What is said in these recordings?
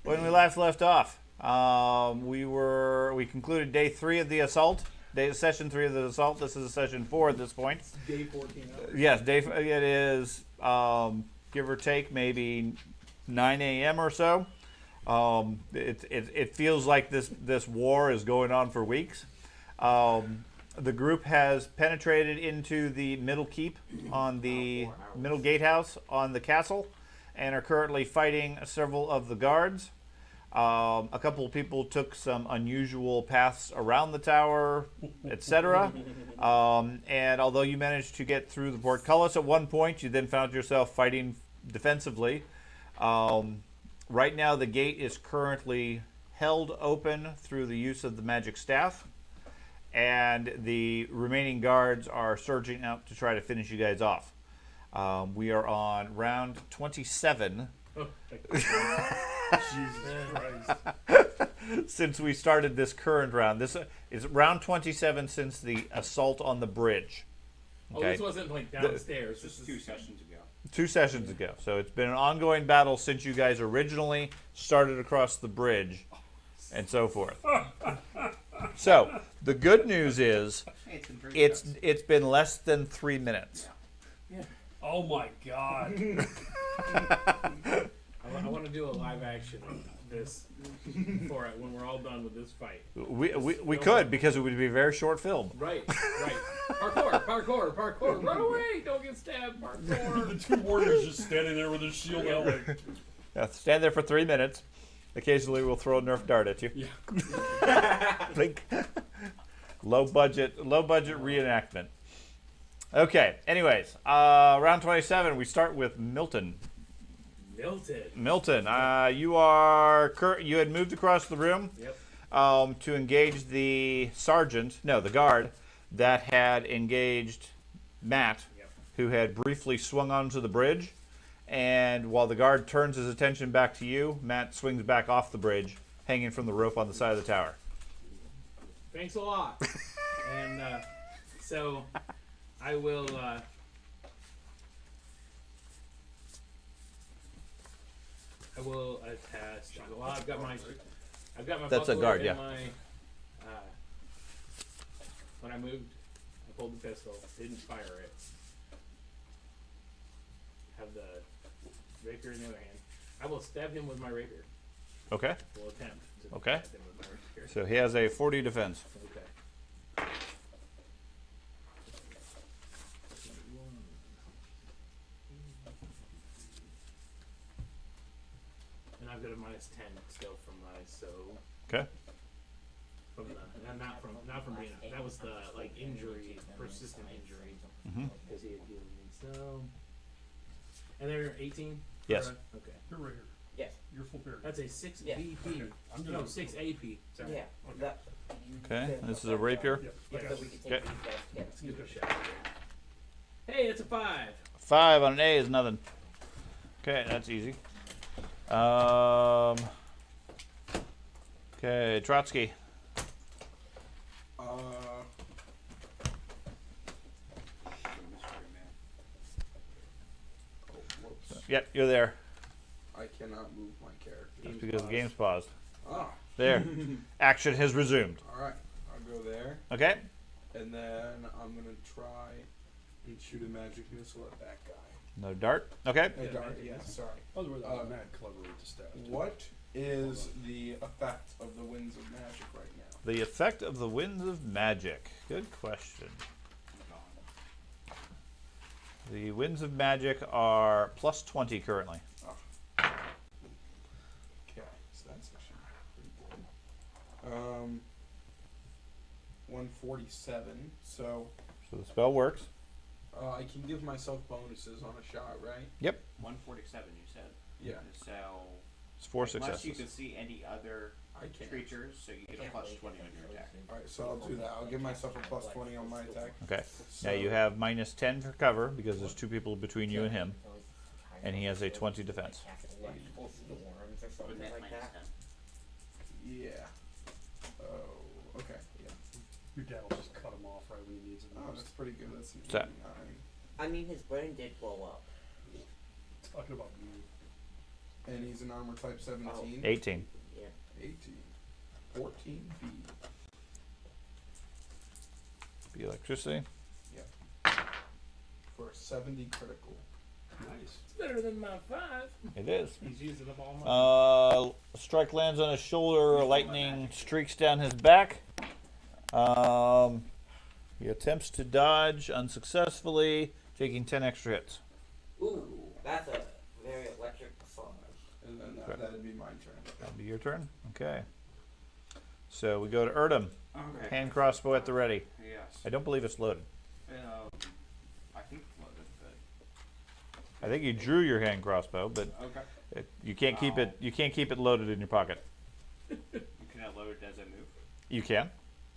when we last left off, we concluded day 3 of the assault. Session 3 of the assault. This is session 4 at this point. It's day 14 hours. Yes, it is, give or take, maybe 9 a.m. or so. It feels like this war is going on for weeks. The group has penetrated into the middle keep on the middle gatehouse on the castle and are currently fighting several of the guards. A couple of people took some unusual paths around the tower, etc. And although you managed to get through the portcullis at one point, you then found yourself fighting defensively. Right now, the gate is currently held open through the use of the magic staff, and the remaining guards are surging out to try to finish you guys off. We are on round 27. Oh, Jesus Christ. Since we started this current round. This is round 27 since the assault on the bridge. Oh, this wasn't like downstairs. This is 2 sessions ago. 2 sessions ago. So it's been an ongoing battle since you guys originally started across the bridge and so forth. So the good news is it's been less than 3 minutes. Yeah. Oh my God. I want to do a live action of this for it when we're all done with this fight. We could, because it would be a very short film. Right. Parkour. Run away! Don't get stabbed. Parkour. The 2 warriors just standing there with their shield out like... Yeah, stand there for 3 minutes. Occasionally we'll throw a Nerf dart at you. Yeah. Blink. Low budget reenactment. Okay, anyways, round 27, we start with Milton. Milton, you had moved across the room. Yep. To engage the guard that had engaged Matt, Yep. who had briefly swung onto the bridge. And while the guard turns his attention back to you, Matt swings back off the bridge, hanging from the rope on the side of the tower. Thanks a lot. And so I will. I will attach. Well, I've got my That's a buckler guard, and yeah. my. When I moved, I pulled the pistol. Didn't fire it. Have the rapier in the other hand. I will stab him with my rapier. Okay. We'll attempt to Okay. stab him with my rapier. So he has a 40 defense. Okay. And I've got a minus 10 still from my Okay. from the not from being that was the injury, persistent injury Mm-hmm. because he had healed me. So and they're 18. Yes. Okay. You're right here. Yes. You're full period. That's a 6 Yeah. BP. I'm No, doing 6 AP. Sorry. Yeah. That, Okay. This is a rapier. Yep. yeah, Okay. so we can take Okay. these guys together. Let's give it a shot. Hey, it's a 5. 5 on an A is nothing. Okay, that's easy. Okay, Trotsky. Yep, you're there. I cannot move my character. That's because the game's paused. Ah, There. Action has resumed. alright. I'll go there. Okay. And then I'm going to try and shoot a magic missile at that guy. No dart. Okay. A dart, yes, sorry. By the way, that was mad clever with the stab. What is the effect of the winds of magic right now? The effect of the winds of magic. Good question. The winds of magic are plus 20 currently. Okay, so that's actually pretty good. 147. So So the spell works. I can give myself bonuses on a shot, right? Yep. 147, you said. Yeah. So It's 4 unless you successes. can see any other I can. creatures, so you get a plus 20 on your attack. Alright, so I'll do that. I'll give myself a plus 20 on my attack. Okay. So Now you have minus 10 for cover because there's 2 people between you and him, and he has a 20 defense. Electrical storms or something Wouldn't that like minus that. 10? Yeah. Oh, okay. Yeah. Your dad will just cut him off right when he needs it Oh, most. that's pretty good. That's an So- 89. I mean, his brain did blow up. Talking about you. And he's an armor type 17. 18. 18. 14 B. Be electricity. For a 70 critical. Nice. It's better than my 5. It is. He's using up all my. Strike lands on his shoulder. Lightning streaks down his back. He attempts to dodge unsuccessfully, taking 10 extra hits. Ooh, that's a very electric massage. And then Correct. that'd be my turn. That'll be your turn. Okay. So we go to Erdem. Okay. Hand crossbow at the ready. Yes. I don't believe it's loaded. I think it's loaded, but I think you drew your hand crossbow, but okay. you can't keep it. You can't keep it loaded in your pocket. You cannot load it as I move. You can.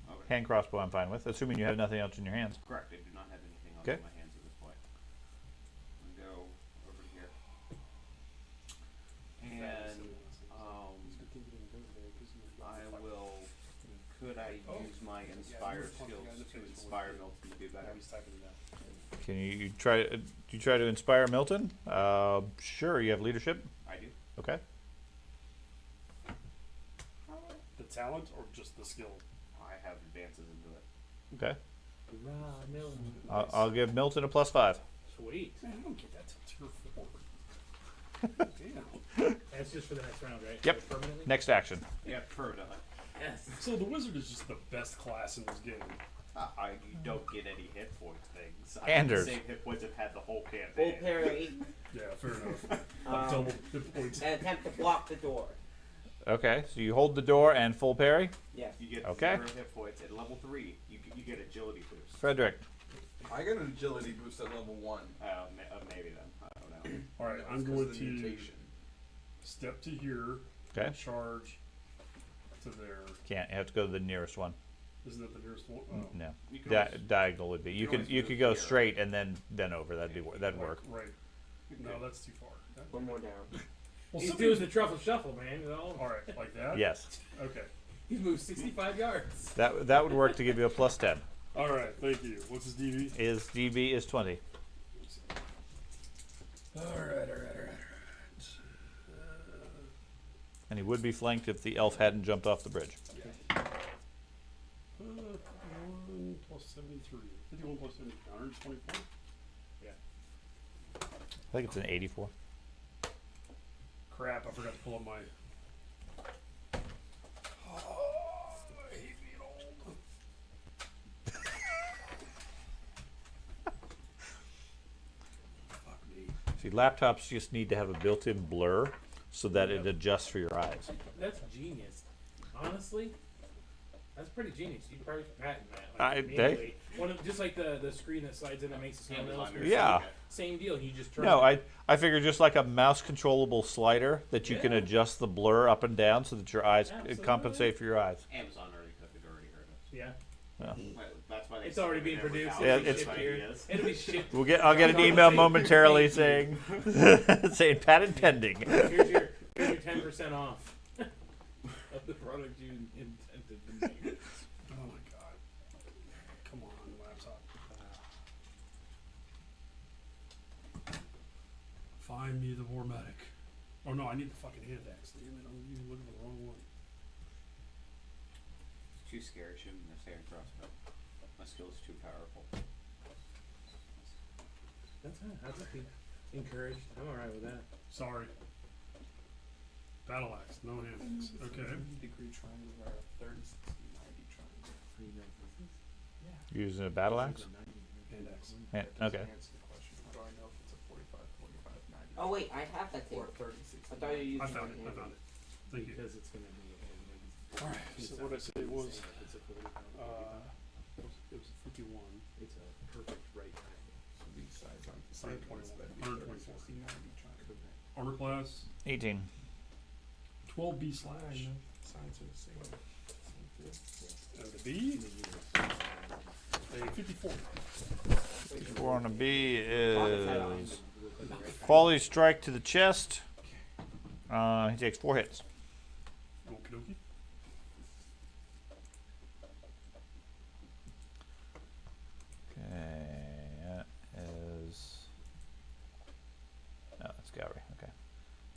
Okay. Hand crossbow, I'm fine with, assuming you have nothing else in your hands. Correct. I do not have anything else Okay. in my hands at this point. I'm gonna go over here. And I will. Could I use my inspire skills to inspire Milton to do better? Can you try? Do you try to inspire Milton? Sure. You have leadership. I do. Okay. The talent or just the skill? I have advances into it. Okay. Hurrah, Milton. I'll give Milton a +5. Sweet. Man, I don't get that till tier 4. Damn. That's just for the next round, right? Yep. Permanently? Next action. Yeah, permanently. Yes. So the wizard is just the best class in this game. You don't get any hit points things. I have Anders. the same hit points I've had the whole Full campaign. parry Yeah, fair enough. I've doubled hit points. and attempt to block the door. Okay. So you hold the door and full parry. Yes. You get Okay. 0 hit points at level 3. You get agility boost. Frederick. I got an agility boost at level 1. Maybe then. I don't know. Alright, That's I'm 'cause going of the to mutation. step to here. Okay. And charge to there. Can't. You have to go to the nearest one. Isn't that the nearest one? Oh. No. You can always- Diagonal would be. You you can could. always You move could go here. straight and then over. That'd work. Right. No, that's too far. One more down. Well, He's somebody- doing the truffle shuffle, man. Alright, like that? Yes. Okay. He's moved 65 yards. That would work to give you a +10. Alright, thank you. What's his DV? His DB is 20. Alright. And he would be flanked if the elf hadn't jumped off the bridge. 1 plus 73. 51 plus 73. 124? I think it's an 84. Crap, I forgot to pull up my. Oh, I hate being old. Fuck me. See, laptops just need to have a built-in blur so that it adjusts for your eyes. That's genius. Honestly, that's pretty genius. You probably should patent that. I- immediately. Just like the screen that slides in that makes the Amazon thumbnails. or Yeah. Same deal. You just turn. No, it. I figure just like a mouse controllable slider that you can Yeah. adjust the blur up and down so that your eyes Absolutely. compensate for your eyes. Amazon already heard us. Yeah. Yeah. That's why they It's already being every produced. house Yeah, It'll be it's- shipped here. It'll be shipped. I'll get an email momentarily saying saying patent pending. Here's your 10% off of the product you intended to make. Oh my god. Come on, laptop. Find me the war medic. Oh no, I need the fucking hand axe. Damn it, I'm looking at the wrong one. It's too scary shooting this hand crossbow. My skill's too powerful. That's fine. That's okay. Encouraged. I'm alright with that. Sorry. Battle axe, no hand axe. Okay. Degree triangle or a 30, 60, 90 triangle. Using a battle axe. Hand axe. Yeah, That doesn't okay. answer the question. How do I know if it's a 45, 45, 90? Oh wait, I have that thing. Or 30, 60. I thought you were I using found one it. I hand. found it. Thank you. Because it's gonna be. Alright, so what I say was, It's a 40 pound it was 51. It's a perfect right triangle. So these sides aren't the same. 121, That'd be 124. 30, 60, 90 triangle. Armor class, 18. 12B slash. Sides are the same. And the B, a 54. 4 on a B is volley strike to the chest. He takes 4 hits. Okie dokie. Okay, that is. No, that's Gowry. Okay,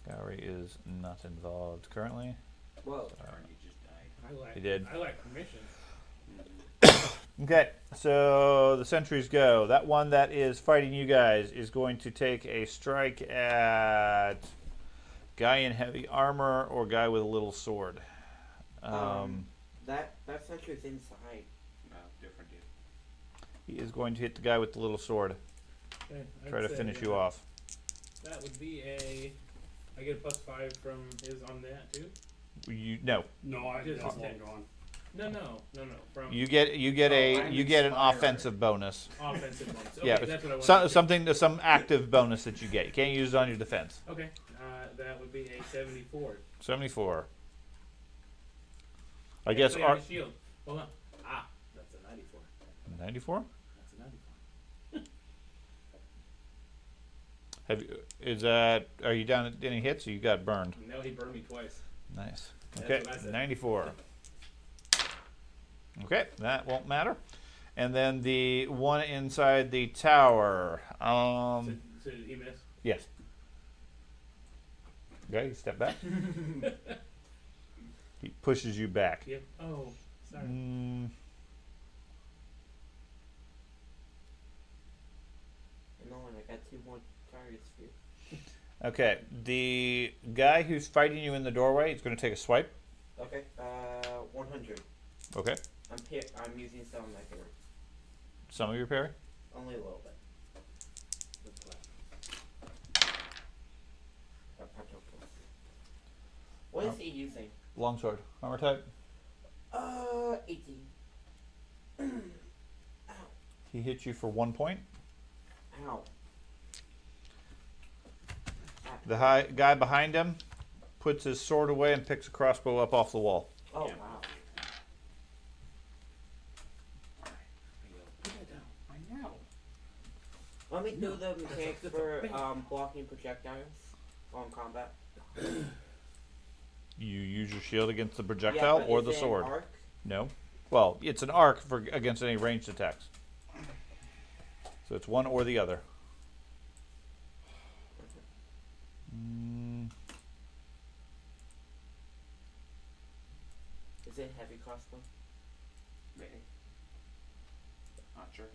Gowry is not involved currently. Whoa. Darn, you just died. I like. He did. I like permission. Okay, so the sentries go. That one that is fighting you guys is going to take a strike at guy in heavy armor or guy with a little sword. That sentry's inside. No, different dude. He is going to hit the guy with the little sword. Okay, Try I'd to say, finish you off. That would be a. I get a +5 from his on that too. No. No, I Just that's a long 10. gone. No. From You get I'm an inspired. offensive bonus. offensive bonus. Okay, Yeah, that's what I wanted. some active bonus that you get. You can't use it on your defense. Okay, that would be a 74. 74. I guess Actually, on the shield. Hold on. That's a 94. 94. That's a 94. Are you down at any hits or you got burned? No, he burned me twice. Nice. That's Okay, what I said. 94. Okay, that won't matter. And then the one inside the tower. So did he miss? Yes. Okay, you step back. He pushes you back. Yep. Oh, sorry. No, and I got 2 more targets for you. Okay, the guy who's fighting you in the doorway is going to take a swipe. Okay, 100. Okay, I'm using some of my parry. some of your parry. Only a little bit. What is he using? Longsword. Armor type. 18. Ow. He hits you for 1 point. Ow. The guy behind him puts his sword away and picks a crossbow up off the wall. Oh, Yeah. wow. I know. Let me do the mechanics for blocking projectiles while in combat. You use your shield against the Yeah, projectile but or is the it an sword. arc? No. Well, it's an arc for against any ranged attacks. So it's one or the other. Is it heavy crossbow? Maybe. Not sure.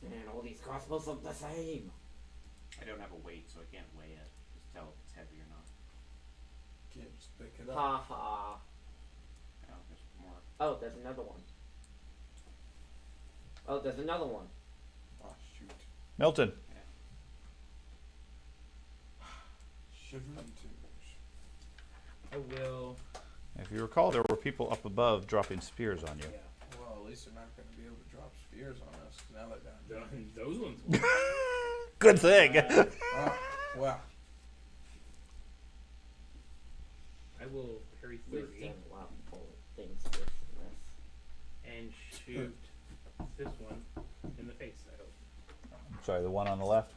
Man, all these crossbows look the same. I don't have a weight, so I can't weigh it. Just tell if it's heavy or not. Can't just pick it up. Ha ha. You know, there's more. Oh, there's another one. Oh, there's another one. Oh, shoot. Milton. Shivering timbers. I will. If you recall, there were people up above dropping spears on you. Yeah. Well, at least they're not going to be able to drop spears on us, 'cause now they're down. Those ones. Good thing. Oh, wow. I will parry We've 30 done a lot of bullet things with this. and shoot this one in the face. I hope. Sorry, the one on the left.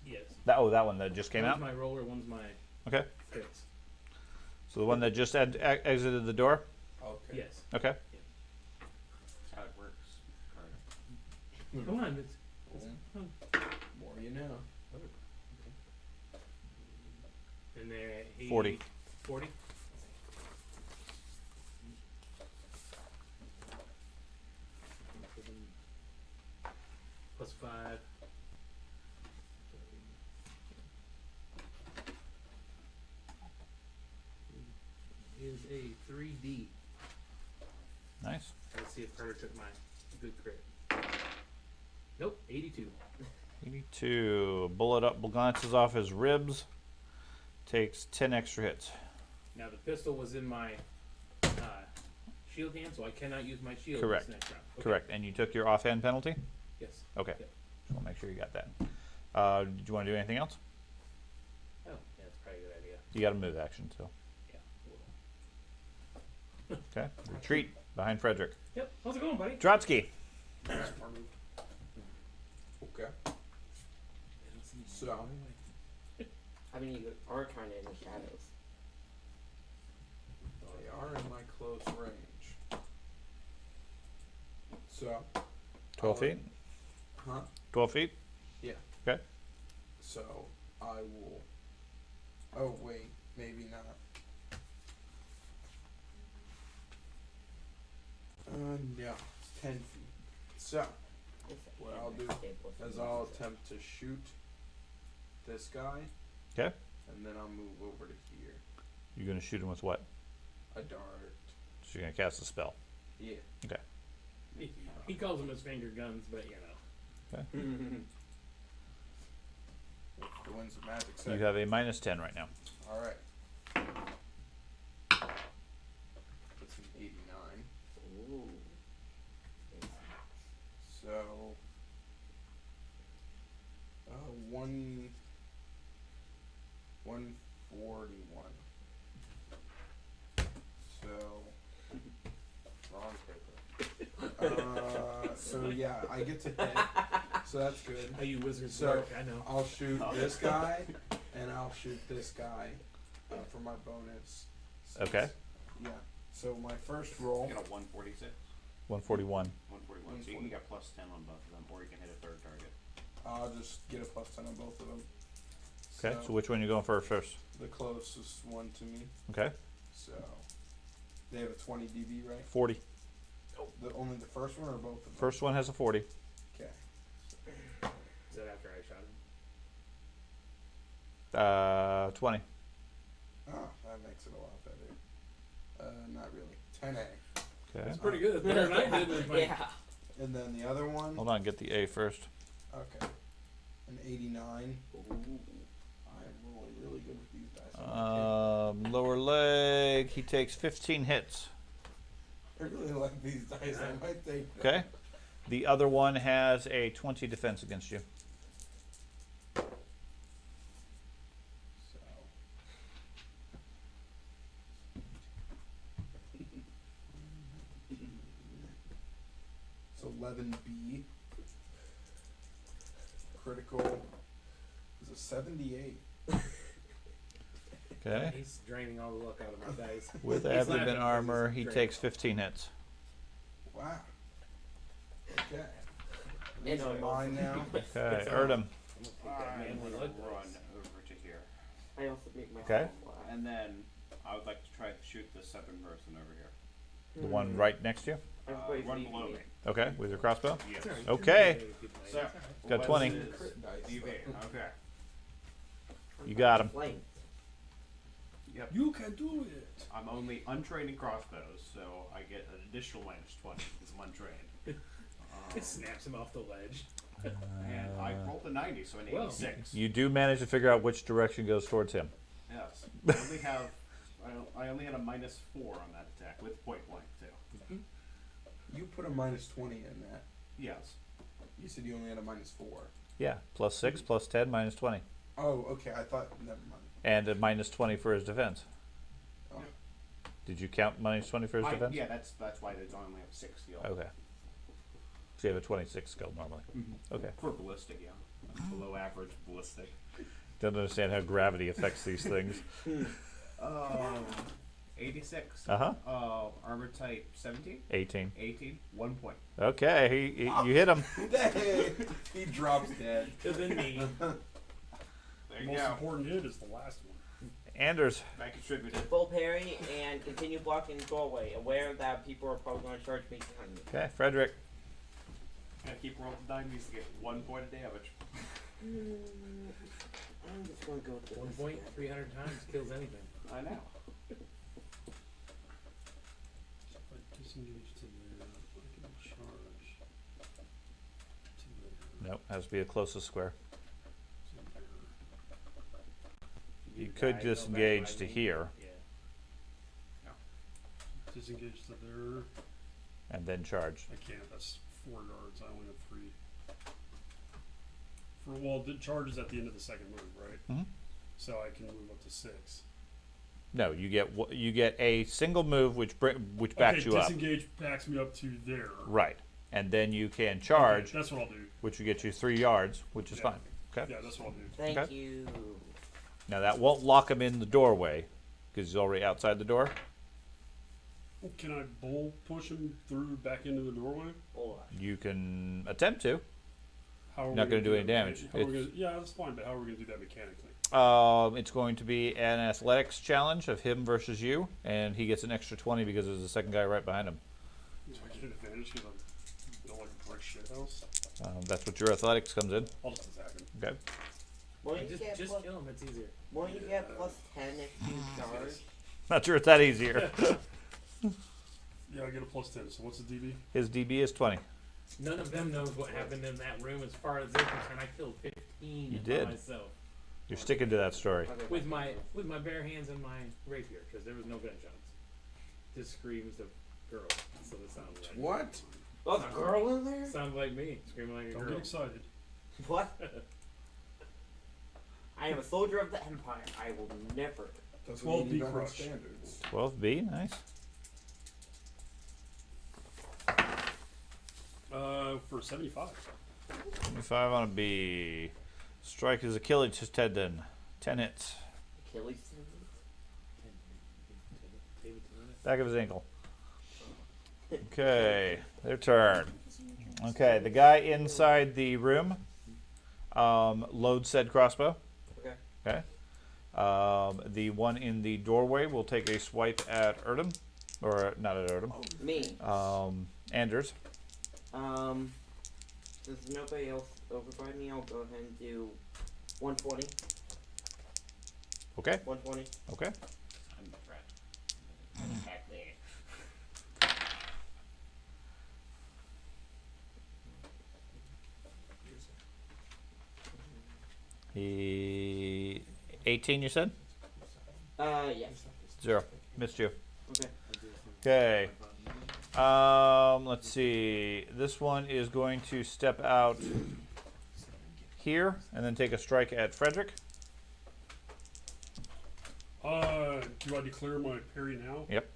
Yes. That one that just came one's out. my roller, one's my Okay. face. So the one that just exited the door. Okay. Yes. Okay. That's how it works. Carter. Come on, it's More you know. and there. 40. 40. +5. Is a 3D. Nice. Let's see if Carter took my good crit. Nope, 82. 82. Bullet up glances off his ribs. Takes 10 extra hits. Now the pistol was in my shield hand, so I cannot use my shield Correct. this next round. Okay. Correct. And you took your offhand penalty? Yes. Okay. Yep. Just want to make sure you got that. Did you want to do anything else? Oh, yeah, that's probably a good idea. You got a move action, so. Yeah. Okay. Retreat behind Frederick. Yep. How's it going, buddy? Trotsky. Okay. So, I mean, you are kind of in the shadows. they are in my close range. So, 12 feet? huh? 12 feet? Yeah. Okay. So, I will. Oh wait, maybe not. Yeah, it's 10 feet. So what I'll do is I'll attempt to shoot this guy. Okay. And then I'll move over to here. You're gonna shoot him with what? A dart. So you're gonna cast a spell. Yeah. Okay. He calls them his finger guns, but you know. Okay. The winds of magic. You have a -10 right now. All right. That's an 89. Ooh. So, 141. So, Wrong paper. so yeah, I get to hit. So that's good. How you wizards So work, I know. I'll shoot this guy, and I'll shoot this guy for my bonus. Okay. Yeah. So my first roll. You get a 146. 141. 141. So you can get +10 on both of them, or you can hit a third target. I'll just get a +10 on both of them. Okay. So which one you going for first? The closest one to me. Okay. So they have a 20 dB, right? 40. Only the first one or both of them? First one has a 40. Okay. Is that after I shot him? 20. Oh, that makes it a lot better. Not really. 10A. Okay. That's pretty good. Better than I did. But Yeah. And then the other one. Hold on. Get the A first. Okay. An 89. Ooh. I'm rolling really good with these dice. Lower leg. He takes 15 hits. I really like these dice. I might take them. Okay. The other one has a 20 defense against you. So. So 11B. Critical is a 78. Okay. he's draining all the luck out of my dice. With He's abdomen laughing 'cause armor, he's he draining. takes 15 hits. Wow. Okay. You These know, are mine now. Okay. Erdem. I'm gonna take that I'm manly gonna luck run dice. over to here, I also make my Okay. phone laugh. and then I would like to try to shoot the 7 person over here. The one right next to you. Everybody's One leaving below me. me. Okay. With your crossbow. Yes. Sorry, Okay. So, Got 20. what is Crit dice, DV? though. Okay. You got him. Flanked. Yep. You can do it. I'm only untrained in crossbows, so I get an additional -20 because I'm untrained. It snaps him off the ledge. And I rolled a 90, so an Well. 86. You do manage to figure out which direction goes towards him. Yes. I only had a -4 on that attack with point blank too. You put a -20 in that. Yes. You said you only had a -4. Yeah. +6, +10, -20. Oh, okay. I thought. Never mind. And a -20 for his defense. Oh. Did you count -20 for his defense? Yeah, that's why they only have 6 skill. Okay. So you have a 26 skill normally. Okay. For ballistic, yeah. Below average ballistic. Don't understand how gravity affects these things. 86. Armor type 17. 18. 18. 1 point. Okay. You hit him. He drops dead. And then me. There you Most go. important hit is the last one. Anders. I contributed. Full parry and continue blocking the doorway, aware that people are probably going to charge me behind me. Okay. Frederick. And keep rolling the 90s to get 1 point of damage. I'm just going to go to 1 this point guy. 300 times kills anything. I know. If I disengage to there, I can charge to there. Nope. Has to be the closest square. To there. You Die, could go back disengage by to me. here Yeah. Disengage to there. and then charge. I can't. That's 4 yards. I only have 3. Well, the charge is at the end of the second move, right? Mhm. So I can move up to 6. No, you get a single move which backs Okay, you up. disengage backs me up to there. Right. And then you can Okay, charge, that's what I'll do. which will get you 3 yards, which is Yeah. fine. Okay. Yeah, that's what I'll do. Thank Okay. you. Now that won't lock him in the doorway because he's already outside the door. Can I bull push him through back into the doorway? Hold on. You can attempt to. How are Not we gonna do that? any damage. How are we It's- gonna, yeah, that's fine. But how are we gonna do that mechanically? It's going to be an athletics challenge of him versus you, and he gets an extra 20 because there's a second guy right behind him. Do I get an advantage because I'm built like a brick shit house? That's what your athletics comes in. I'll just attack him. Okay. Won't you Just get just plus, kill him. It's easier. won't you get plus 10 if you charge? Not sure it's that easier. Yeah, I get a plus 10. So what's the DB? His DB is 20. None of them knows what happened in that room as far as they're concerned. I killed 15 You by did. myself You're sticking to that story. Okay, with my bare hands and my rapier because there was no gunshots. Just screams of girl. So that sounds like What? oh, the girl in there? sounds like me screaming like a Don't girl. get excited. What? I am a soldier of the Empire. I will never. That's 12 B better crush. standards. 12B, nice. For 75. 25 on a B. Strike is Achilles tendon. 10 hits. Achilles tendon? Back of his ankle. Okay, their turn. Okay, the guy inside the room loads said crossbow. Okay. Okay. The one in the doorway will take a swipe at Erdem. Or, not at Erdem. Me. Anders. Since nobody else over by me, I'll go ahead and do 120. Okay, 120. okay. I'm the threat. Attack there. He 18, you said? Yes. 0. Missed you. Okay. Okay. Let's see. This one is going to step out here and then take a strike at Frederick. Do I declare my parry now? Yep.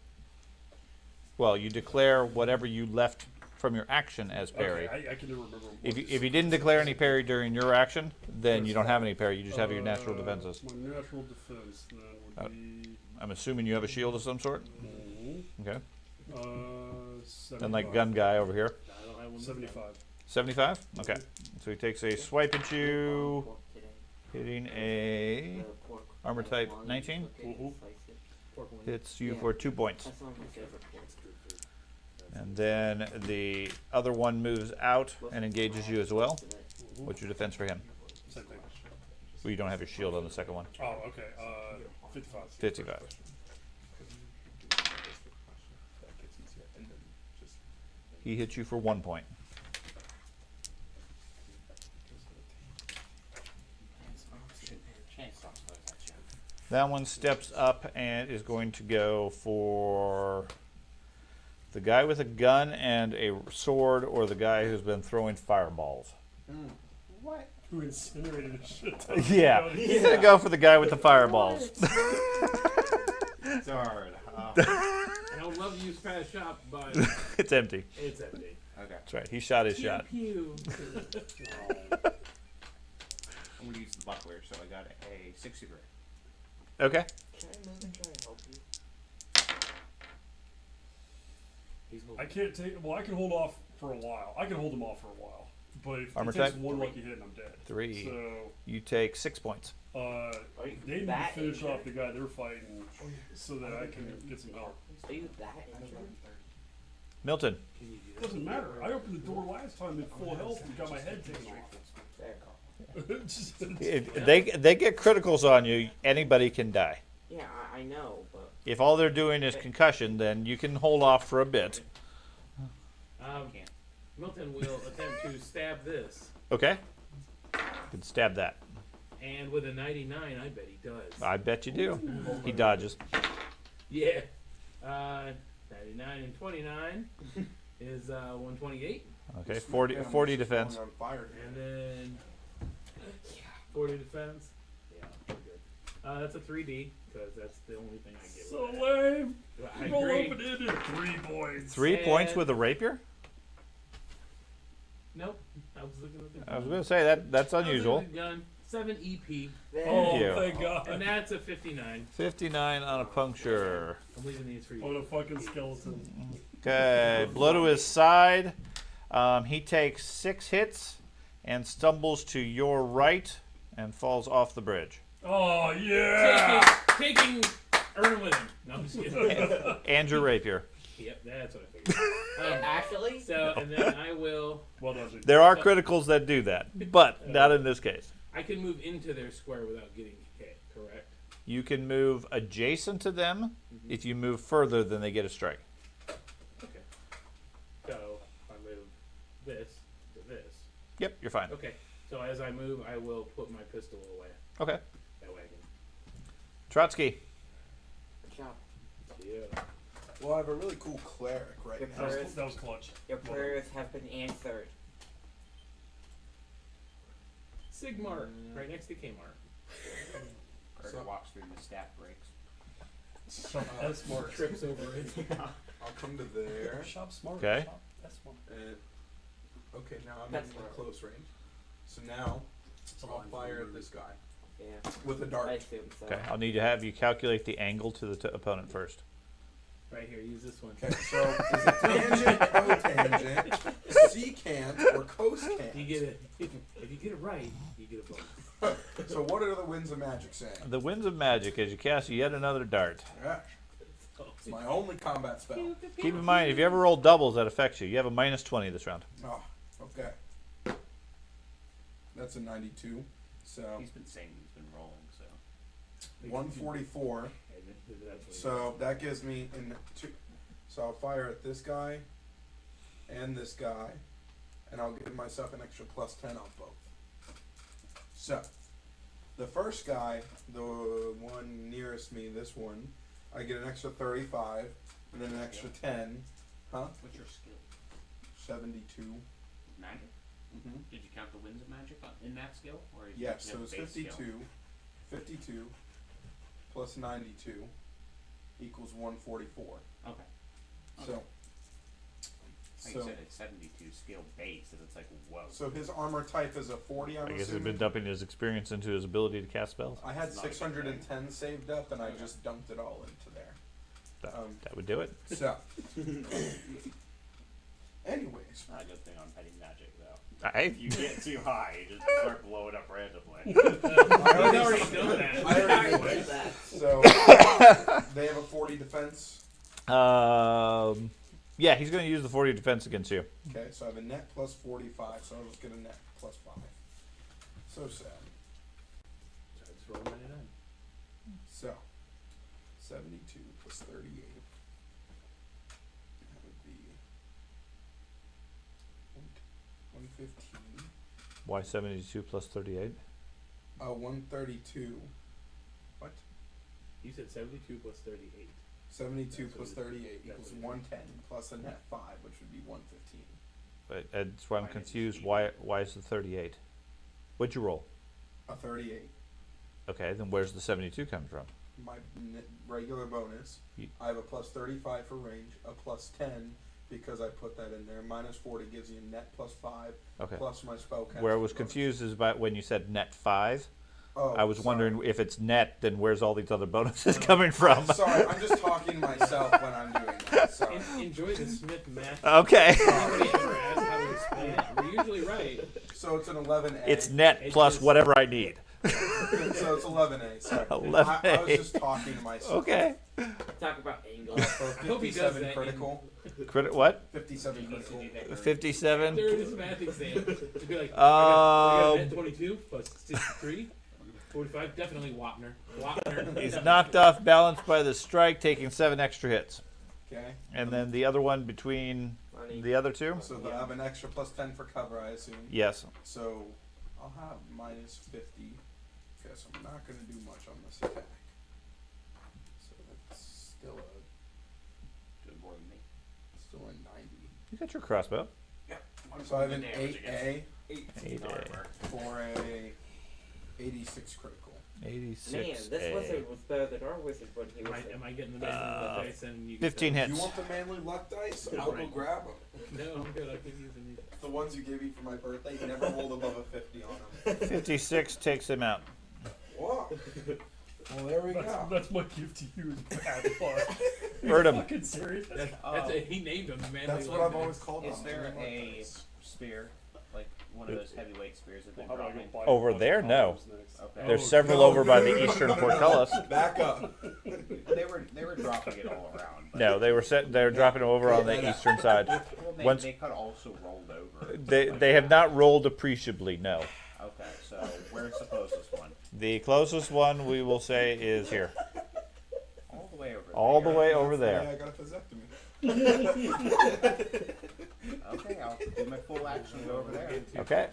Well, you declare whatever you left from your action as parry. Okay, I can never remember. If you didn't declare any parry during your action, then you don't have any parry. You just have your natural Uh, defenses. My natural defense then would be. I'm assuming you have a shield of some sort. Mhm. Okay. 75. And like gun guy over here. I don't have one. 75. 75? Okay. So he takes a swipe at you, Pork today. hitting a The pork armor type one, 19. okay, Mhm. slice it. Pork one. Hits you Yeah. for 2 points. That's one of my favorite pork. And then the other one moves out and engages you as well. Mhm. What's your defense for him? Same thing. Well, you don't have your shield on the second one. Oh, okay. 55. 55. He hits you for 1 point. That one steps up and is going to go for the guy with a gun and a sword, or the guy who's been throwing fireballs. Who incinerated a shit ton. Yeah, he's gonna go for the guy with the fireballs. Darn. I don't love to use fast shot, but It's empty. it's empty. Okay. That's right. He shot his shot. Pew, pew. I'm gonna use the buckler, so I got a 63. Okay. Can I move and try to help you? He's I can't take. Well, I can hold off for a while. I can hold them off for a while. But if Armor it takes type? one lucky hit and I'm dead. 3. So, You take 6 points. Are you they need to that finish injured? off the guy they're fighting so that I can get some help. Are you that injured? Milton. It doesn't matter. I opened the door last time in full health and got my head taken off. There. Just- If they get criticals on you, anybody can die. Yeah, I know, but If all they're doing is concussion, then you can hold off for a bit. Milton will attempt to stab this, Okay? You can stab that. and with a 99, I bet he does. I bet you do. He dodges. Yeah. 99 and 29 is 128, Okay, 40 defense. On fire. and then 40 defense. Yeah, pretty good. That's a 3D because that's the only thing I get. so with that. lame. I Roll agree. open ended 3 points. 3 points And- with a rapier? Nope. I was looking at the. I was going to say that's I was looking unusual. at the gun. 7 EP, there. Oh, you. thank and God. that's a 59. 59 on a puncture. I'm leaving these for you. What a fucking skeleton. Okay, blow to his side. He takes 6 hits and stumbles to your right and falls off the bridge. Oh yeah! Taking Erna with him. No, I'm just kidding. And your rapier. Yep, that's what I figured. Actually, So, and then I will. Well done, dude. There are criticals that do that, but not in this case. I can move into their square without getting hit, correct? You can move adjacent to them. If you move further, then they get a strike. Okay. So, I move this to this. Yep, you're fine. Okay. So, as I move, I will put my pistol away. Okay. That way I can. Trotsky. good job. Yeah. Well, I have a really cool cleric right Your now. prayers, That was clutch. your prayers have been answered. Sigmar, right next to Kmart. Carter walks through the stack breaks. That's smart. Trips over it. I'll come to there. Shop smart. Okay. Shop. That's smart. And okay, now I'm That's in smart. close range. So now It's a I'll line fire for at this guy Yeah, with a I dart. assume so. Okay, I'll need to have you calculate the angle to the opponent first. Right here, use this one. Okay, so is it tangent, cotangent, secant, or cosecant? You get it. If you get it right, you get a bonus. So what are the winds of magic saying? The Winds of Magic, as you cast yet another dart. Yeah, it's my only combat spell. Keep in mind, if you ever roll doubles, that affects you. You have a minus 20 this round. Oh, okay. That's a 92. So He's been saying he's been rolling, so. 144. So that gives me in two. So I'll fire at this guy and this guy, and I'll give myself an extra +10 on both. So the first guy, the one nearest me, this one, I get an extra 35, and then an extra 10. Huh? What's your skill? 72. Magic? Mm-hmm. Did you count the winds of magic in that skill? Or is Yeah, it so it's base 52. skill? 52 plus 92 equals 144. Okay. So, Like so, you said, it's 72 skill base, and it's like, whoa. so his armor type is a 40, I'm I guess he's assuming. been dumping his experience into his ability to cast spells. I had It's not a good 610 saved up, and I just dumped it all into there. That would do it. So, anyways, Not a good thing on petty magic, though. I, If you get too high, you just start blowing up randomly. I He's already, already done that. I already Alright, did. that. So they have a 40 defense. yeah, he's going to use the 40 defense against you. Okay, so I have a net plus 45, so I'll just get a net plus 5. So sad. So I just rolled 99. So 72 plus 38. That would be 115. Why 72 plus 38? 132. What? You said 72 plus 38. 72 That's plus what 38 that's equals what 110 plus a net 5, which would be 115. But that's why I'm Why didn't confused. you- Why is the 38? What'd you roll? A 38. Okay, then where's the 72 coming from? My regular bonus. Ye- I have a plus 35 for range, a plus 10 because I put that in there. Minus 40 gives you a net plus 5 Okay. plus my spell casting Where I was bonus. confused is about when you said net 5. Oh, I was sorry. wondering if it's net, then where's all these other bonuses coming from? Sorry, I'm just talking to myself when I'm doing that. Sorry. Enjoy the Smith math. Okay. Nobody ever asked how to explain it. We're usually right. So it's an 11A. It's net It plus is- whatever I need. So it's 11A. Sorry. 11A. I was just talking to myself. Okay. Talk about angles. So I hope he does 57 that critical. Credit what? 57 He needs to critical. do that during- 57. There it is, math exam. To be like, I got a net 22 plus 63, 45. Definitely Wapner. He's knocked off balance by the strike, taking 7 extra hits. Okay. And then the other one between Funny. the other two? So I have an extra plus 10 for cover, I assume. Yes. So I'll have minus 50. Okay, so I'm not going to do much on this attack. So that's still Doing more than me. a 90. You got your crossbow. So I have an Damage against 8A 8A. armor. for a 86 critical. 86. Man, this wizard was better than our wizard when he was. Am I getting the manly dice and you? 15 hits. You want the manly luck dice? I'll go Right. grab them. No, I'm good. I can use them. The ones you gave me for my birthday, you never rolled above a 50 on them. 56 takes him out. Whoa. Well, there we go. That's my gift to you. Bad luck. Hurt him. Fucking serious? He named him manly. That's what luck I've always dice. called Is them. there manly luck a dice. spear, like one of those heavyweight spears that they're How about I go dropping? buy Over a bunch there? of No. colors next? Okay. There's Oh, several no. over by the eastern portcullis. Back up. They were dropping it all around. But No, they were dropping them over on the eastern side. Well, Once- they could also rolled over. They have not rolled appreciably. No. Okay, so where's the closest one? The closest one we will say is here. All the way over. All the there. way over Yeah, there. I got a vasectomy. Okay, I'll do my full action. Go over there. Okay.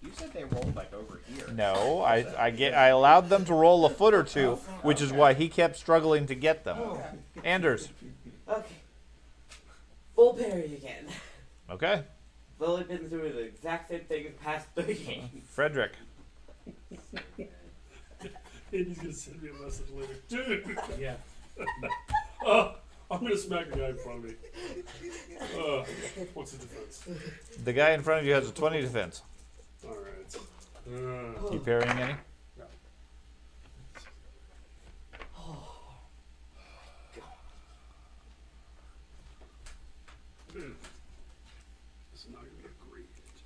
You said they rolled like over here. No, I allowed them to roll a foot or two, which is why he kept struggling to get them. Anders. Okay. Full parry again. Okay. I've only been through the exact same thing in the past 3 games. Frederick. Andy's gonna send me a message later. Dude! Yeah. I'm gonna smack the guy in front of me. What's the defense? The guy in front of you has a 20 defense. Alright. You parrying any? This is not gonna be a great hit.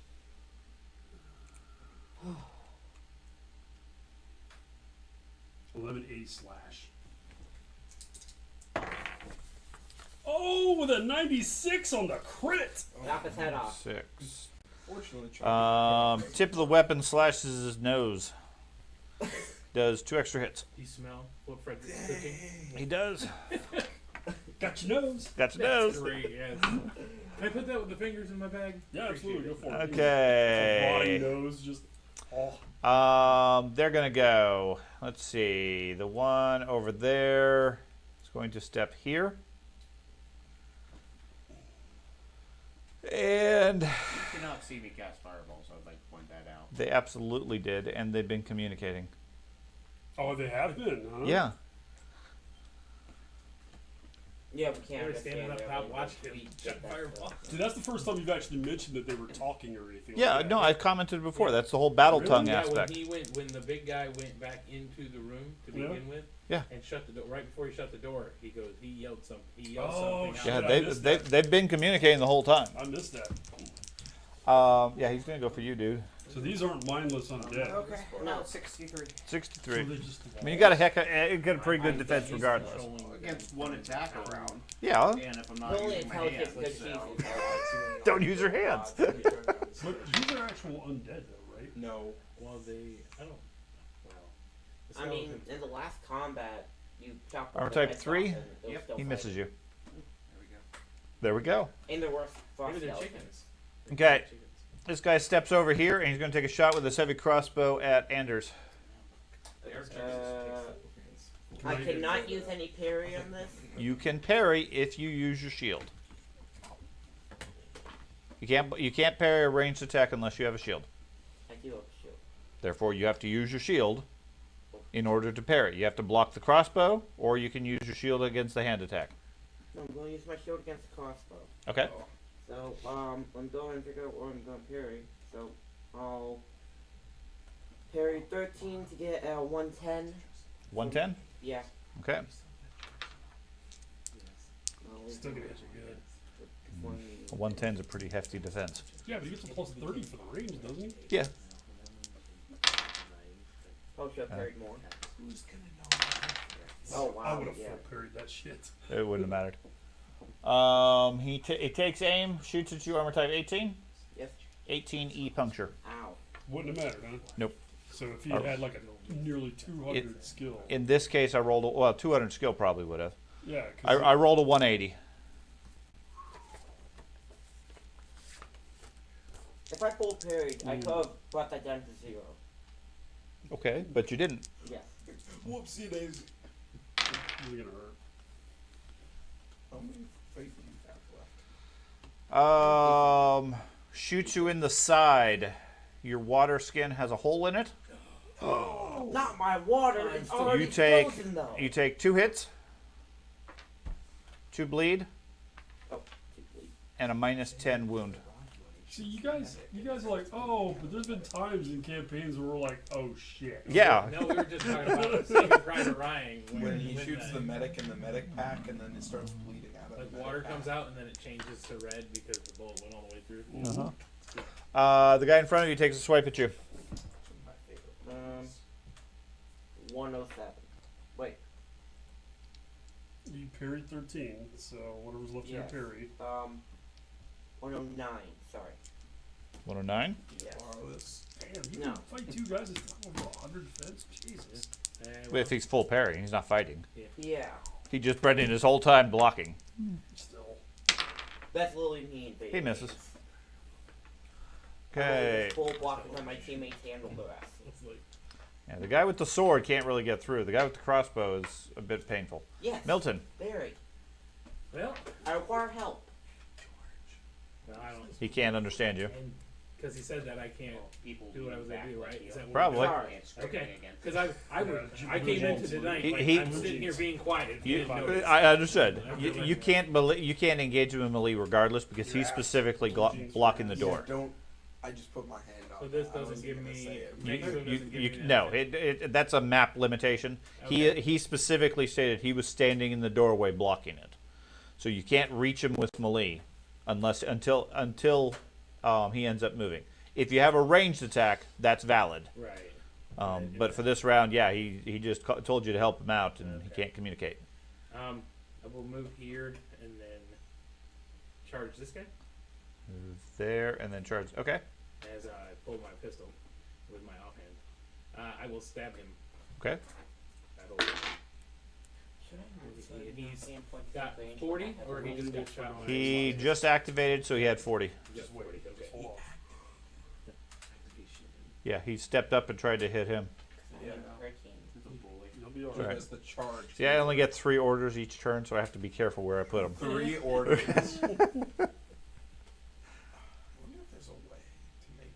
$11.80 slash. Oh, with a 96 on the crit! Knock his head off. 6. Fortunately, Tip of the weapon slashes his nose. Does 2 extra hits. Do you smell what Frederick's cooking? He does. Got your nose. Got your nose. Great, yes. Can I put that with the fingers in my bag? Yeah, absolutely. Go for it. Okay. Rotting nose, just. Oh. They're gonna go. Let's see. The one over there is going to step here. And You cannot see me cast fireballs. I would like to point that out. they absolutely did, and they've been communicating. Oh, they have been, huh? Yeah. Yeah, we can't They were standing understand up top everything, watching but him we shut get that fireball. stuff. See, that's the first time you've actually mentioned that they were talking or anything. Yeah, like that. no, I commented before. That's the whole battle Really? tongue Yeah, aspect. when the big guy went back into the room to Yeah. begin with, Yeah. and shut the door right before he shut the door, he yelled something. He yelled Oh, something. shit. Yeah, out. I missed that. they've been communicating the whole time. I missed that. Yeah, he's gonna go for you, dude. So these aren't mindless undead. Okay. No, No. 63. 63. So they just I mean, you got a pretty good defense regardless. Against one attack around. Yeah. And if I'm not Only using my intelligent hands, because so. he's Don't use your hands. But these are actual undead, though, right? No. Well, I don't. Well, the I mean, skeleton- in the last combat, you chopped Armor the type heads 3? off and it was Yep. still He misses fighting. you. There we go. There we go. And there were frost maybe they're skeletons. chickens. Okay. Chickens. This guy steps over here and he's going to take a shot with his heavy crossbow at Anders. They are I cannot use any parry on this. You can parry if you use your shield. You can't parry a ranged attack unless you have a shield. I do have a shield. Therefore, you have to use your shield in order to parry. You have to block the crossbow, or you can use your shield against the hand attack. No, I'm going to use my shield against the crossbow. Okay. So, I'm going to figure out what I'm going to parry. So, I'll parry 13 to get 110. 110? Yeah. Okay. I'll Still gonna hit you good. one- 110's a pretty hefty defense. Yeah, but he gets a plus 30 for the range, doesn't he? Yeah. Oh, should have parried more. Who's gonna know? Oh, I wow. would have Yeah. full parried that shit. It wouldn't have mattered. He takes aim, shoots at you, armor type 18. Yes. 18 E puncture. Ow. Wouldn't have mattered, huh? Nope. So if he had like a nearly 200 skill. In this case, I rolled 200 skill probably would have. Yeah, I rolled a 180. If I full parried, I could have brought that down to 0. Okay, but you didn't. Yes. Whoopsie daisy. really gonna hurt. How many fate do you have left? Shoots you in the side. Your water skin has a hole in it. Not my water. It's already You take frozen, though. you take 2 hits, 2 bleed, Oh, too late. and a -10 wound. See, you guys are like, oh, but there's been times in campaigns where we're like, oh shit. Yeah. No, we were just talking about Saving Private Ryan. When he shoots the medic in the medic pack and then it starts bleeding out of Like the water medic comes pack. out and then it changes to red because the bullet went all the way through. Uh-huh. The guy in front of you takes a swipe at you. 107. Wait. You parried 13, so whatever's left of your Yes. parry. 109. Sorry. 109. Yes. Borrow this. Damn, you No. can fight two guys that's over 100 defense? Jesus. If he's full parry, he's not fighting. Yeah. He just Brendan his whole time blocking. Still. That's literally me and He misses. Baby. Okay. Full block and let my teammates handle the rest. It's like, Yeah, the guy with the sword can't really get through. The guy with the crossbow is a bit painful. Yes. Milton. Very. well, I require help. no, I don't. He can't understand you. And because he said that I can't People do what I was going to do, right? Is that what Probably. Sorry. Okay. Because I came into tonight like He- I'm sitting here being quiet. If you You, didn't notice. I understood. You can't engage him in melee regardless because he's specifically blocking the door. Yeah, don't. I just put my hand up. So this I doesn't wasn't give gonna me- say it. You, Next one doesn't give me an no, attack. that's a map limitation. Okay. He specifically stated he was standing in the doorway blocking it, so you can't reach him with melee until he ends up moving. If you have a ranged attack, that's valid. Right. But for this round, yeah, he just told you to help him out, and he Okay. can't communicate. I will move here and then charge this guy Move there and then charge. Okay. as I pull my pistol with my offhand. I will stab him. Okay. That whole Should I move If the he's hand point got range? 40 or he just got shot. He just activated, so he had 40. Just 40. Okay. Hold off. Activation. Yeah, he stepped up and tried to hit him. Yeah. Hurricane. You'll be Who alright. has the charge? See, I only get 3 orders each turn, so I have to be careful where I put them. 3 orders. I wonder if there's a way to make.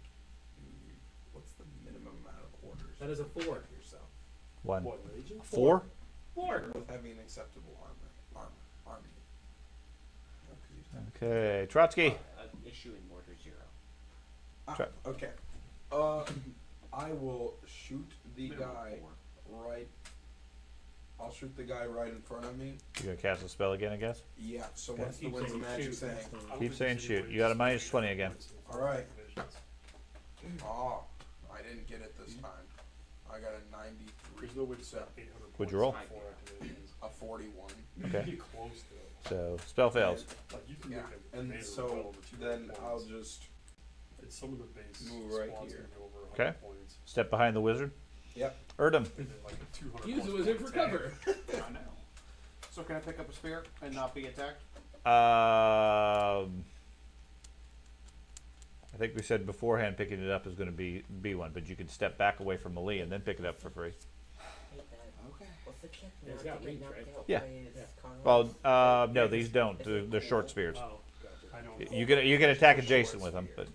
What's the minimum amount of orders? That is a 4. Yourself. 1. What, Legion? 4? 4. With having an acceptable army. No, 'cause you've Okay, Trotsky. Issuing mortar 0. Try- Okay. I will shoot the Minimum guy 4. right. I'll shoot the guy right in front of me. You gonna cast a spell again, I guess? Yeah. So Okay. what's the winds of magic saying? Keep saying shoot. You got a minus 20 again. All right. Oh, I didn't get it this time. I got a 93. There's no way to set 800 What'd you roll? points before activations. A 41. Okay. Get close to it. So, spell fails. Like, you can Yeah. make a And commander so well over 200 then points. I'll just. It's some of the base move right squads here. can go over 100 Okay. points. Step behind the wizard. Yep. Erdem. And then like a 200 Use plus the wizard point for attack. cover. I know. So can I pick up a spear and not be attacked? I think we said beforehand picking it up is going to be one, but you can step back away from melee and then pick it up for free. Hate that. Okay. What's the kick? It's Not got to get reach, knocked right? out Yeah. by his Yeah. comrades? Well, no, these don't. They're short spears. Oh, gotcha. I don't know. You can attack adjacent with them, but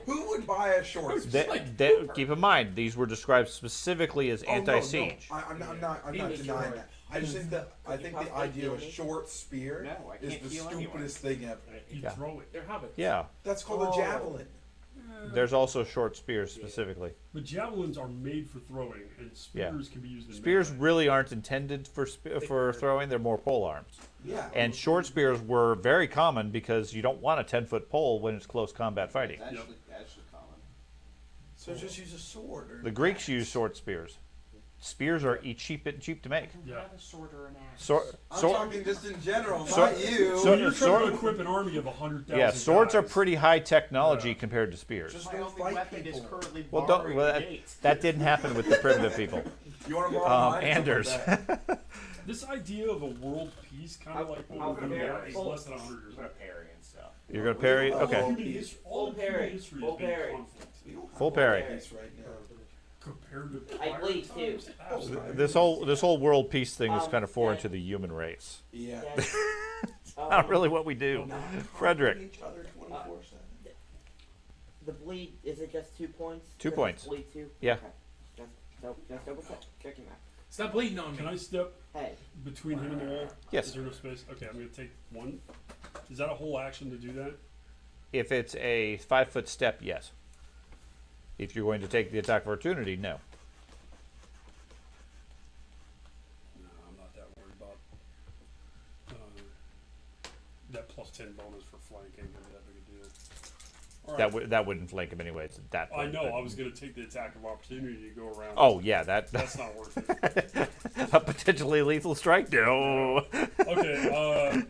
Who would buy a short spear? keep in mind these were described specifically as Oh, no, anti-siege. No, I'm not He was denying short. that. I just think that the idea of a short spear No, I is can't the heal anyone. stupidest thing ever. Right. You Yeah. throw it. They're hobbits. Yeah, That's called Oh. a javelin. there's also short spears specifically. But javelins are made for throwing, and spears can be used in Spears melee. really aren't intended for throwing. They're more pole arms. Yeah. And short spears were very common because you don't want a 10-foot pole when it's close combat fighting. That's actually common. So just use a sword. Or The Greeks used short spears. Spears are cheap to make. Yeah. Have a sword or an axe. I'm Sword, talking just in general, Sword- not you. So you're trying sword- to equip an army of 100,000 yeah, swords are guys. pretty high technology Yeah. compared to spears. Just My don't only fight weapon is people. currently Well, barring well, the gate. that didn't happen with the primitive people. You want to borrow mine? Anders. This idea of a world peace, kind of like what I'll we're doing compare now, is full- less than 100 years I'm old. gonna parry and stuff. You're gonna parry? Oh, Okay. All of human history Full parry. has Full been parry. conflict. We don't have Full a parry. peace right now. Compared to I prior bleed too. times, absolutely. This whole world peace thing is kind of foreign to the human race. Yeah. Yes. Not really what we do. Frederick. Each other 24/7. The bleed, is it just 2 points? 2 Just points. Bleed 2? Yeah. Okay. Just double checking that. Stop bleeding on Can me. I step Hey, between him and the wall? Yes. Is there no space? Okay, I'm going to take one. Is that a whole action to do that? If it's a 5-foot step, yes. If you're going to take the attack of opportunity, no. No, I'm not that worried about that plus 10 bonus for flanking. Isn't that big a deal? All That right. would that wouldn't flank him anyway. It's at that I point. know. but- I was gonna take the attack of opportunity to go around. Oh yeah, That's not worth it. a potentially lethal strike. No. Okay.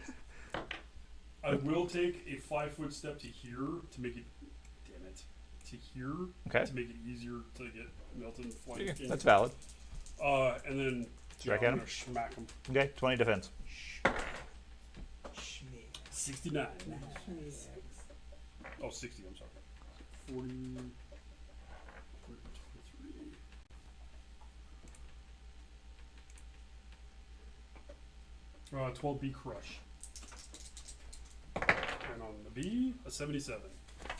I will take a 5-foot step to here to make it. Damn it. To here. Okay. To make it easier to get Milton Yeah, flanking. that's valid. And then Strike I'm at him? gonna smack him. Okay, 20 defense. 69. Oh, 60. I'm sorry. 40. 23. 12B crush. And on the B, a 77. It's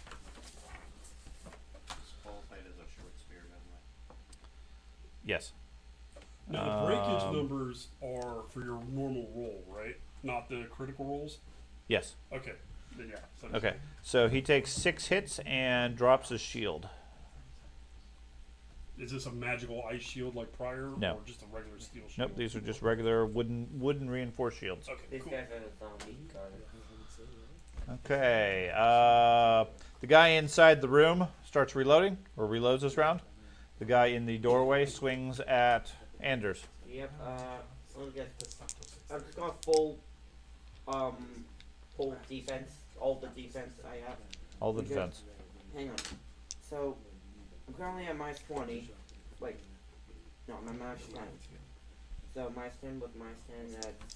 qualified as a short spear, by the way. Yes. Now the breakage Um, numbers are for your normal roll, right? Not the critical rolls. Yes. Okay. Then yeah. 77. Okay. So he takes 6 hits and drops his shield. Is this a magical ice shield like prior, No. or just a regular steel shield? Nope, these are just regular wooden reinforced shields. Okay. These Cool. guys are the zombie guard. Okay. The guy inside the room starts reloading, or reloads this round. The guy in the doorway swings at Anders. Yep. Let me get. I'm just going full defense. All the defense I have. All the Okay. defense. Hang on. So, I'm currently at minus 20. Like, no, I'm at minus 10. So, minus 10 with minus 10, that's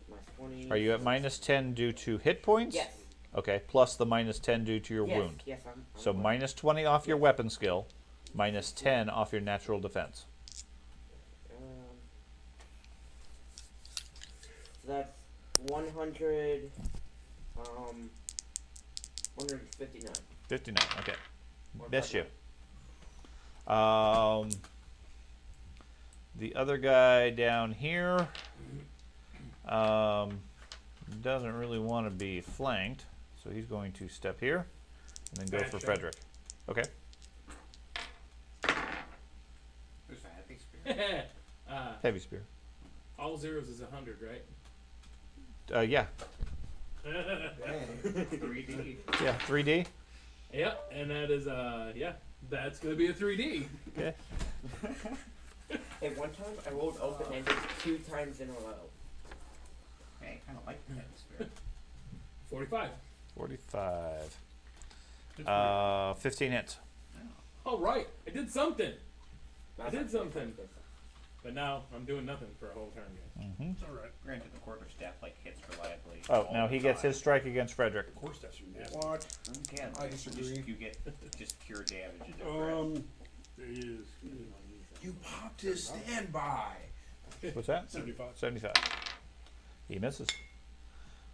minus 20. Are you at minus 10 due to hit points? Yes. Okay, plus the minus 10 due to your Yes, wound. yes, I'm So aware. minus 20 off your weapon skill, minus 10 off your natural defense. So that's 100, 159. 59, okay. Or Miss you. 59. The other guy down here doesn't really want to be flanked, so he's going to step here and then go Bad for shot. Frederick. Okay. There's a heavy spear. Heavy spear. All zeros is 100, right? Yeah. 3D. Yeah, 3D. Yep, and that is yeah, that's gonna be a 3D. Okay. At one time, I rolled open-ended 2 times in a row. Hey, I kind of like the heavy spear. 45. 45. It's 15 hits. All right, I did something, Last did time something. did but now I'm doing nothing for a whole turn, guys. Hmm. all right. Granted, the quarter staff like hits reliably. Oh, all now the he gets time. his strike against Frederick. Of course, that's your nasty. What? Again, I just- disagree. You get just pure damage. In the There is You popped his standby. What's that? 75. 75. He misses.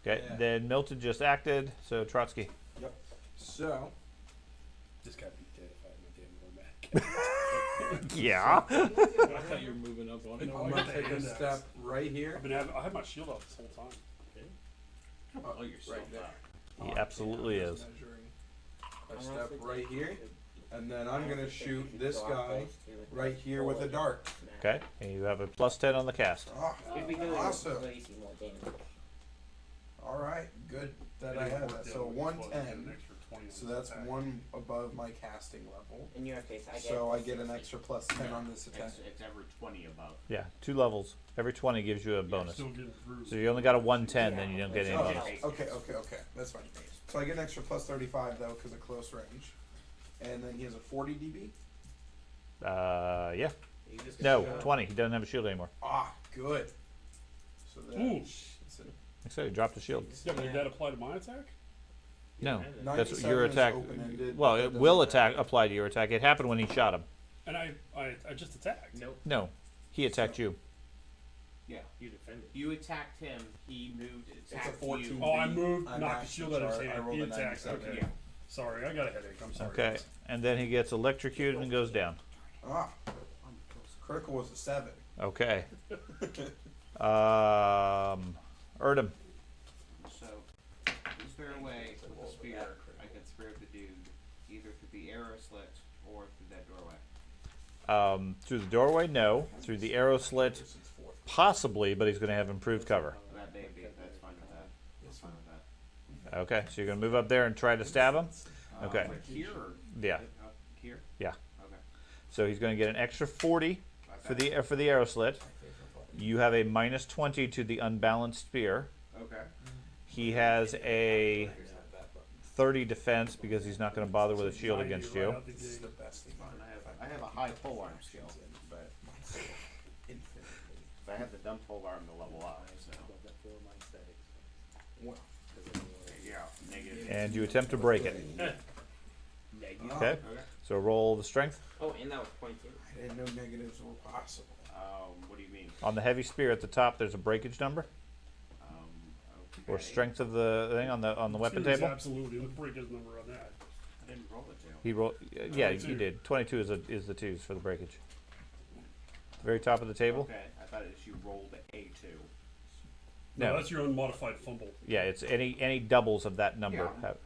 Okay, Yeah. then Milton just acted, so Trotsky. Yep. So, This guy be dead if I had my damn Warmatic. Yeah. I thought you were moving up on it. No, I'm I gonna got take the a index. step right here. I had my shield up this whole time. Oh, you're so Right there. He absolutely is. A step right here, and then I'm gonna shoot this guy right here with a dart. Okay, and you have a plus 10 on the cast. Ah, We'd be doing awesome. way more damage. All right, good that I had that. So 110. So that's 1 above my casting level. In your case, I get. So I get an extra plus 10 on this attack. It's ever 20 above. Yeah, 2 levels. Every 20 gives you a bonus. Still getting through. So you only got a 110, then you don't get any Oh, bonus. okay. That's fine. So I get an extra plus 35 though because of close range. And then he has a 40 DB. Yeah. You just No, got- 20. He doesn't have a shield anymore. Ah, good. So Ooh. that's So he dropped his shield. Yeah, but did that apply to my attack? No. Yeah, That's 97 your is attack. open-ended, Well, but it that will doesn't attack matter. apply to your attack. It happened when he shot him. And I just attacked. Nope, No, he attacked you. Yeah. you defended. You attacked him. He moved. a Attacked 14. you. Oh, I moved, I'm knocked the actually shield out of his sorry, I hand. rolled He a attacked. 97. Okay. Yeah. Sorry, I got a headache. I'm sorry. Okay, guys. and then he gets electrocuted and goes down. Ah, critical was a 7. Okay. Erdem. So, is there a way with the spear I can spear the dude either through the arrow slit or through that doorway? Through the doorway, no. Through the arrow slit, This is 4th. possibly, but he's going to have improved cover. That may be. That's fine with that. That's fine with that. Okay, so you're going to move up there and try to stab him. Okay. Like here or Yeah. here? Yeah. Okay. So he's going to get an extra 40 for the arrow slit. You have a minus 20 to the unbalanced spear. Okay. He has a 30 defense because he's not going to bother with a shield against you. This is the best thing. And I have a high polearm skill, but I have the dumb polearm to level up. So Well, yeah, negative. And you attempt to break it. Negative. Okay. Okay. So roll the strength. Oh, and that was 22. I didn't know negatives were possible. What do you mean? On the heavy spear at the top, there's a breakage number Okay. or strength of the thing on the weapon There's table. absolutely the breakage number on that. I didn't roll it, Joe. He rolled. Yeah, 22. you did. 22 is the twos for the breakage. Very top of the table. Okay, I thought it you rolled A2. No, No. that's your unmodified fumble. Yeah, it's any doubles of that number. Yeah. Have,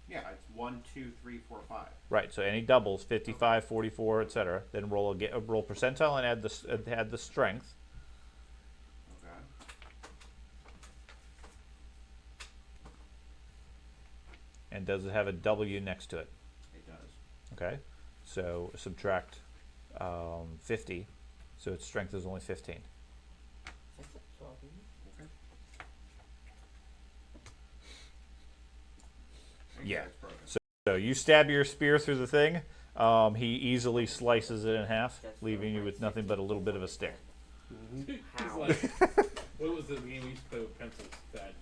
Yeah, it's 1, 2, 3, 4, 5. right. So any doubles, 55, 44, etc. Then roll roll percentile and add the strength. Okay. And does it have a W next to it? It does. Okay. So subtract 50. So its strength is only 15. That's a 12, isn't it? Okay. Yeah. It's broken. So you stab your spear through the thing. He easily slices it in half, That's leaving you with nothing but a little bit of a stick. It's How? like, what was the game we used to play with pencils? That.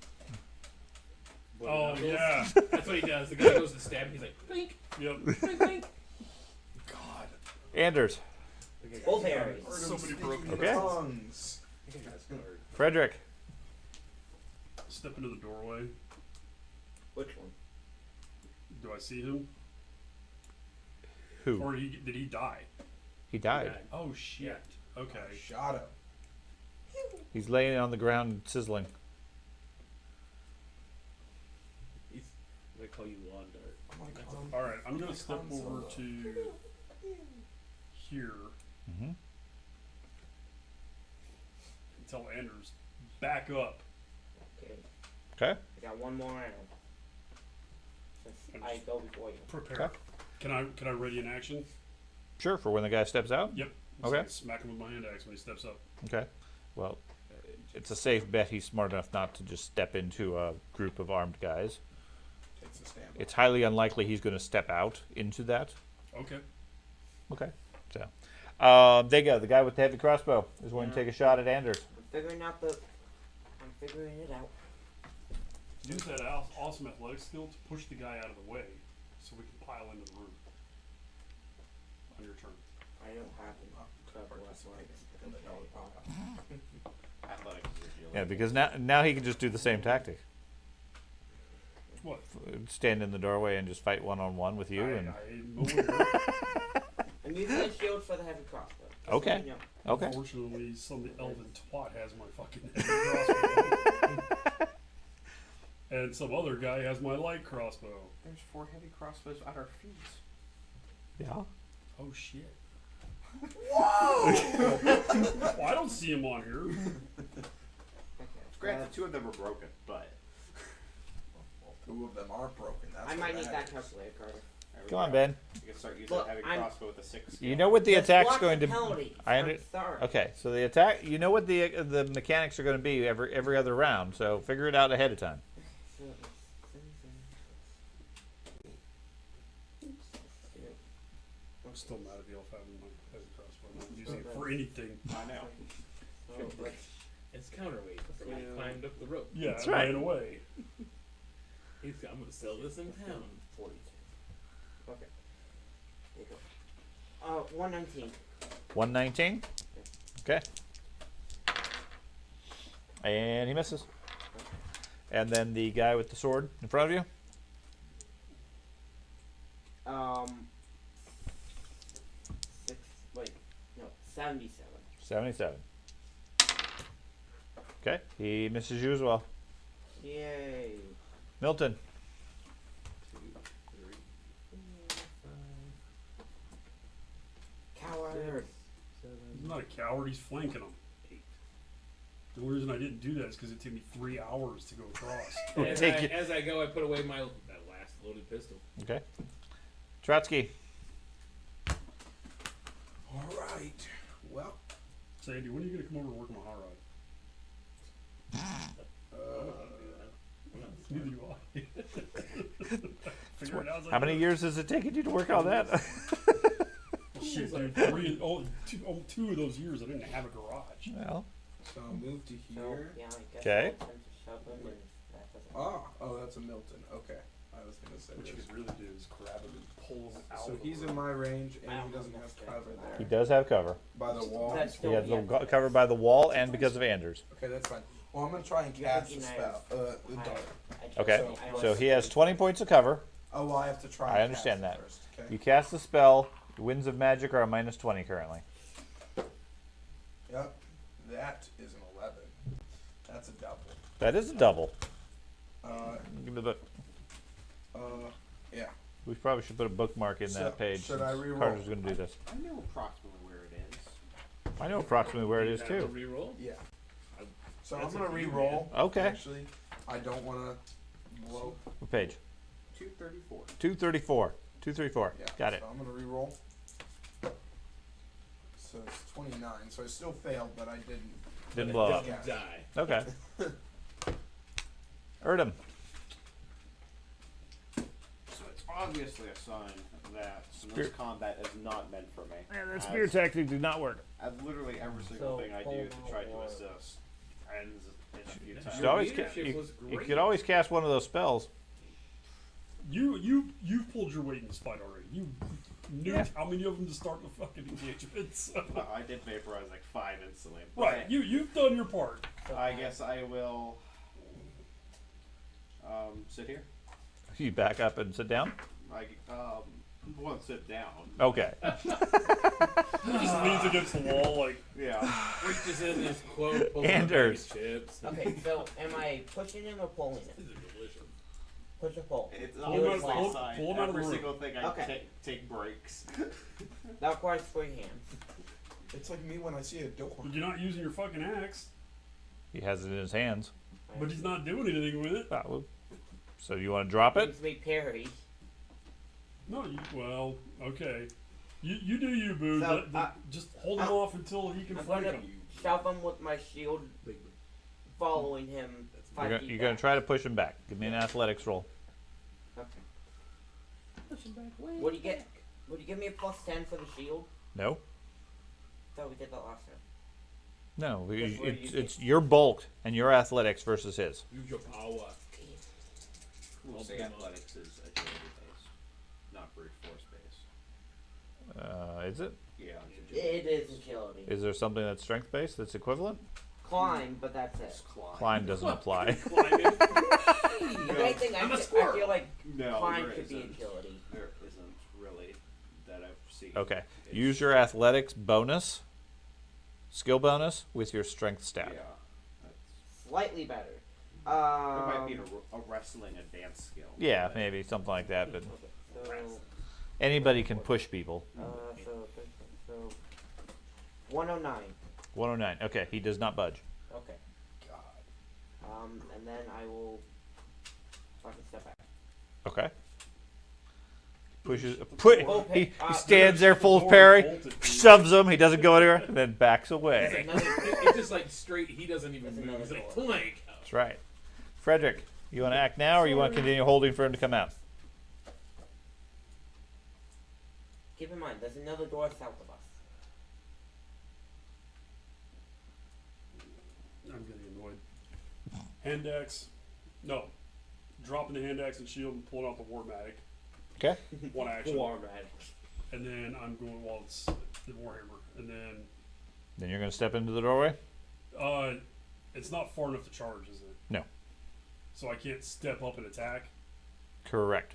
Oh, yeah. That's what he does. The guy goes to stab, and he's like, blink, Yep. blink, blink. God. Anders, Both areas. So many broken. Okay. Tongues. Frederick, Step into the doorway. Which one? Do I see him? who? Or did he die? He died. Oh, shit. Okay. Shot him. He's laying on the ground sizzling. He's, they call you lawn dart. Oh my God. All right, I'm going to step over to here Mm-hmm. and tell Anders, back up. Okay. Okay. I got one more round. Since I go before you. Prepare. Okay. Can I ready an action? Sure. For when the guy steps out. Yep. Okay. Smack him with my hand axe when he steps up. Okay. Well, it's a safe bet he's smart enough not to just step into a group of armed guys. Takes a stand. It's highly unlikely he's going to step out into that. Okay. Okay. So, there you go. The guy with the heavy crossbow is going to take a shot at Anders. I'm figuring it out. Use that awesome athletic skill to push the guy out of the way so we can pile into the room. On your turn. I don't have incredible athletics. Athletics is your Yeah, because now he can just do the same tactic. What? Stand in the doorway and just fight one-on-one with you. And I'm aware. I'm using a shield for the heavy crossbow. Just Okay. so you know. Okay. Unfortunately, some elven twat has my fucking heavy crossbow. And some other guy has my light crossbow. There's 4 heavy crossbows at our feet. Yeah. Oh shit. Whoa! Well, I don't see him on here. Okay. Granted, 2 of them are broken, but. Well, 2 of them are broken. That's I what might need that matters. calculator, Carter. there we Come on, go. Ben. You can start using Look, heavy I'm- crossbow with a 6 skill. You know what the Just attack's watch going the to. penalty. I I'm under- sorry. Okay, so the attack. You know what the mechanics are going to be every other round. So figure it out ahead of time. So, I'm still mad at the elf having my heavy crossbow. I'm not using it for anything. I know. so let's It's counterweight. So he Yeah. climbed up the rope. Yeah, That's I right. ran away. I'm going to sell this in town. 42. Okay. Here you go. 119. 119. Okay. And he misses. And then the guy with the sword in front of you. 77. 77. Okay, he misses you as well. Yay. Milton. 2, 3. Coward. He's not a coward, he's flanking him. 8. The only reason I didn't do that is because it took me 3 hours to go across. Would As take I, you- as I go, I put away that last loaded pistol. Okay. Trotsky. All right. Well, Sandy, when are you gonna come over and work on my hot rod? Neither do I. Figure it out as I How many go. years has it taken you to work on that? Shit, dude. Two of those years I didn't have a garage. Well, so I'll move to So, here. yeah, I guess Okay. I'll attempt to shove him, and that doesn't Oh, that's a Milton. Okay. I was going to say What you this. could really do is grab him and pull him out. So of the he's in room. my range, I and don't he doesn't have have much cover strength. he there. does have cover. By the wall. That's He still, has yeah, the cover by the wall and because of Anders. Okay, that's fine. Well, I'm going to try and You're cast a thinking I spell. The higher dart. education. Okay, I don't so have he has 20 points of cover. Oh, well, I have to try I and understand cast that. it first. Okay. You cast the spell. The winds of magic are a minus 20 currently. Yep. That is an 11. That's a double. That is a double. Give me the book. Yeah. We probably should put a bookmark in So, that page. should I re-roll? Carter's going to do this. I know approximately where it is. I know approximately where it is Have to too. reroll. Yeah. So That's I'm a gonna few, re-roll. Okay. Actually, I don't want to blow. What page? 234. 234. 234. Yeah. Got it. So I'm gonna re-roll. So it's 29. So I still failed, but I didn't. Didn't blow up. Doesn't die. Okay. Erdem. So it's obviously a sign that this Spirit- combat is not meant for me. Yeah, that As- spear tactic did not work. As literally every single So, thing I do hold to on, try to or- assist ends in a few Your times. You, always leadership was you great. could always cast one of those spells. You've pulled your weight in this fight already. You knew Yeah. how many of them to start the fucking engagements. I did vaporize like 5 instantly. Right, but you've done your part. I guess I will sit here. You back up and sit down. I won't sit down. Okay. Just leans against the wall like Yeah. Reaches in his cloak, pulls out a bag Anders. of chips. Okay, so am I pushing him or pulling him? These are delicious. Push or pull? It's Pull always him out- my pull- sign. pull him out of Every the room. single thing I Okay. take breaks. That requires free hands. It's like me when I see a door. but you're not using your fucking axe. He has it in his hands. But he's not doing anything with it. Ah, well, so you want to drop it? Brings me parry. No, well, okay. You do you, boo. So, Just hold him off until he can I'm flank gonna him. shove him with my shield, Big following him 5 feet You're gonna back. try to push him back. Give me an athletics roll. Okay. push him back way Would you get? Would you give me a +10 for the shield? No. Thought we did that last time. No. That's where you It's your bulk and your athletics versus his. Use your power. We'll say athletics is agility based, not brute force based. Is it? Yeah. It's agility. It is agility. Is there something that's strength based that's equivalent? Climb, but that's it. It's climb. Climb doesn't apply. Climbing. If anything, I'm a I squirrel. feel like No, climb there could be isn't. agility. There isn't really that I've seen. Okay. It's- Use your athletics bonus, skill bonus, with your strength stat. Yeah. That's, Slightly better. there might be a wrestling advanced skill. Yeah, maybe something like that. But So, anybody can push people. so 109. 109. Okay, he does not budge. Okay. God. And then I will fucking step back. Okay. Pushes. Full He pa- stands there full of Or parry, bolted, dude. shoves him. He doesn't go anywhere, and then backs It's, away. like, it's just like straight. He doesn't even That's move. He's another like door. plank. That's right. Frederick, you want to act now, or you want to continue holding for him to come out? Keep in mind, there's another door south of us. I'm getting annoyed. Hand axe. No. Dropping the hand axe and shield and pulling out the Warmatic. Okay. One action. Warmatic. And then I'm going, well, it's the Warhammer. And then, Then you're going to step into the doorway. it's not far enough to charge, is it? No. So I can't step up and attack? Correct.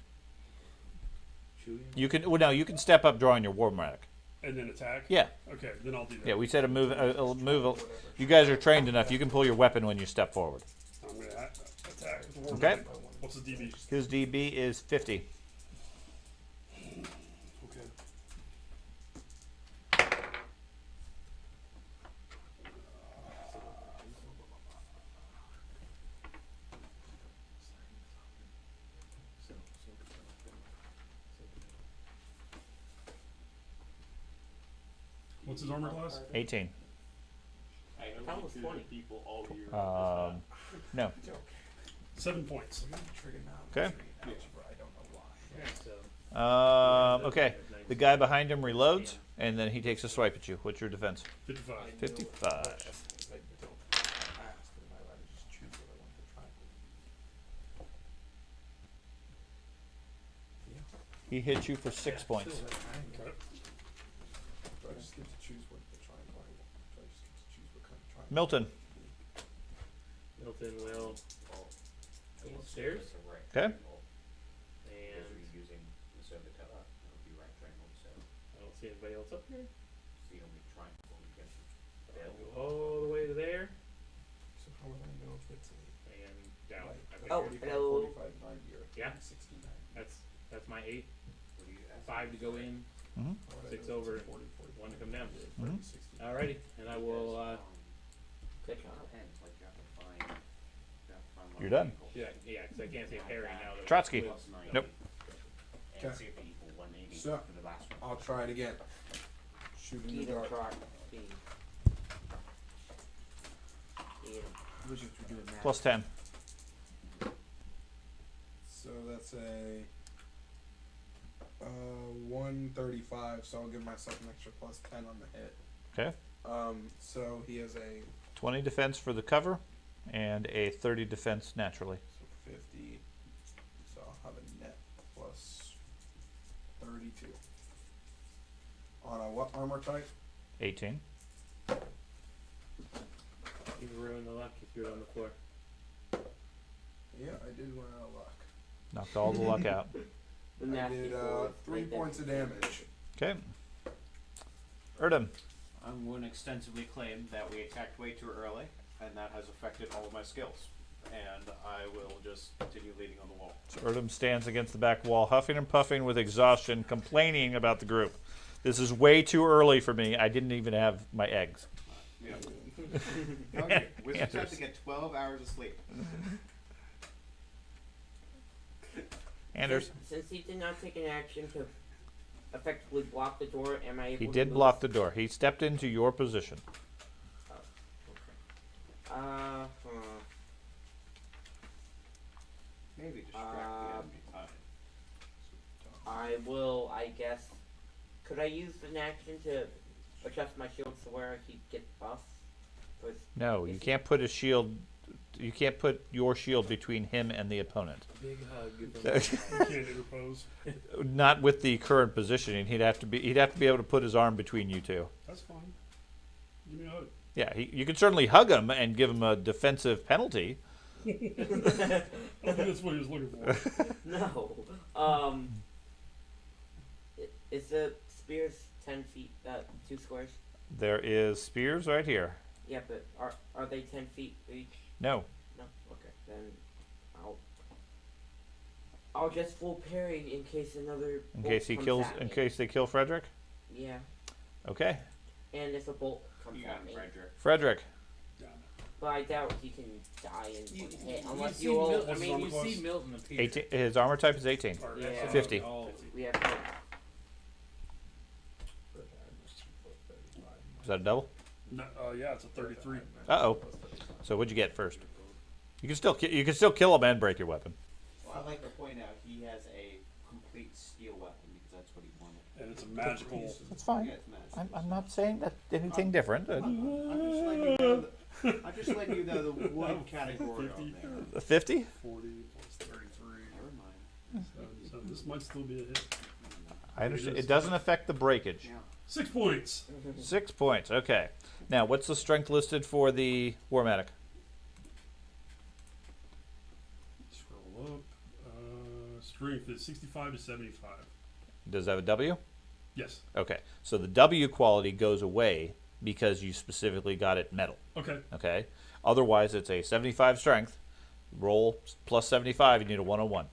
Shooting. You can. Well, no, you can step up drawing your Warmatic. And then attack? Yeah. Okay, then I'll do that. Yeah. We said a move. A move. You guys are trained enough. You can pull your weapon when you step forward. I'm going to attack with the Warmatic. Okay. What's the DB? His DB is 50. Okay. What's his armor class? 18. That was 20. People all year. No. 7 points. Okay. I don't know why. Yeah, so Okay. The guy behind him reloads, and then he takes a swipe at you. What's your defense? 55. 55. I don't ask, am I allowed to just choose what I want to try? He hits you for 6 points. Do I just get to choose what the triangle I want? Do I just get to choose what kind of triangle? Milton. Milton will go upstairs Okay. and I don't see anybody else up here. I'll go all the way to there So how would I know if it's a and down. like, I Oh, figured hello. 45, 90 or Yeah. 69? that's my 8. 5 to go in, Mm-hmm. How would I 6 know if it's over, 40, 45, 1 to come down. 30, 60? Alrighty, and I will. Good job. You're done. Yeah, because I can't say parry now. that Trotsky. Will's- Nope. Okay. So, I'll try it again. Shoot in the Speed or dark. try. Speed. Speed. Wish you could do it now. Plus 10. So that's a 135, so I'll give myself an extra plus 10 on the hit. Okay. So he has a 20 defense for the cover, and a 30 defense naturally. so 50, so I'll have a net plus 32. On a what armor type? 18. You ruined the luck. You threw it on the floor. Yeah, I did run out of luck. Knocked all the luck out. The I nasty did fours, 3 like that. points of damage. Okay. Erdem. I'm going to extensively claim that we attacked way too early, and that has affected all of my skills. And I will just continue leading on the wall. So Erdem stands against the back wall, huffing and puffing with exhaustion, complaining about the group. This is way too early for me. I didn't even have my eggs. Yeah. Okay, wizards have to get 12 hours of sleep. Anders. Since he did not take an action to effectively block the door, am I able He to did move? block the door. He stepped into your position. Maybe distract the enemy. I will, I guess. Could I use an action to adjust my shield to where he gets buffs? No, you can't put a shield. You can't put your shield between him and the opponent. Big hug. You can't interpose. Not with the current positioning. He'd have to be able to put his arm between you two. That's fine. Give me a hug. Yeah, you can certainly hug him and give him a defensive penalty. I think that's what he was looking for. No. Is the spears 10 feet, 2 squares? There is spears right here. Yeah, but are they 10 feet each? No. No? Okay, then I'll just full parry in case another In bolt case he comes kills. at In me. case they kill Frederick. Yeah, Okay. and if a bolt comes You got at it, me. Frederick. Frederick. Yeah. But I doubt he can die in one hit, unless see you all... Milton, I What's his mean, armor you class? see Milton appear. 18. His armor type is 18. Alright, Yeah. that's 50. All- We have to... Is that a double? No, yeah, it's a 33. Uh-oh. So what'd you get first? You can still kill him and break your weapon. Well, I'd like to point out he has a complete steel weapon because that's what he wanted. And it's a magical. That's fine. Yeah, it's magic. I'm not saying that anything different. I'm just letting you know the wood category on there. 50? 40 plus 33. Never mind. So this might still be a hit. I understand. It doesn't affect the breakage. Yeah. 6 points. 6 points. Okay. Now, what's the strength listed for the Warmatic? Scroll up. Strength is 65 to 75. Does that have a W? Yes. Okay. So the W quality goes away because you specifically got it metal. Okay. Okay. Otherwise, it's a 75 strength. Roll plus 75. You need a 101.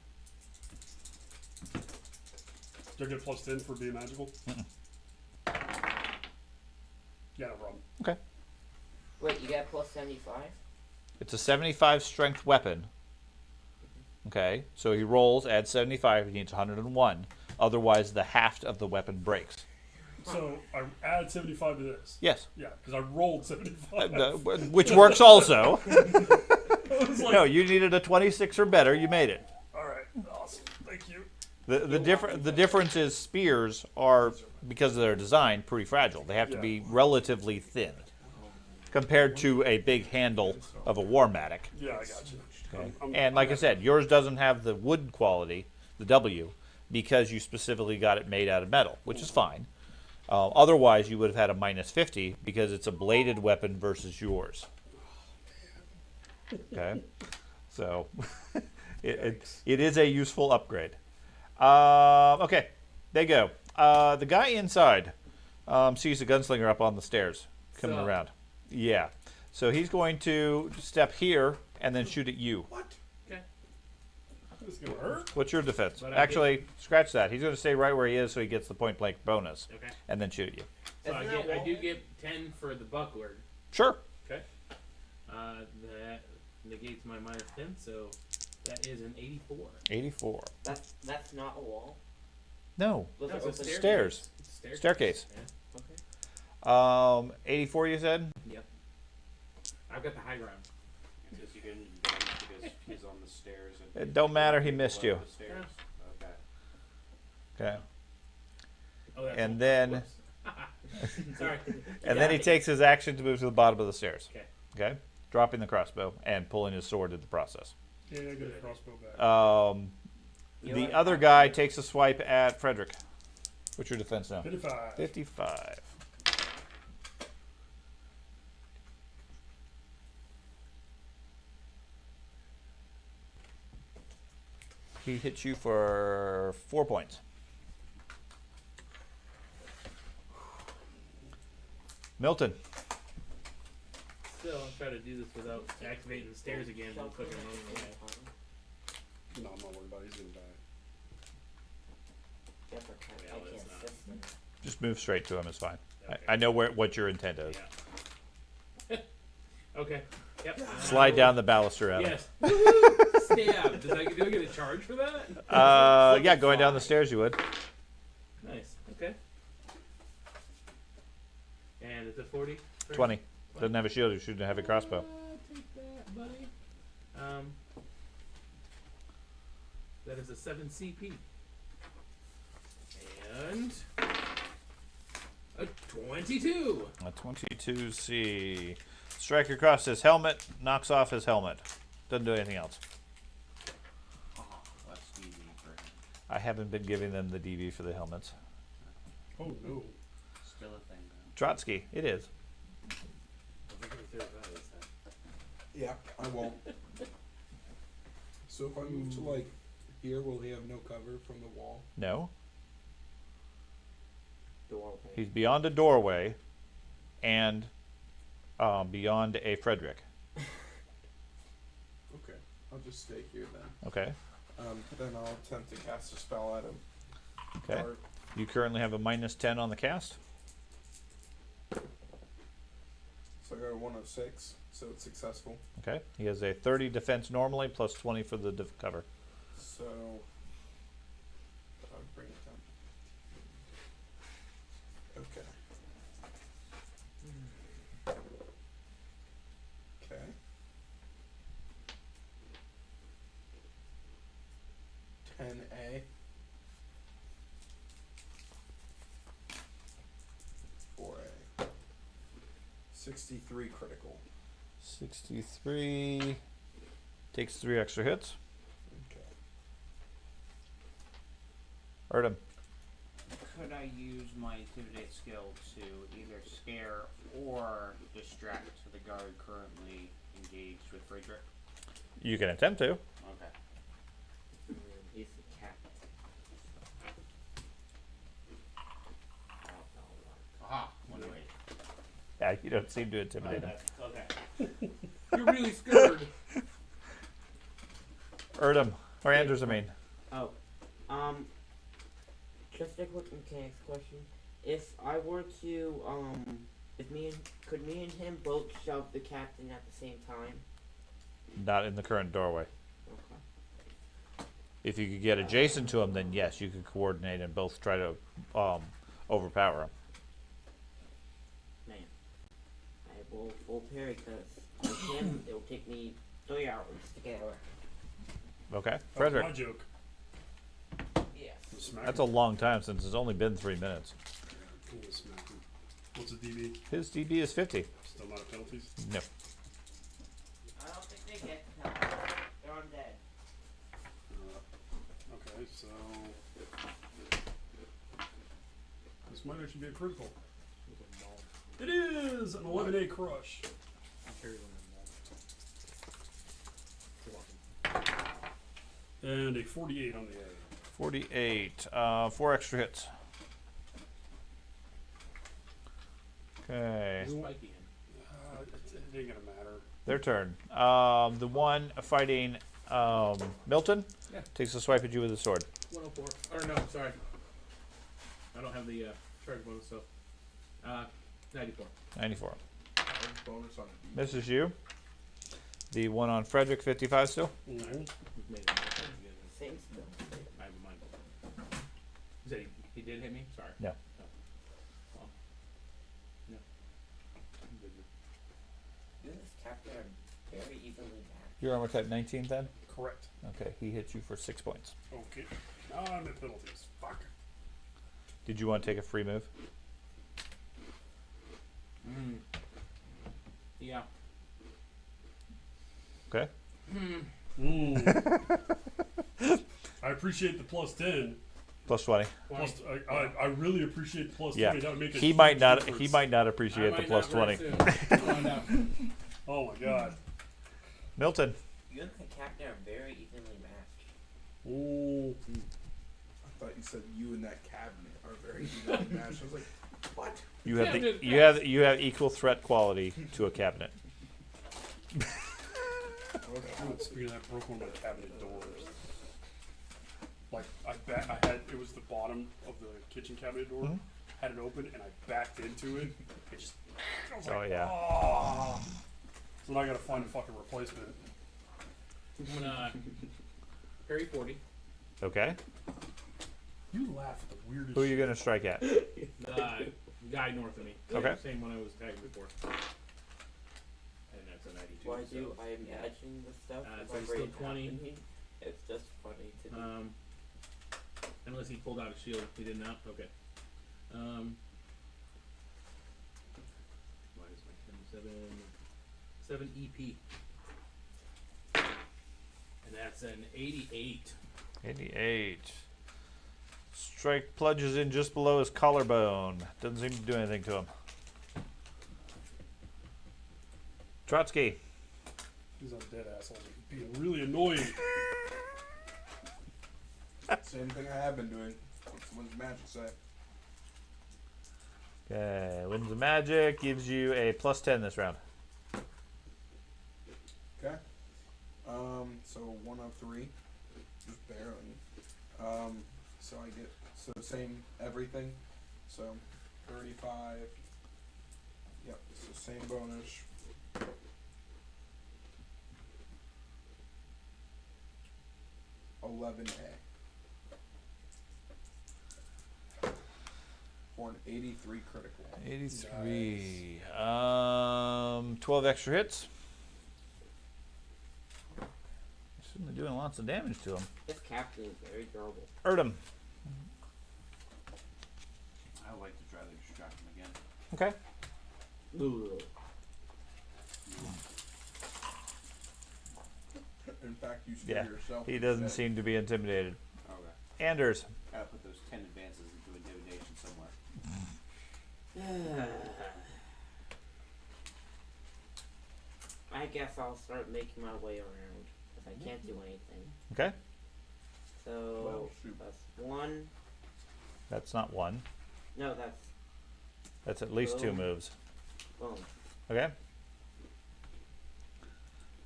Do I get a plus 10 for being magical? Yeah, no problem. Okay. Wait, you got plus 75? It's a 75 strength weapon. Okay. So he rolls, adds 75. He needs 101. Otherwise, the haft of the weapon breaks. So I add 75 to this. Yes. Yeah, because I rolled 75. Which works also. I was like, No, you needed a 26 or better. You made it. all right, awesome, thank you. The difference is spears are, because of their design, pretty fragile. They have to be relatively thin compared to a big handle of a Warmatic. Yeah, I got you. Okay. And like I said, yours doesn't have the wood quality, the W, because you specifically got it made out of metal, which is fine. Otherwise, you would have had a -50 because it's a bladed weapon versus yours. Okay, so it is a useful upgrade. Okay, there you go. The guy inside sees the gunslinger up on the stairs coming So- around. Yeah, so he's going to step here and then shoot at you. What? Okay. This is gonna hurt. What's your defense? But I Actually, scratch that. He's going to stay right where he is so he gets the point blank bonus, Okay. and then shoot at you. So Isn't that I do wall? get 10 for the buckler. Sure. Okay. That negates my -10, so that is an 84. 84. That's not a wall. No. Those No, are it's a open Stairs. It's a Staircase. Yeah. Okay. 84 you said? Yep. I've got the high ground. Because you didn't because he's on the stairs. And It don't matter, he missed below you. the stairs. Okay. Okay. Oh, that's And then Whoops. Sorry. and then he takes his action to move to the bottom of the stairs. Okay. Okay? Dropping the crossbow and pulling his sword in the process. Yeah, I got a crossbow back. You The know other what? guy takes a swipe at Frederick. What's your defense now? 55. 55. He hits you for 4 points. Milton. Still, I'll try to do this without activating the stairs again and fucking running away. No, I'm not worried about it. He's gonna die. Yes, I can't. Yeah, I that's can't not- assist him. Just move straight to him is fine. Okay. I know what your intent is. Yeah. Okay. Yep. Slide down the baluster at him. Yes. Stab. Do I get a charge for that? Yeah, going down the stairs you would. Nice. Okay. And it's a 40. 20. Doesn't have a shield, you shouldn't have a crossbow. Take that, buddy. That is a 7 CP. And a 22. A 22C. Strike across his helmet, knocks off his helmet. Doesn't do anything else. Oh, less easy for him. I haven't been giving them the DV for the helmets. Oh no. Still a thing though. Trotsky, it is. Yeah, I won't. So if I move to like here, will he have no cover from the wall? No. Doorway. He's beyond a doorway and beyond a Frederick. Okay, I'll just stay here then. Okay. Then I'll attempt to cast a spell at him. Okay. Or- You currently have a -10 on the cast. So I got a 106, so it's successful. Okay. He has a 30 defense normally, plus 20 for the cover. So I'll bring it down. Okay. Okay. 10A. 4A. 63 critical. 63. Takes 3 extra hits. Okay. Erdem. Could I use my intimidate skill to either scare or distract the guard currently engaged with Friedrich? You can attempt to. Okay. He's the cat. Aha! 108. Yeah, you don't seem to intimidate him. Okay. You're really scared. Erdem. Or Anders, I mean. Oh, just a quick mechanics question. If I were to, could me and him both shove the captain at the same time? Not in the current doorway. Okay. If you could get adjacent to him, then yes, you could coordinate and both try to overpower him. full parry because it'll take me 3 hours to get around. Okay, That was Frederick. my joke. Yes. Smack That's him. a long time since it's only been 3 minutes. I'm gonna smack him. What's the DB? His DB is 50. Still not a penalties? No. I don't think they get penalties. They're undead. Okay, so this might actually be a critical. It is an 11A crush. And a 48 on the A. 48. 4 extra hits. Okay. Spiky him. It ain't gonna matter. Their turn. The one fighting Milton Yeah. takes a swipe at you with a sword. 104. Or no, sorry. I don't have the charge bonus stuff. 94. 94. Bonus on it. Misses you. The one on Frederick, 55 still. Mm-hmm. We've made it. Same spell. I have a mind. You said he did hit me? Sorry. No. Oh. Well, no. I'm good. You and this captain are very evenly matched. Your armor type 19 then? Correct. Okay, he hits you for 6 points. Okay. Now I'm at penalties. Fuck. Did you want to take a free move? Yeah. Okay. I appreciate the plus 10. Plus 20. Plus, I really appreciate the plus Yeah. 20. That would make a He might huge not. difference. He might not appreciate the plus 20. Oh my god. Milton. You and the captain are very evenly matched. Ooh. I thought you said you and that cabinet are very evenly matched. I was like, what? You have the Cabinet you have equal threat quality to a cabinet. Speaking of that, broke one of my cabinet doors. Like I had it was the bottom of the kitchen cabinet door. Mhm. Had it open and I backed into it. It just. I was Oh, like, yeah. "Oh." So now I gotta find a fucking replacement. I'm gonna parry 40. Okay. You laugh at the weirdest. Who are you shit. gonna strike at? Guy north of me. Okay. Same one I was tagging before. And that's a 92. Why so, do I imagine the stuff so he's still vibrating 20. happening? It's just funny to me. Unless he pulled out a shield. He did not? Okay. Why is my 7 EP? And that's an 88. 88. Strike plunges in just below his collarbone. Doesn't seem to do anything to him. Trotsky. These undead assholes are being really annoying. Same thing I have been doing. What's magic say? Okay, Winds of Magic gives you a plus 10 this round. Okay. So 103, just barely. So I get same everything. So 35. Yep. So same bonus. $11A. For an 83 critical. 83. 12 extra hits. Certainly doing lots of damage to him. This captain is very durable. Erdem. I would like to try to distract him again. Okay. Ugh. In fact, you scare Yeah. yourself. He doesn't instead. seem to be intimidated. Okay. Anders. Gotta put those 10 advances into intimidation somewhere. I guess I'll start making my way around if I can't do anything. Okay. So Well, shoot. that's 1. That's not one. No, that's That's at least 2 Boom. moves. boom. Okay.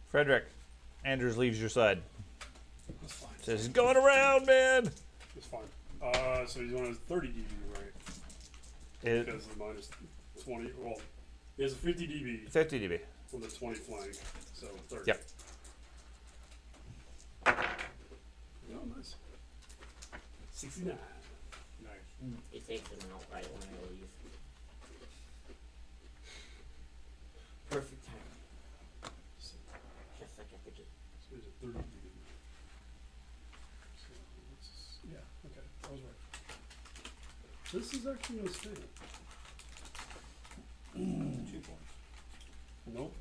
Frederick. Anders leaves your side. That's fine. Says he's going around, man. It's fine. So he's on his 30 DB, right? It, Because of minus 20. Well, he has a 50 DB 50 dB. on the 20 flank, so 30. Yep. Oh, nice. 69. Nice. It takes him out right when I leave. So it's a 30 feet. So yeah, okay, I was right. This is actually going to stay. 2 points. Nope.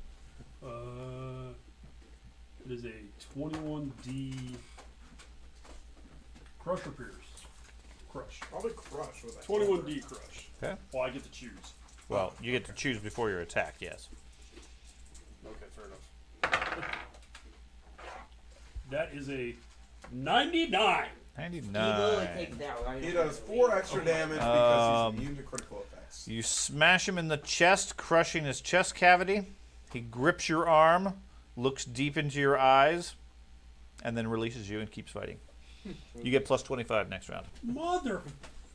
It is a 21D Crusher Pierce. Crush. Probably crush with that. 21D Crush. Okay. Well, I get to choose. Well, you get to choose before you're attacked. Yes. Okay, fair enough. That is a 99. 99. He does 4 extra damage because he's immune to critical effects. You smash him in the chest, crushing his chest cavity. He grips your arm, looks deep into your eyes, and then releases you and keeps fighting. You get plus 25 next round. Mother.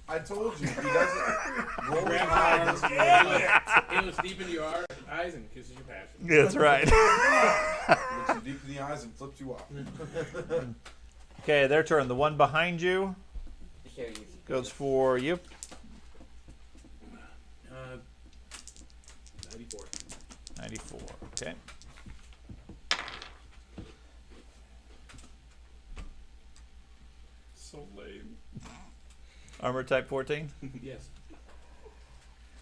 I told you, he doesn't roll his Grabs eyes. your arm, he looks deep into your eyes and kisses your passion. Yeah, that's right. Looks you deep in the eyes and flips you off. Okay, their turn. The one behind you goes for you. 94. 94. Okay. So lame. Armor type 14. Yes.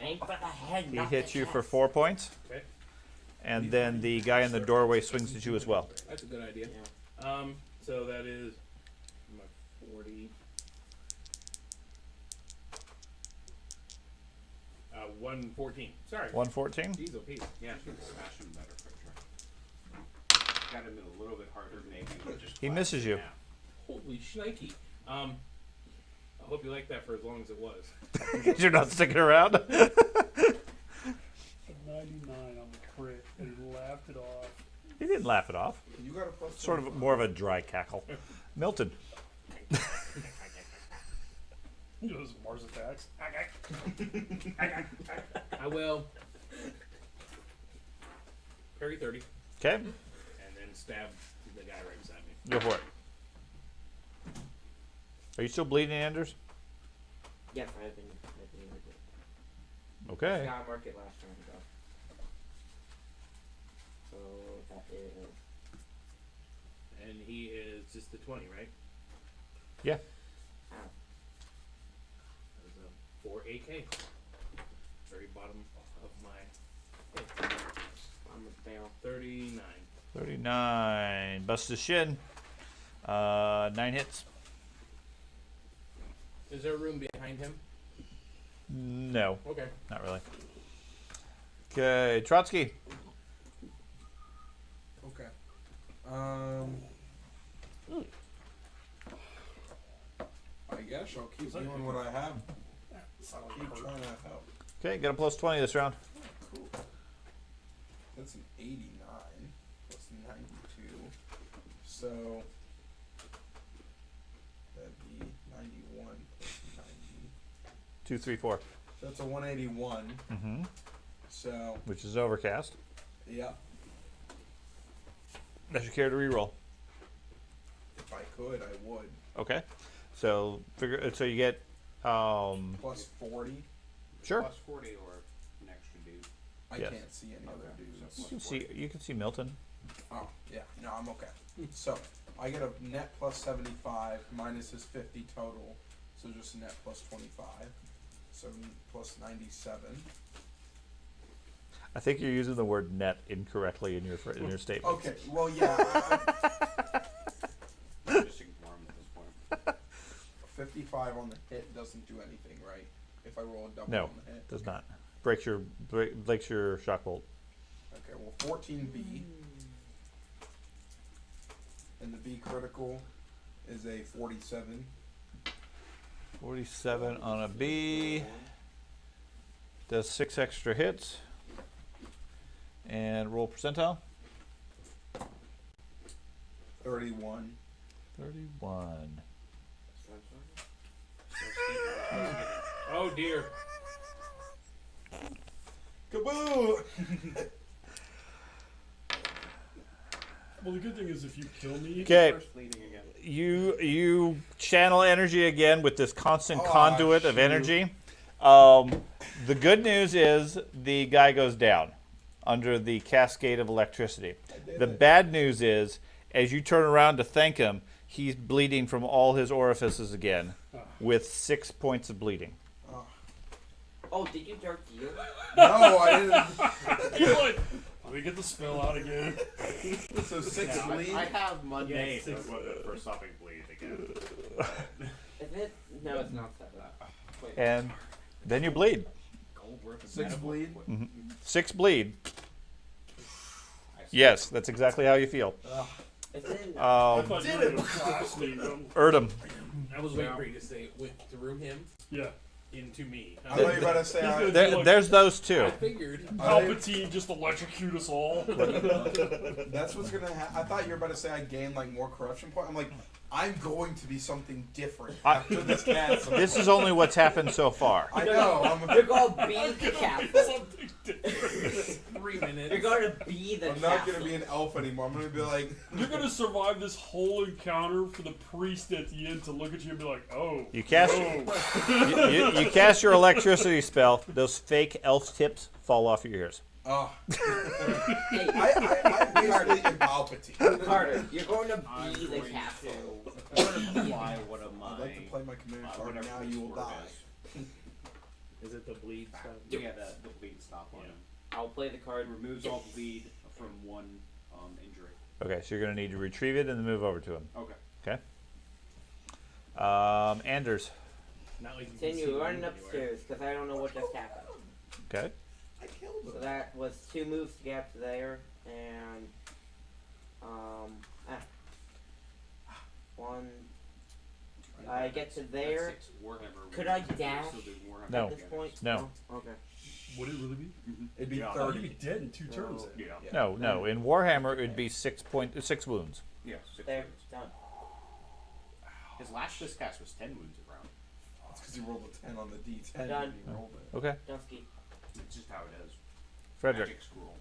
Aim for the head. He not hits the you for chest. 4 points. Okay. And then the guy in the doorway swings at you as well. That's a good idea. Yeah. So that is my 40. 114. Sorry. 114. Jeez, oh, Pete. Yeah, I should smash him better for sure. Got him a little bit harder, maybe. But just He misses you. Holy shnikey. I hope you like that for as long as it was. You're not sticking around. A 99 on the crit, and he laughed it off. He didn't laugh it off. You got a plus Sort of more of a dry cackle. Milton. Those Mars attacks. I will parry 30 Okay, and then stab the guy right beside me. go for it. Are you still bleeding, Anders? Yes, I've been able to. Okay. Yeah, I marked it last time ago. So that is. And he is just the 20, right? Yeah. Ow. That was a 4 AK. Very bottom of my I'm a fail. 39. 39. Bust his shin. 9 hits. Is there a room behind him? No, Okay. not really. Okay, Trotsky. Okay. I guess I'll keep doing what I have. I'll keep trying to help. Okay, got a plus 20 this round. Cool. That's an 89 plus 92. So that'd be 91 plus 90. 2, 3, 4. That's a 181. Mm-hmm. So Which is overcast. yeah, Does you care to reroll? if I could, I would. Okay. So figure. So you get. Plus 40. Sure. Plus 40 or an extra dude. I Yes. can't see any other dudes. You can see. You can see Milton. Oh, yeah. No, I'm okay. So, I get a net plus 75 minus his 50 total. So just a net plus 25. So plus 97. I think you're using the word net incorrectly in your statement. Okay, well, yeah. Just ignore him at this point. 55 on the hit doesn't do anything, right? If I roll a double No, on the hit. does not. Breaks your shock bolt. Okay, well, 14B. And the B critical is a 47. 47 on a B. Does 6 extra hits. And roll percentile. 31. 31. Oh dear. Kaboo! Well, the good thing is if you kill me, Okay. First bleeding again. You channel energy again with this constant Oh, conduit of shoot. energy. The good news is the guy goes down. under the cascade of electricity. The bad news is, as you turn around to thank him, he's bleeding from all his orifices again, with 6 points of bleeding. Oh, did you dark deal? No, I didn't. You're like, let me get the spell out again. So 6 Yeah, bleed. I have Monday Yeah, six. equipment for stopping bleed again. Is it? No, it's not set up. Wait. And then you bleed. Gold worth of 6 medical bleed? equipment. 6 bleed. I see. Yes, that's exactly how you feel. Is it? I thought you were going to assassinate him. Erdem. I was waiting for you to say it went through him Yeah. into me. I thought you were about to say. He's I, gonna There, there's those I two. figured. Palpatine just electrocute us all. that's what's gonna happen. I thought you were about to say I gained like more corruption points. I'm like, I'm going to be something different after this castle. This is only what's happened so far. I know. You're going to be the castle. Something different. 3 minutes. You're going to be the I'm castle. not gonna be an elf anymore. I'm gonna be like. You're going to survive this whole encounter for the priest at the end to look at you and be like, oh. You cast oh. you cast your electricity spell. Those fake elf tips fall off your ears. Oh. Hey, I basically am Palpatine. Carter, you're going to I'm be the going castle. to apply one of my I'd like to play my command card. whatever Now this you will word die. Is it the bleed stuff? is. Yeah, the bleed stop on Yeah. him. I'll play the It card. removes all bleed from one injury. Okay, so you're going to need to retrieve it and then move over to him. Okay. Okay. Anders. Not like you can see Continue the running wound upstairs because I don't know what just happened. Okay. I killed So him. that was 2 moves to get up to there, and one. I get to there. That's 6 Warhammer. Could I wounds. dash Still do Warhammer No. At this point, No. Okay. Would it really be? It'd be Yeah. Oh, you'd be 30. dead in 2 turns then. Yeah. No. In Warhammer, it would be 6 wounds. Yeah. 6 There. wounds. Done. His last cast was 10 wounds a round. That's because he rolled a 10 on the D10. Done. And he rolled it. Okay. Dunsky. It's just how it is. Frederick. Magic scroll.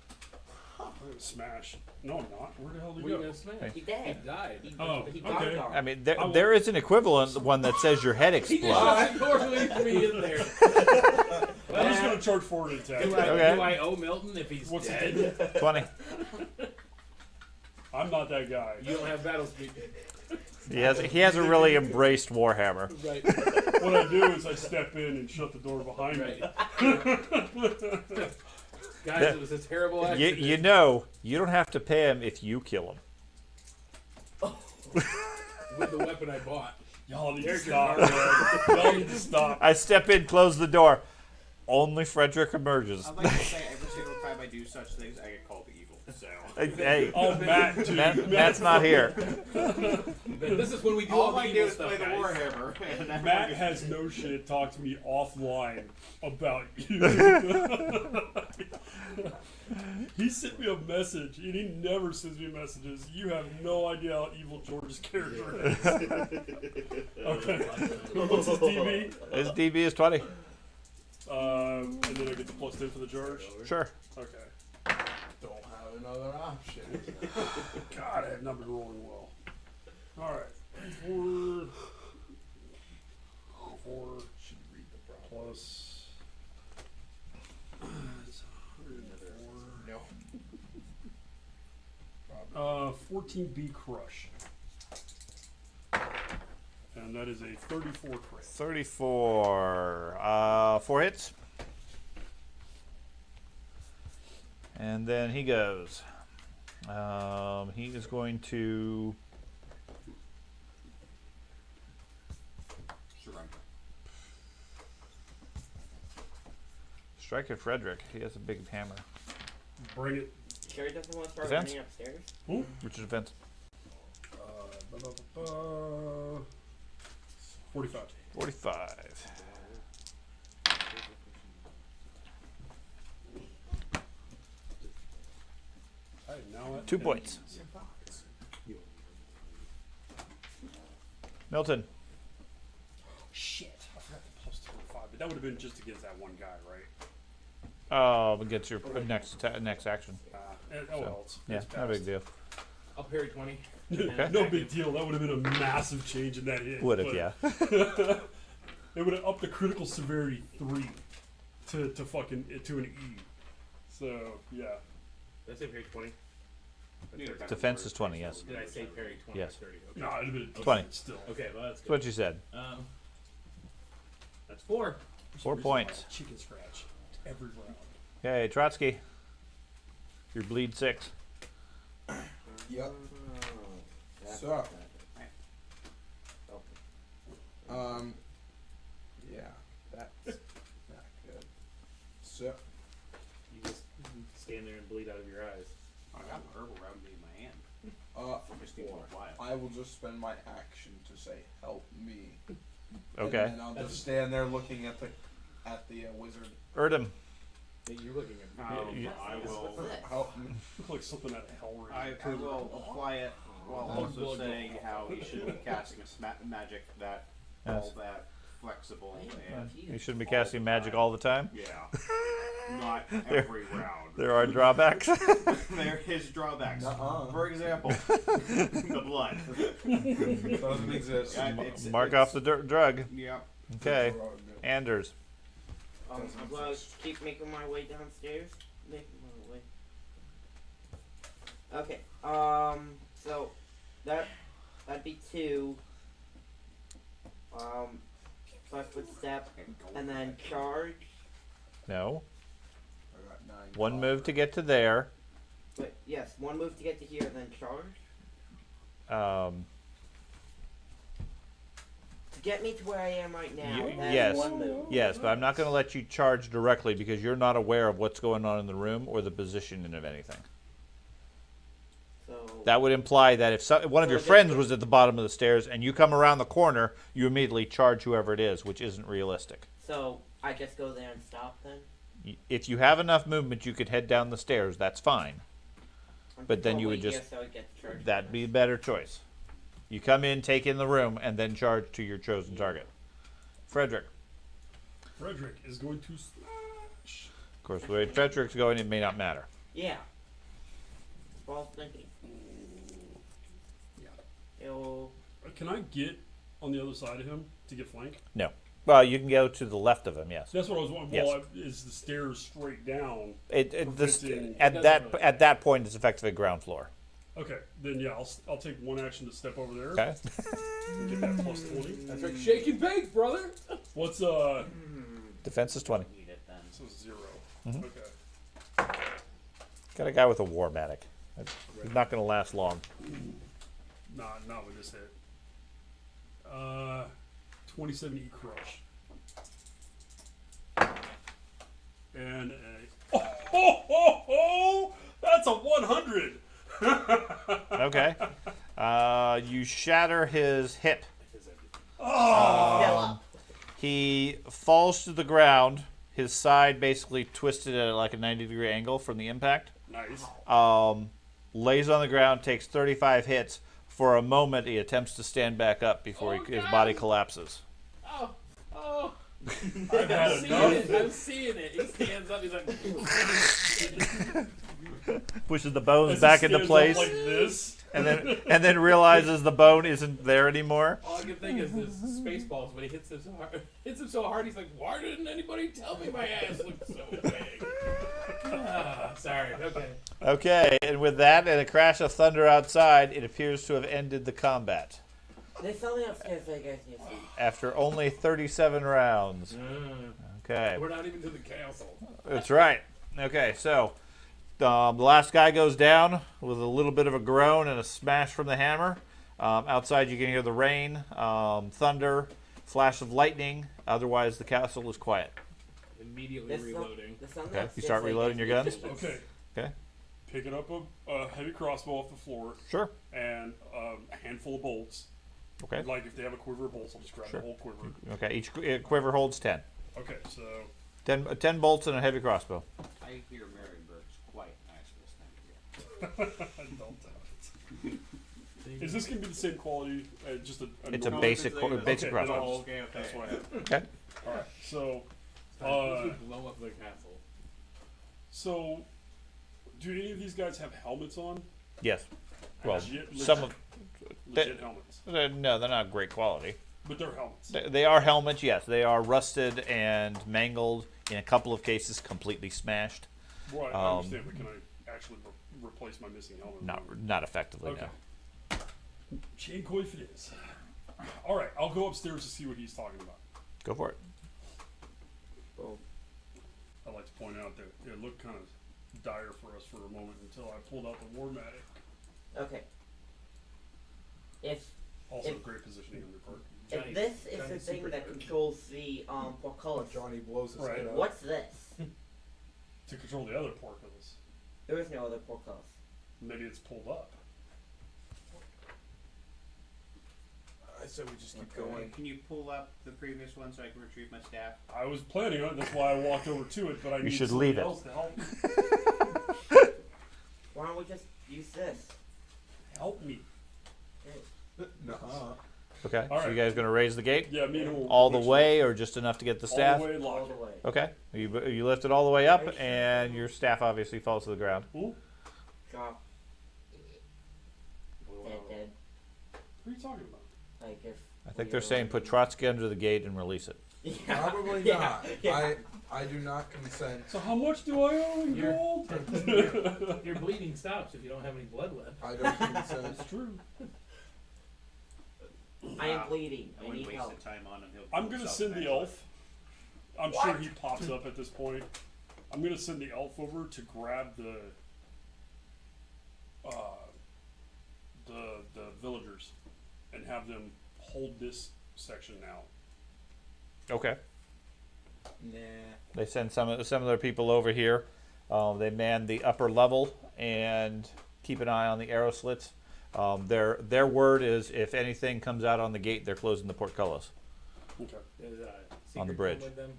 I'm gonna smash. No, I'm not. Where the hell did What he are you go? gonna smash? He He dead. died. He, Oh, he okay. died. I mean, I will- there is an equivalent one that says your head He explodes. just normally for me in there. I'm just gonna charge forward an attack. Okay. Do I owe Milton if he's What's dead? 20. I'm not that guy. You don't have battle speed. He hasn't really embraced Warhammer. Right. What I do is I step in and shut the door behind me. Right. Guys, it was a terrible accident. You know, you don't have to pay him if you kill him. With the weapon I bought. Y'all need to There's your stop, card. man. Y'all need to stop. I step in, close the door. Only Frederick emerges. I'd like to say every single time I do such things, I get called the evil. So. Hey, Oh, Matt, dude. Matt's not here. This is when we do all All the I do evil is stuff, play the guys. Warhammer. And I Matt forget- has no shit talk to me offline about you. He sent me a message, and he never sends me messages. You have no idea how evil George's character is. Okay. What's his DB? His DB is 20. And then I get the +10 for the charge. Sure. Okay. Don't have another option. God, I have not been rolling well. Alright. 4 should read the plus. No. 14B crush. And that is a 34 crit. 34. 4 hits. And then he goes. He is going to Surrender. strike at Frederick. He has a big hammer. Bring it. Sure he doesn't want to start Defense? running upstairs? Which is defense. 45. 45. Alright, now 2 points. Milton. Shit. I forgot the plus 25, but that would have been just against that one guy, right? Gets your next action. Oh So, well. Yeah, It's no big deal. I'll parry 20. Okay. No big deal. That would have been a massive change in that hit. Would have, but yeah. It would have upped the critical severity 3 to fucking to an E. So yeah. Did I say parry 20? Defense is 20, yes. Did I say parry 20 Yes. or 30? Okay. No, it'd have been 20. still. Okay, well, that's That's good. what you said. That's 4. 4 points. Chicken scratch every round. Okay, Trotsky. Your bleed 6. Yep. That's So. not bad. Yeah, that's not good. So, You just stand there and bleed out of your eyes. I got my herbal remedy in my hand. Just need to apply it. I will just spend my action to say, "Help me." Okay. And then I'll just stand there looking at the wizard. Erdem. You're looking at You- I will. Help me. Look like something out of Hellraiser. I will apply it while also saying how he should be casting a magic that all Yes. that flexible and You shouldn't be casting magic all the time. yeah, not every round. There are drawbacks. There is drawbacks. Nuh-uh. For example, the blood. Doesn't exist. Yeah, it's- Mark off the drug. Yeah. Okay. Anders. I'm gonna keep making my way downstairs. Making my way. Okay. So that'd be 2. 5-foot step, and then charge. No. I got 9. One move to get to there. But yes, 1 move to get to here, then charge. To get me to where I am right now. That's Yes. 1 move. Yes, but I'm not going to let you charge directly because you're not aware of what's going on in the room or the positioning of anything. So That would imply that if one of your friends was at the bottom of the stairs and you come around the corner, you immediately charge whoever it is, which isn't realistic. So I just go there and stop then. If you have enough movement, you could head down the stairs. That's fine. I'm But then you would probably just- here, so I get to charge That'd be a better choice. You come in, take in the room, and then charge to your chosen target. Frederick. Frederick is going to smash. Of course, the way Frederick's going, it may not matter. Yeah. False thinking. Yeah. It'll Can I get on the other side of him to get flank? No. Well, you can go to the left of him, yes. That's what I was wondering. Yes. Well, is the stairs straight down? Preventing- At that point, it's effectively ground floor. Okay, then yeah, I'll take one action to step over there. Okay. And get that plus 20. That's right. Shake and bake, brother. What's Defense is 20. Need it then. so 0. Mhm. Okay. Got a guy with a Warmatic. He's not going to last long. Not with this hit. 27 E crush. And a that's a 100. Okay. You shatter his hip. Oh, fill up. He falls to the ground. His side basically twisted at like a 90-degree angle from the impact. nice. Lays on the ground, takes 35 hits. For a moment, he attempts to stand back up before his body collapses. Oh. I've had I'm seeing enough. it. I'm seeing it. He stands up. He's like, Pushes the bones As he back into stands up place, like this. and then realizes the bone isn't there anymore. all I can think is this Spaceballs when he hits him so hard. He's like, why didn't anybody tell me my ass looked so big? Sorry. Okay. Okay, and with that and a crash of thunder outside, it appears to have ended the combat. There's something upstairs that you guys need to see. After only 37 rounds. Okay, We're not even to the castle. that's right. Okay, so the last guy goes down with a little bit of a groan and a smash from the hammer. Outside, you can hear the rain, thunder, flash of lightning. Otherwise, the castle is quiet. Immediately There's reloading. There's something Okay, you upstairs start that reloading guys your need to guns? see. Okay. Okay, Picking up a heavy crossbow off the floor sure. and a handful of bolts. Okay, Like if they have a quiver of bolts, I'll just grab Sure. the whole quiver. okay. Each quiver holds 10. Okay, so 10 bolts and a heavy crossbow. I hear Marienburg's quite nice this time of year. I don't doubt it. Is this gonna be the same quality? Just a It's a normal- basic Okay, basic then crossbow. I'll- Okay. That's what I have. Okay. All right. So, Blow up the castle. so, do any of these guys have helmets on? Yes. Well, Legit- some of legit helmets, no, they're not great quality. but they're helmets. They are helmets, yes. They are rusted and mangled. In a couple of cases, completely smashed. Right, I um, understand, but can I actually replace my missing helmet. Not effectively, Okay. no. Chain coif it is. All right, I'll go upstairs to see what he's talking about. Go for it. Boom. I'd like to point out that it looked kind of dire for us for a moment until I pulled out the Warmatic. Okay. If Also, If- great positioning on your part. if this is the thing that controls the portcullis, Johnny blows his Right. head up. what's this? To control the other portcullis. There is no other portcullis. Maybe it's pulled up. I said we just keep going. Can you pull up the previous one so I can retrieve my staff? I was planning on it, that's why I walked over to it, but I need should somebody leave it. else to help me. Why don't we just use this? Help me. Nuh-uh. Okay. All So right. you guys going to raise the gate Yeah, me and him will all the push way, or just enough to get the it staff? all the way, All lock the it. way. Okay. You lift it all the way up, and your staff obviously falls to the ground. Ooh, Drop. Dead. what are you talking about? Like if. I think they're saying put Trotsky under the gate and release it. Yeah. Probably Yeah. not. Yeah. I do not consent. So how much do I owe in You're- gold? Your bleeding stops if you don't have any blood left. I don't consent. That's true. I am bleeding. I I wouldn't need waste help. the time on him. He'll I'm pull gonna himself send the eventually. elf. I'm sure he pops up at this point. I'm gonna send the elf over to grab the villagers and have them hold this section now. Okay. Nah. They send some of their people over here. They man the upper level and keep an eye on the arrow slits. Their word is if anything comes out on the gate, they're closing the portcullis. Okay. There's a On the secret bridge. room with them.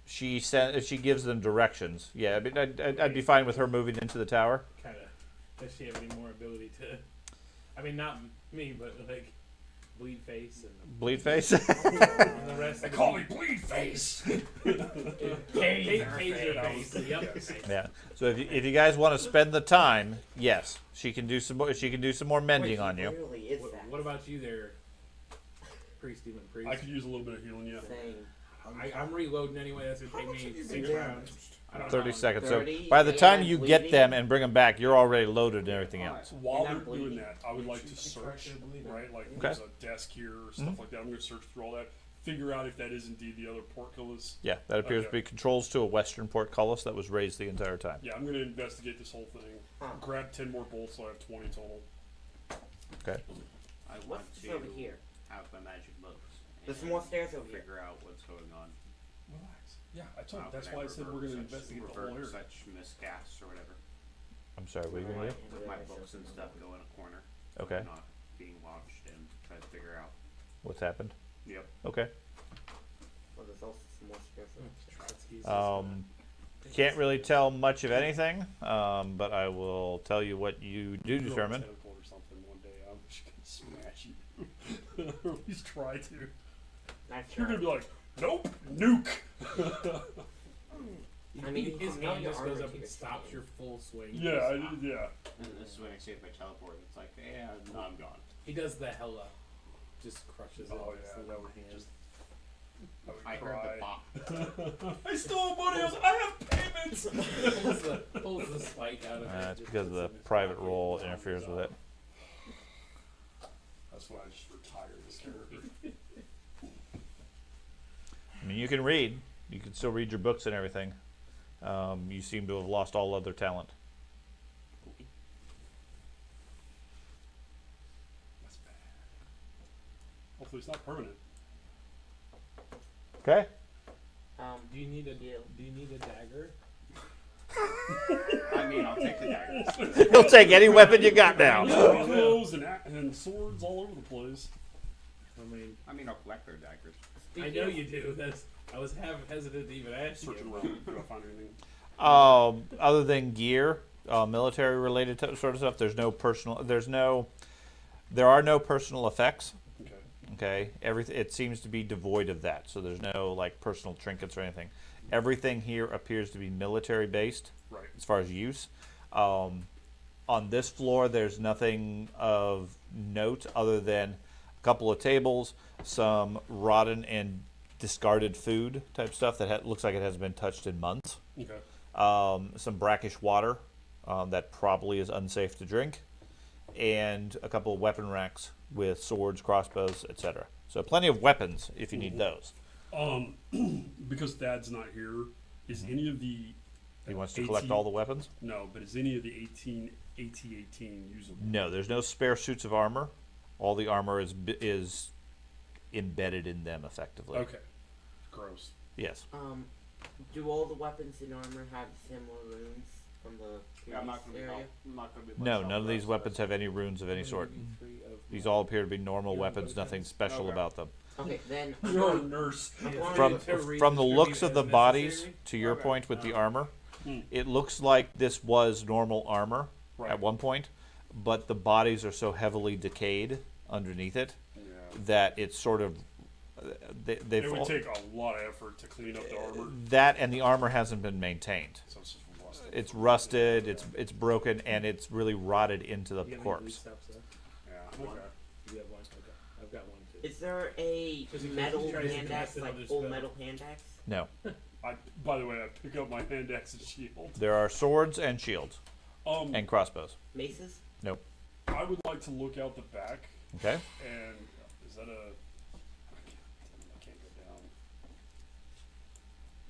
She gives them directions. Yeah, I mean, I'd be fine with her moving into the tower. Kind of. Does she have any more ability to? I mean, not me, but like bleed face and Bleed face. and the rest. They of the call me Bleed Face. Taser face. Yep. Yeah. So if you guys want to spend the time, yes, she can do some more. She can do some more mending Wait, on you. Literally is What, that. what about you there, Priest Demon Priest? I could use a little bit of healing, yeah. Saying I'm reloading anyway. That's gonna take me 6 rounds. I don't 30 know. seconds. So 30, by the and time I'm you get bleeding. them and bring them back, you're already loaded and everything else. While And they're I'm doing bleeding. that, I would like to search, right? Like Okay. there's a desk here or stuff like that. I'm going to search through all that, figure out if that is indeed the other portcullis. Yeah, that appears to Okay. be controls to a western portcullis that was raised the entire time. Yeah, I'm going to investigate this whole thing. Huh. Grab 10 more bolts, so I have 20 total. Okay. I want What's to over here? have my magic books. There's and more stairs over here. Figure out what's going on. Relax. Yeah, I told you. How That's can why I said we're going to investigate the whole area. such miscasts or whatever. I'm sorry, what are you going to do? With my books and stuff go in a corner. so Okay. I'm not being watched and try to figure out. What's happened? Yep. Okay. Well, there's also some more stairs over here. Trotsky's Can't really tell much of anything, but I will tell you what you do Throw a determine. tentacle or something one day. I'm just going to smash you. Or at least try to. Nice You're try. going to be like, nope, nuke. I mean, his you know hand your just goes armor up and tiers. stops your full swing. Yeah, Just stop. yeah. And this is when I save my teleport. It's like, yeah, no, I'm gone. He does the hella. Just crushes it. Oh, with his yeah, little that would hand. just. I would I heard the cry. pop. I stole money. I have payments. pulls the spike out of it. It's just because puts the it in his private pocket. role interferes with it. That's why I just retired this character. I mean, you can read. You can still read your books and everything. You seem to have lost all other talent. That's bad. Hopefully, it's not permanent. Okay. Do you need a dagger? I mean, I'll take the daggers. He'll take any weapon you got now. Clothes and swords all over the place. I mean, I'll collect their daggers. I know you do. I was hesitant to even ask Searching you. around. Did I find anything? Other than gear, military related sort of stuff, there are no personal effects. Okay. Okay, it seems to be devoid of that. So there's no like personal trinkets or anything. Everything here appears to be military based Right. as far as use. On this floor, there's nothing of note other than a couple of tables, some rotten and discarded food type stuff that looks like it hasn't been touched in months. Okay. Some brackish water that probably is unsafe to drink, and a couple of weapon racks with swords, crossbows, etc. So plenty of weapons if you need those. Because Thad's not here, is any of the He wants to collect all the weapons? No, but is any of the AT-18 usable? No, there's no spare suits of armor. All the armor is embedded in them effectively. Okay. Gross. Yes. Do all the weapons in armor have similar runes from the previous I'm not going to be area? I'm not going to be. No, none of these weapons have any runes of any sort. These all appear to be normal weapons, nothing special Okay. about them. Okay, then You're a nurse. I'm going From To from the redistribute looks of as the bodies, necessary? to your Okay. point with the armor, Hmm. it looks like this was normal armor Right. at one point, but the bodies are so heavily decayed underneath it Yeah. that it's sort of they've It would take a lot of effort to clean up the armor. that, and the armor hasn't been maintained. So it's just rusted. It's rusted, it's broken, and it's really rotted into the You got any corpse. blue stops there? Yeah. Okay. You have one? Okay. I've got one too. is there a Just in case metal he tries to hand connect axe, it, I'll like just full go. metal hand axe? No, By the way, I pick up my hand axe and shield. there are swords and shields and crossbows. Maces? Nope. I would like to look out the back, Okay. and is that a? I can't go down.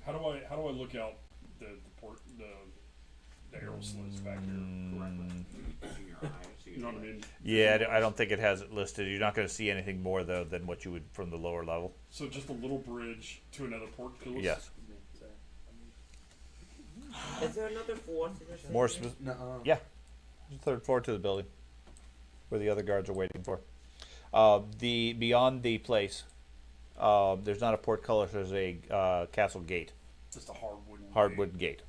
How do I look out the arrow slits back here correctly? You know what I mean? Yeah, I don't think it has it listed. You're not going to see anything more though than what you would from the lower level. So just a little bridge to another portcullis. Yes. Is there another fourth in this More area? Nuh-uh. Yeah. Third floor to the building, where the other guards are waiting for. The beyond the place, there's not a portcullis. There's a castle gate, Just a hardwood. hardwood gate.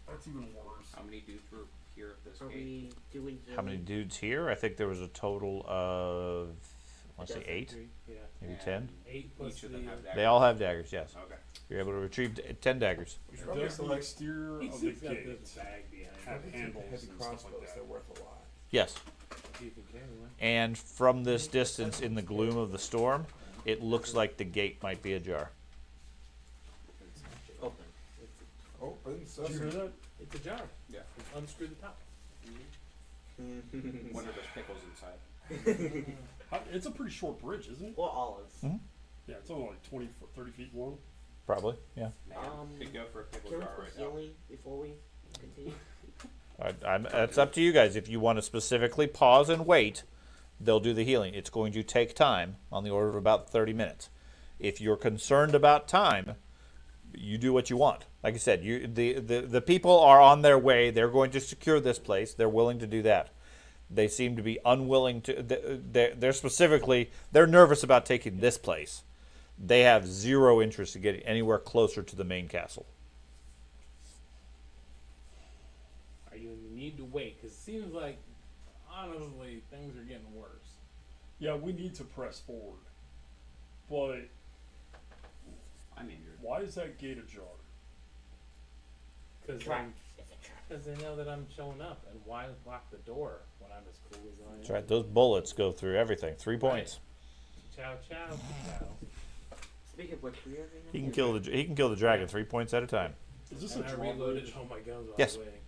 That's even worse. How many dudes were here at this Are gate? we doing How many dudes here? I think there was a total of, I want to say 8, Yeah. maybe And 10. 8 plus Each of them the, have daggers. They all have daggers. Yes, Okay. you're able to retrieve 10 daggers. should probably Does the select exterior He's of the got gate this bag behind have him. handles heavy and stuff crossbows. like They're that? worth a lot. Yes, See if he can, right? and from this distance, in the gloom of the storm, it looks like the gate might be ajar. Open. Open Did you sesame. hear that? It's a jar. Yeah. Unscrew the top. Wonder if there's pickles inside. It's a pretty short bridge, isn't it? Or olives. Yeah, it's only like 20, 30 feet long. Probably, yeah. Man, could go for a pickle Can we jar put right now. healing before we continue? It's up to you guys. If you want to specifically pause and wait, they'll do the healing. It's going to take time, on the order of about 30 minutes. If you're concerned about time, you do what you want. Like I said, the people are on their way. They're going to secure this place. They're willing to do that. They seem to be unwilling to. They're nervous about taking this place. They have zero interest in getting anywhere closer to the main castle. Are you in the need to wait? Because it seems like, honestly, things are getting worse. Yeah, we need to press forward. But I'm injured. why is that gate ajar? Because Trap. It's a trap. they know that I'm showing up. And why lock the door when I'm as cool as I am? That's right. Those bullets go through everything. 3 points. Chow, chow, chow. Speaking of which, we already have He can kill the dragon 3 points at a time. Is this And a I drawbridge? reloaded all my guns while Yes. I was waiting.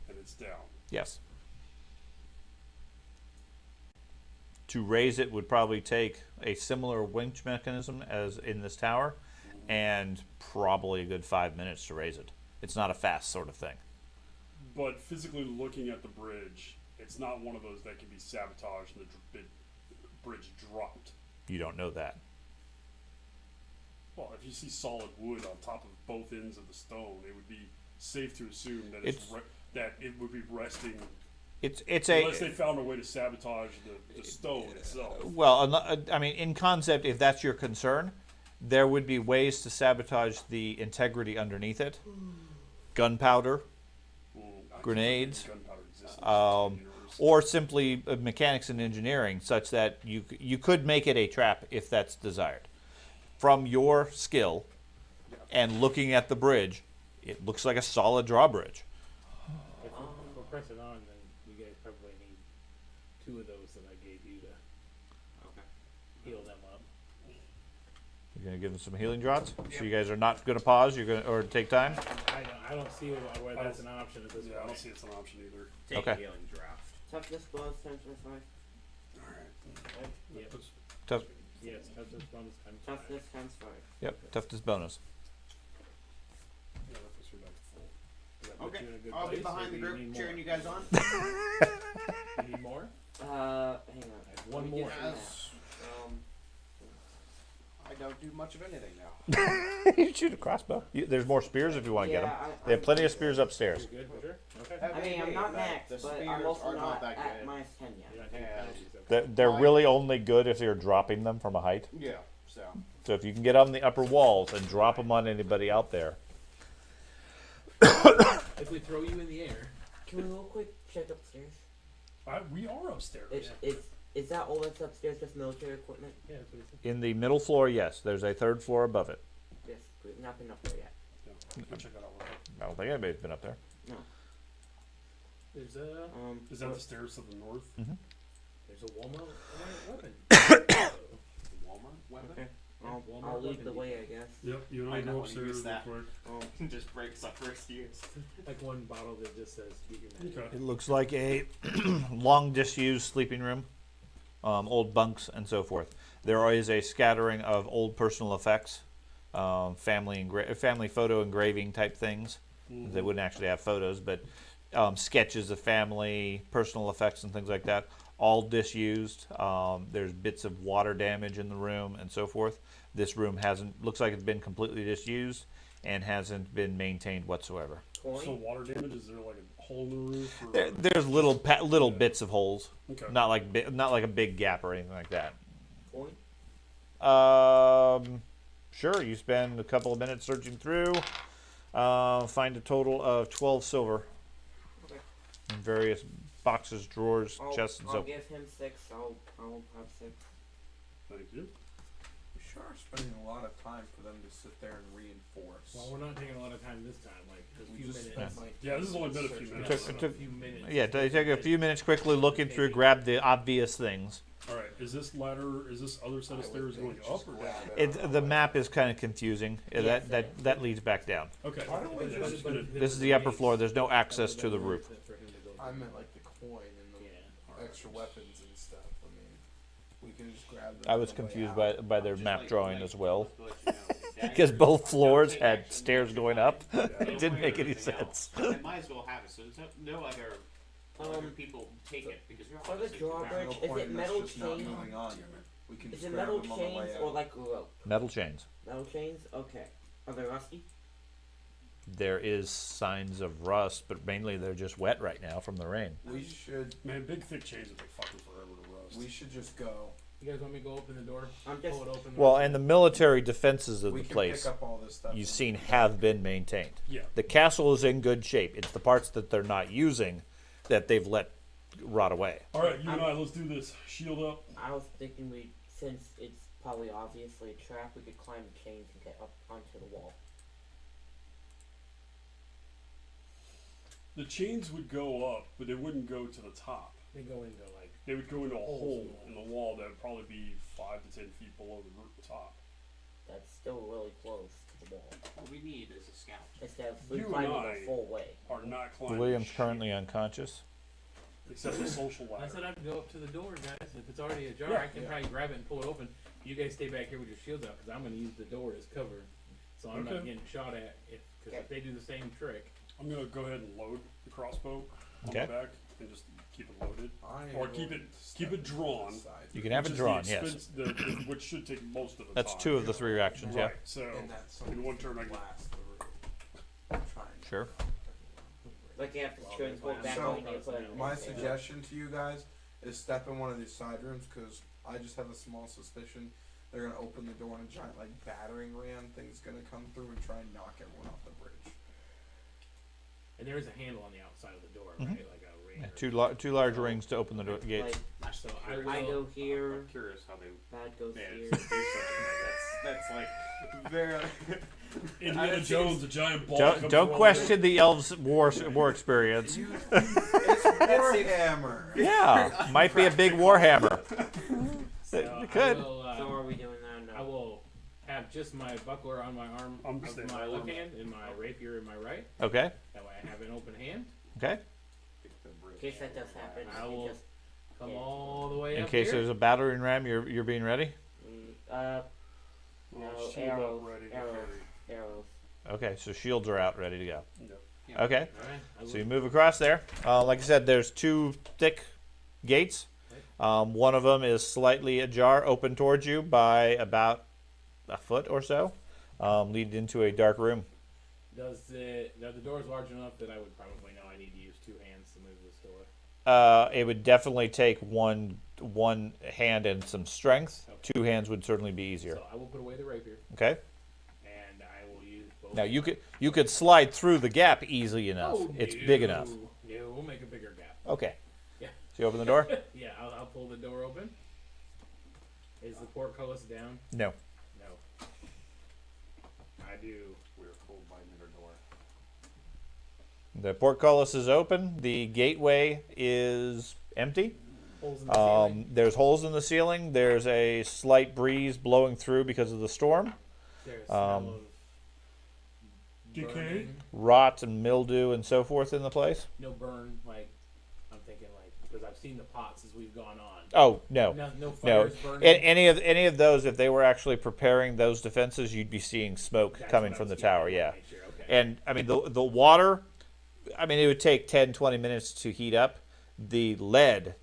And it's down. Yes. To raise it would probably take a similar winch mechanism as in this tower, and probably a good 5 minutes to raise it. It's not a fast sort of thing. But physically looking at the bridge, it's not one of those that can be sabotaged and the bridge dropped. You don't know that. Well, if you see solid wood on top of both ends of the stone, it would be safe to assume that that it would be resting It's unless they found a way to sabotage the stone itself. well, I mean, in concept, if that's your concern, there would be ways to sabotage the integrity underneath it. Gunpowder, I keep Grenades, forgetting gunpowder exists in the universe. or simply mechanics and engineering, such that you could make it a trap if that's desired. From your skill and looking at the bridge, it looks like a solid drawbridge. If we're pressing on, then you guys probably need 2 of those that I gave you to Okay. heal them up. You're gonna give him some healing draughts. So you guys are not gonna pause. You're gonna or take time. I don't see why that's an option at this Yeah, I don't point. see it's an option either. Take Okay. a healing draft. Toughness bonus times by 5. Alright. Yep. Tough. Yes, toughness bonus times 5. Toughness times 5. Yep. Toughness bonus. Yeah, that puts me back to full. Does that put Okay, you in a good I'll be place, or behind do the you group need cheering more? you guys on. You need more? Hang on. I have one Let me more. get some Yes. I don't do much of anything now. You shoot a crossbow. There's more spears if you want to get them. I- They have plenty of spears upstairs. You're good for sure? Okay. I mean, I'm not max, The but I'm spears also are not that at good. minus 10 You're yet. not taking Yeah. penalties, okay. They're Fine. really only good if you're dropping them from a height. Yeah. So. So if you can get on the upper walls and drop them on anybody out there. If we throw you in the air, Can we real quick check upstairs? We are upstairs. Is that all that's upstairs, just military equipment? yeah, that's what he said. In the middle floor, yes. There's a third floor above it. Yes, we've not been up there yet. Yeah, we'll check that out. Real quick. I don't think anybody's been up there. No. There's a Is that the stairs to the north? there's a Walmart weapon. Walmart weapon. Okay. Walmart I'll lead the weapon. way, I guess. Yep, you and I I know go how to use upstairs real that. quick. Oh, Just breaks up first use. Like one bottle that just says "Get your magic." Okay. It looks like a long disused sleeping room, old bunks, and so forth. There is a scattering of old personal effects, family photo engraving type things. They wouldn't actually have photos, but sketches of family, personal effects, and things like that. All disused. There's bits of water damage in the room and so forth. This room looks like it's been completely disused and hasn't been maintained whatsoever. So coin? water damage, is there like a hole in the roof? Or There's little bits of holes, Okay. not like a big gap or anything like that. Coin? Sure. You spend a couple of minutes searching through, find a total of 12 silver Okay. in various boxes, drawers, chests, and I'll so. give him 6. I'll have 6. Thank you. We sure are spending a lot of time for them to sit there and reinforce. Well, we're not taking a lot of time this time. Like a We few just minutes. spent, like, Yeah, this has only been a few Yeah, minutes. It took- a few minutes. Yeah, they take a few minutes quickly looking through, grab the obvious things. All right, is this other set of stairs going up or down? The map is kind of confusing. That leads back down. Okay. Why don't we I was just- gonna- This is the upper floor. There's no access to the roof. I meant like the coin and the Yeah. extra weapons and stuff. I mean, we can just grab them. I was on the way confused out. by their Just map like- drawing like- as well, just to let you know, because both floors had Actually, stairs going up. Don't It didn't wear make any anything sense. else. They might as well have it, so there's no other people take it because you're For the obviously drawbridge, No traveling. is point it in us metal just not chain? moving on. We can Is just it grab metal them on the way chains or out. like rope? Metal chains. Metal chains? Okay. Are they rusty? There is signs of rust, but mainly they're just wet right now from the rain. We should. Man, big thick chains will take fucking forever to rust. We should just go. You guys want me to go open the door? I'm just. Pull it open. Well, and the military defenses of We the can place pick up all this stuff. you've and- seen have been maintained. Yeah. The castle is in good shape. It's the parts that they're not using that they've let rot away. All right, you and I, let's do this. Shield up. I was thinking since it's probably obviously a trap, we could climb the chains and get up onto the wall. The chains would go up, but they wouldn't go to the top. They go into like. They would go into a Holes hole in the wall that would probably be 5 to 10 feet below the top. That's still really close to the wall. What we need is a scout. Instead of You and climbing I- the full way. Are not climbing. William's shit, currently unconscious. except the social I ladder. said I'd go up to the door, guys. If it's already ajar, Yeah, I can probably grab it and pull it open. You guys stay back here with your shields out because I'm going to use the door as cover, so I'm not Okay. getting shot at. Because if they do the same trick, I'm gonna go ahead and load the crossbow on Okay. the back and just keep it loaded. I am Or keep willing it- to step keep it to the drawn. side. You can have Which it is drawn, the yes. expense- which should take most of the That's time. 2 of the 3 reactions, yeah. Right, so And that's in one turn I can last the route. I'm trying. Sure. Like you have to Well, turn and pull that's back fine. when you put it My in. suggestion to you guys is step in one of these side rooms because I just have a small suspicion they're gonna open the door and a giant like battering ram thing's gonna come through and try and knock everyone off the bridge. and there is a handle on the outside of the door, Mhm. right? Like a ring. Yeah, or- 2 large rings to open the gates. Like, So I I will. go here, I'm curious how they bad goes managed here. to do something like that's like very. Indiana I've seen- Jones, a giant ball. Don't, comes don't rolling question the elves' war experience. It's Warhammer. Yeah, might be a big warhammer. So They I could. will, So are we doing that? I No. will have just my buckler on my arm I'm of staying my right left on hand and my rapier in my right. Okay. That way I have an open hand. Okay. In case that does happen, I you will just come all the way In up case here. there's a battering ram, you're being ready. no Well, shield arrows, up, ready to arrows, carry. arrows. Okay, so shields are out, ready to go. No. Okay. All right. I So you will- move across there. Like I said, there's 2 thick gates. One of them is slightly ajar, open towards you by about a foot or so, leading into a dark room. Does the door is large enough that I would probably know I need to use 2 hands to move this door? It would definitely take one hand and some strength. Okay. 2 hands would certainly be easier. So I will put away the rapier Okay. and I will use both. Now you could slide through the gap easily enough. Oh, It's no. big enough. No, we'll make a bigger gap. Okay. Yeah. So you open the door? Yeah, I'll pull the door open. Is the portcullis down? No. No. I do. We were told by another door. The portcullis is open. The gateway is empty. Holes in the ceiling. There's holes in the ceiling. There's a slight breeze blowing through because of the storm. There's smell of Decay? burning. Rot and mildew and so forth in the place. No burn, like I'm thinking, like because I've seen the pots as we've gone on. Oh no. No No, fires burning. any of those, if they were actually preparing those defenses, you'd be seeing smoke That's coming what I from the was getting tower. at, Yeah, make sure, okay. and I mean the water. I mean it would take 10-20 minutes to heat up. The lead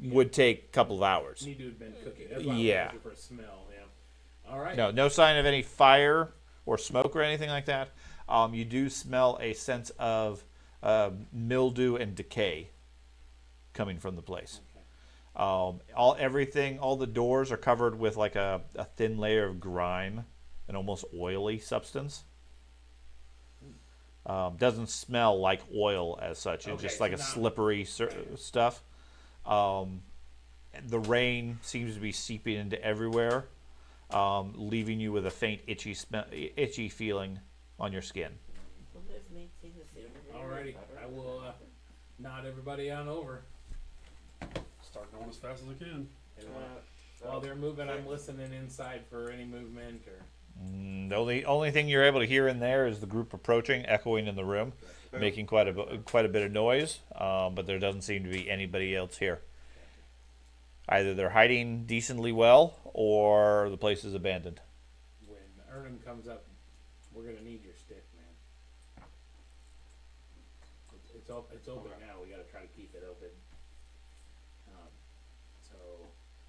would take a couple of hours. need to have been cooking. That's why Yeah. I'm looking for a smell. Yeah. All right. No sign of any fire or smoke or anything like that. You do smell a sense of mildew and decay coming from the place. Okay. All the doors are covered with like a thin layer of grime, an almost oily substance. Doesn't smell like oil as such. It's Okay, just so like a not- slippery stuff. The rain seems to be seeping into everywhere, leaving you with a faint itchy feeling on your skin. Alrighty. I will nod everybody on over. Start going as fast as I can. And, while they're moving, I'm listening inside for any movement or. The only thing you're able to hear in there is the group approaching, echoing in the room, making quite a bit of noise. But there doesn't seem to be anybody else here. Either they're hiding decently well, or the place is abandoned. When Ernan comes up, we're gonna need your stick, man. It's open now. We gotta try to keep it open. So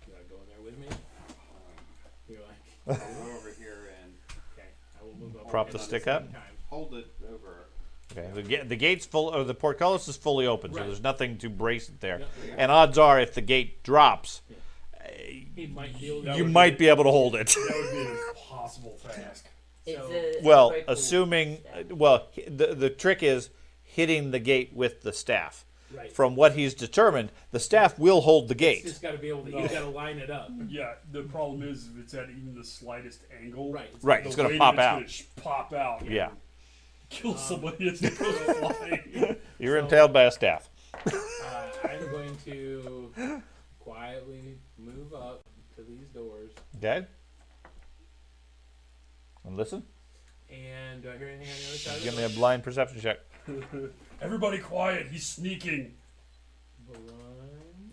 you wanna go in there with me? You're like, I'll go over here and okay, I will move up. Prop at the the stick same up? time. hold it over. Okay, the gate's full, or the portcullis is fully open, so Right. there's nothing to brace it there. No, And odds are, if the gate drops, he might be able to. you might be able to hold it. That would be an impossible task. Well, assuming, the trick is hitting the gate with the staff. Right. From what he's determined, the staff will hold the It's gate. just got to be able to. No. You got to line it up. Yeah, the problem is if it's at even the slightest angle. Right. Right, the it's gonna weight pop of it's out. gonna pop out. Yeah, Kill somebody as it goes flying. you're So- impaled by a staff. I'm going to quietly move up to these doors. Okay. And listen. And do I hear anything on the other side? Give of me the a blind perception check. Everybody quiet, he's sneaking. Blind.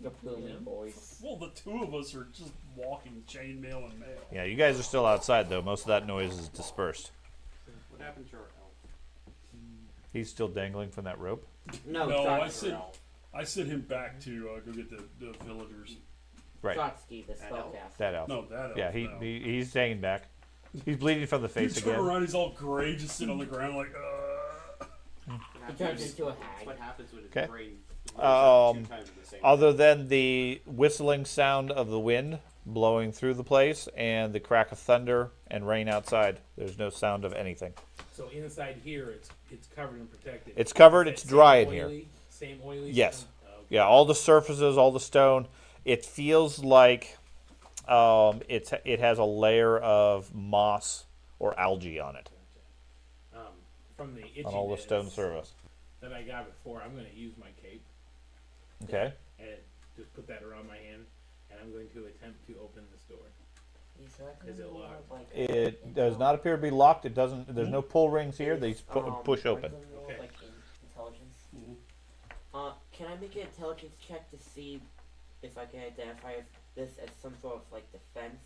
The booming voice. Well, the two of us are just walking chainmail and mail. Yeah, you guys are still outside though. Most of that noise is dispersed. What happened to our elf? He's still dangling from that rope. No, No, I Trotsky. sent I sent him back to go get the villagers. Right. Trotsky, the That elf? spellcaster. That elf. No, that elf. Yeah, no. he's hanging back. He's bleeding from the He face turned again. around, he's all gray, just sitting on the ground like, He turns into a That's hag. what happens when his Okay. brain blows up 2 times at the same Other time. than the whistling sound of the wind blowing through the place and the crack of thunder and rain outside, there's no sound of anything. So inside here, it's covered and protected. It's covered, Is it's that dry same in here. oily- Same oily. Yes. sound? Okay. Yeah, all the surfaces, all the stone. It feels like it has a layer of moss or algae on it, From the itchiness on all the stone surface. that I got before, I'm going to use my cape Okay. and just put that around my hand, and I'm going to attempt to open this door. So I couldn't Is it roll, locked? like, It does not appear to be locked. It doesn't. There's no pull rings here. They push I open. couldn't roll, Okay. like, intelligence. Mhm. Can I make an intelligence check to see if I can identify this as some sort of like defense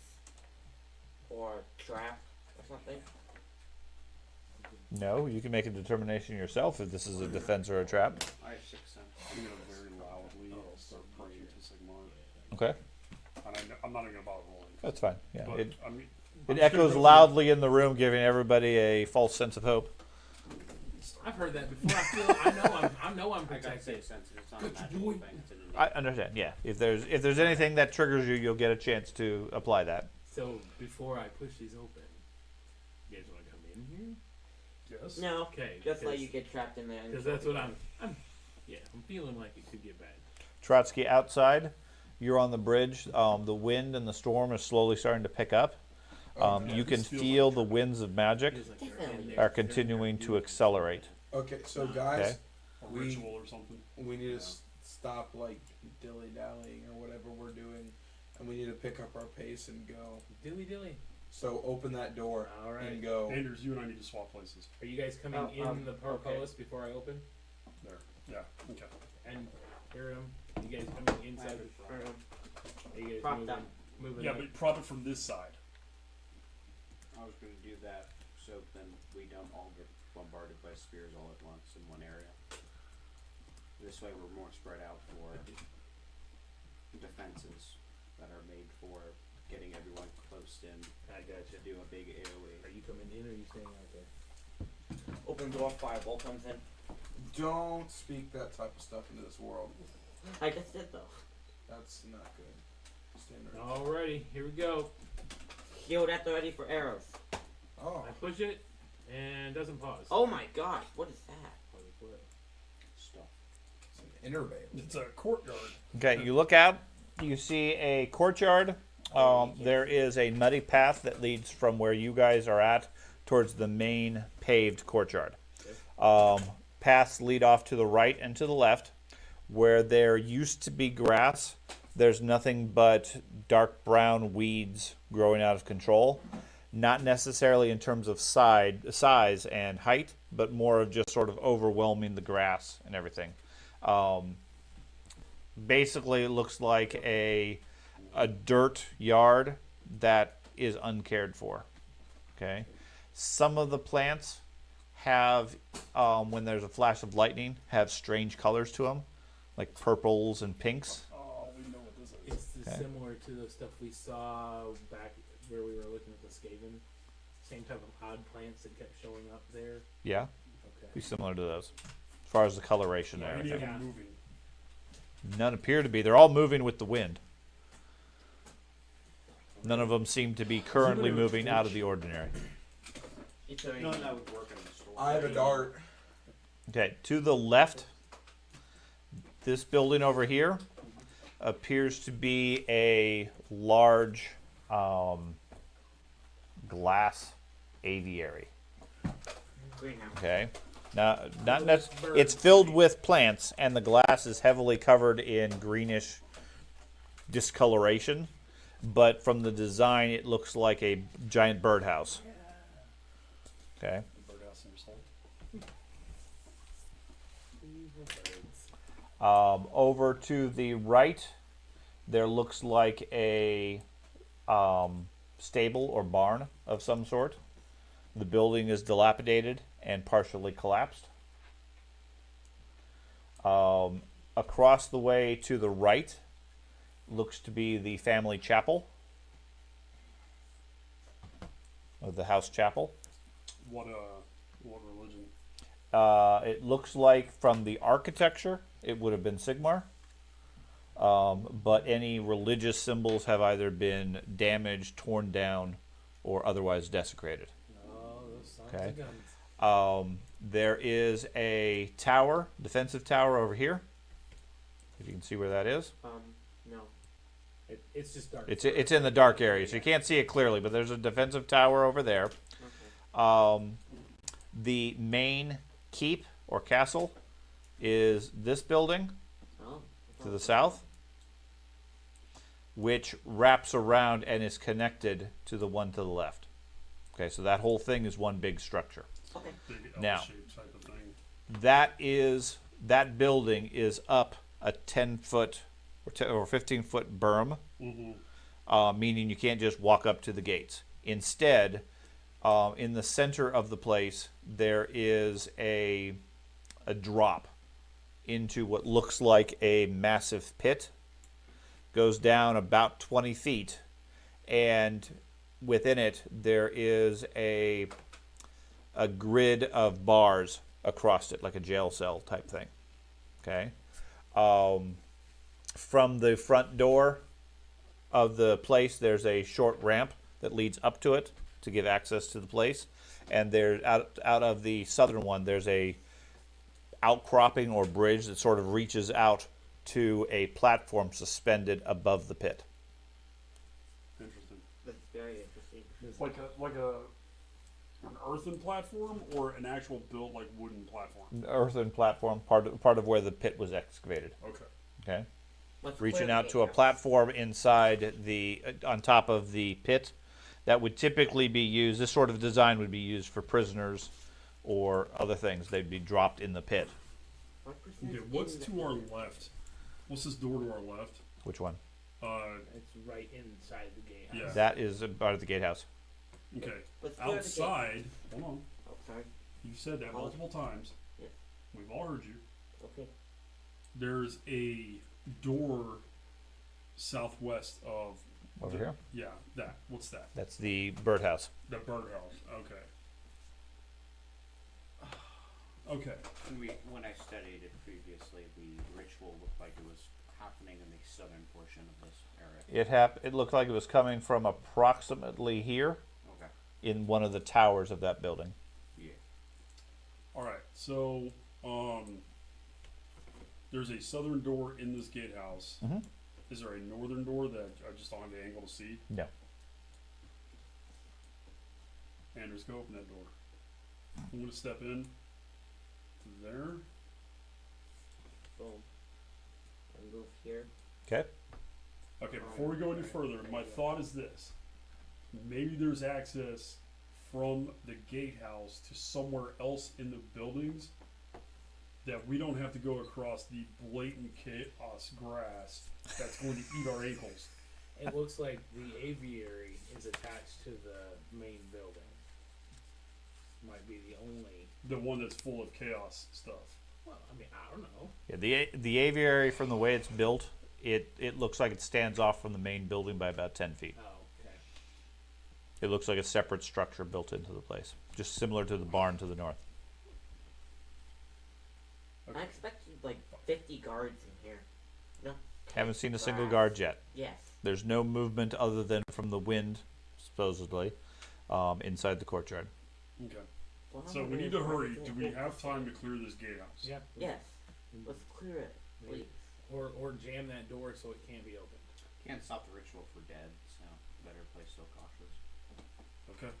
or trap or something? No, you can make a determination yourself if this is a defense or a trap. I have 6 cents. I'm gonna very loudly start praying to Sigmar. Okay, And I'm not even gonna bother rolling. that's fine. Yeah, But, it I mean, it I'm just gonna echoes go for loudly in the room, giving everybody a false sense of hope. I've heard that before. I know I'm I got protected. 6 cents. It's not Good a magical boy. thing. It's an innate. I understand. Yeah, if there's anything that triggers you, you'll get a chance to apply that. So before I push these open, you guys want to come in here? Yes. No. Okay. Just let you get trapped in there. Because that's what I'm feeling like it could get bad. Trotsky, outside, you're on the bridge. The wind and the storm is slowly starting to pick up. Okay. You can This feels feel like the winds of magic Feels like they're in Definitely. there. are continuing to accelerate. Okay, so guys, A We- ritual or something. we need to stop like dilly dallying or whatever we're doing, and we need to pick up our pace and go. Dilly. So open that door All right. and go. Anders, you and I need to swap places. Are you guys coming in the portcullis before I open? There. Yeah. Okay. And here you guys coming inside the front? Are you guys Prop moving? them. Moving Yeah, up? but prop it from this side. I was going to do that so then we don't all get bombarded by spears all at once in one area. This way we're more spread out for defenses that are made for getting everyone close in I to gotcha. do a big AoE. Are you coming in or are you staying out there? Open door, firewall comes in. Don't speak that type of stuff into this world. I just did though. That's not good. Standard. Alrighty, here we go. Shield at the ready for arrows. Oh, I push it and doesn't pause. Oh my gosh, what is that? Holy flip. Stuff. it's an inner veil. It's a courtyard. Okay, you look out. You see a courtyard. There is a muddy path that leads from where you guys are at towards the main paved courtyard. Paths lead off to the right and to the left. Where there used to be grass, there's nothing but dark brown weeds growing out of control. Not necessarily in terms of size and height, but more of just sort of overwhelming the grass and everything. Basically, it looks like a dirt yard that is uncared for. Okay, some of the plants have, when there's a flash of lightning, have strange colors to them, like purples and pinks. Oh, we know what this is. It's Okay. similar to the stuff we saw back where we were looking at the Skaven. Same type of odd plants that kept showing up there. Yeah, Okay. be similar to those, as far as the coloration Yeah, and any of everything. them moving. None appear to be. They're all moving with the wind. None of them seem to be currently moving out of the ordinary. It's already None that would work in the store. I have a dart. Okay, to the left, this building over here appears to be a large glass aviary. greenhouse. Okay, now it's filled with plants, and the glass is heavily covered in greenish discoloration. But from the design, it looks like a giant birdhouse. Okay. Birdhouse in your soul. Over to the right, there looks like a stable or barn of some sort. The building is dilapidated and partially collapsed. Across the way to the right looks to be the family chapel, or the house chapel. What religion? It looks like from the architecture, it would have been Sigmar. But any religious symbols have either been damaged, torn down, or otherwise desecrated. Oh, those sons Okay. of guns. There is a tower, defensive tower over here. If you can see where that is. No. It's just dark. It's in the dark area, so you can't see it clearly, but there's a defensive tower over there. Okay. The main keep or castle is this building Oh. to the south. which wraps around and is connected to the one to the left. Okay, so that whole thing is one big structure. Okay. Big Now. L-shaped type of thing. That building is up a 10-foot or 15-foot berm, meaning you can't just walk up to the gates. Instead, in the center of the place, there is a drop into what looks like a massive pit. Goes down about 20 feet, and within it there is a grid of bars across it, like a jail cell type thing. Okay. From the front door of the place, there's a short ramp that leads up to it to give access to the place, and there out of the southern one, there's a outcropping or bridge that sort of reaches out to a platform suspended above the pit. Interesting. That's very interesting. Like an earthen platform or an actual built like wooden platform. An earthen platform, part of where the pit was excavated. Okay. Okay. Let's Reaching clear out the to a gatehouse. platform inside on top of the pit that would typically be used. This sort of design would be used for prisoners or other things. They'd be dropped in the pit. What percent Okay, what's in the- to our left? What's this door to our left? Which one? It's right inside the gatehouse. Yeah. That is part of the gatehouse. Okay. Let's clear the Outside, hold on. Oh, sorry. You've said that multiple times. Yeah. We've all heard you. Okay. There's a door southwest of. Over here. Yeah, that. What's that? That's the birdhouse. The birdhouse. Okay. Okay. When I studied it previously, the ritual looked like it was happening in the southern portion of this area. It looked like it was coming from approximately here Okay. in one of the towers of that building. Yeah. All right. So, there's a southern door in this gatehouse. Mm-hmm. Is there a northern door that I just don't have the angle to see? No. Anders, go open that door. I'm gonna step in to there. Boom. And move here. Okay. Okay, before we go any further, my thought is this. Maybe there's access from the gatehouse to somewhere else in the buildings that we don't have to go across the blatant chaos grass that's going to eat our ankles. It looks like the aviary is attached to the main building. Might be the only. The one that's full of chaos stuff. Well, I mean, I don't know. Yeah, the aviary, from the way it's built, it looks like it stands off from the main building by about 10 feet. Oh, okay. It looks like a separate structure built into the place, just similar to the barn to the north. Okay. I expected like 50 guards in here. No. Haven't seen a single Grass. guard yet. Yes. There's no movement other than from the wind, supposedly, inside the courtyard. Okay. Well, So I'm we need gonna to hurry. try Do to we get have this time to here. clear this gatehouse? Yeah. Yes. Let's clear it, please. Or jam that door so it can't be opened. Can't stop the ritual for dead, so better play still cautious. Okay.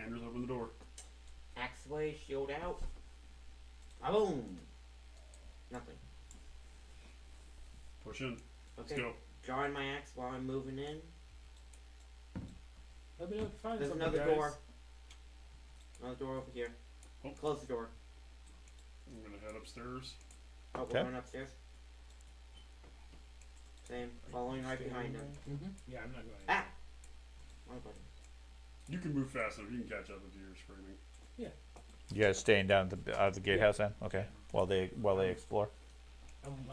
Anders, open the door. Axe away, shield out. Boom. Nothing. Push in. Let's Okay. go. Drawing my axe while I'm moving in. Let me know if you find There's something, another guys. door. Another door over here. Oh. Close the door. I'm gonna head upstairs. Oh, Okay. we're going upstairs. Same. Following right behind him. Mm-hmm. Yeah, I'm not going. Ah! My buddy. You can move fast enough. You can catch up if you're screaming. You guys staying down at the gatehouse then? Okay. While they explore.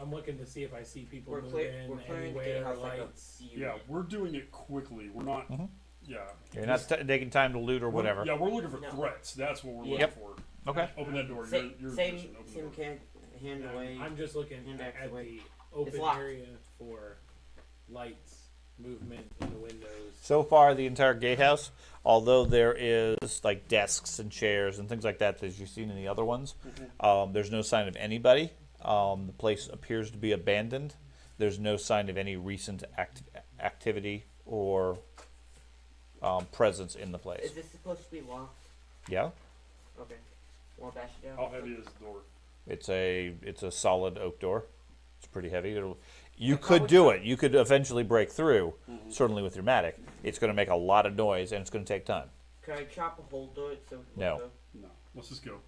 I'm looking to see if I see people We're moving we're clearing the anywhere, gatehouse like a lights. unit. Yeah, we're doing it quickly. We're not. Mhm. Yeah. You're not taking time to loot or whatever. Yeah, we're looking for No. threats. That's what we're looking Yep. for. Okay. Open that door. Sa- You're in same position. Open the same door. hand Yeah, away. I'm just looking Hand at axe away. the open locked. area for lights, movement in the windows. So far, the entire gatehouse, although there is like desks and chairs and things like that that you've seen in the other ones, there's no sign of anybody. The place appears to be abandoned. There's no sign of any recent activity or presence in the place. Is this supposed to be locked? Yeah, Okay. Well, bash it down. How heavy is the door? it's a solid oak door. It's pretty heavy. You could do it. You could eventually break through, certainly with your Matic. It's going to make a lot of noise, and it's going to take time. Can I chop a hole through it so we can No. go? No. Let's just go.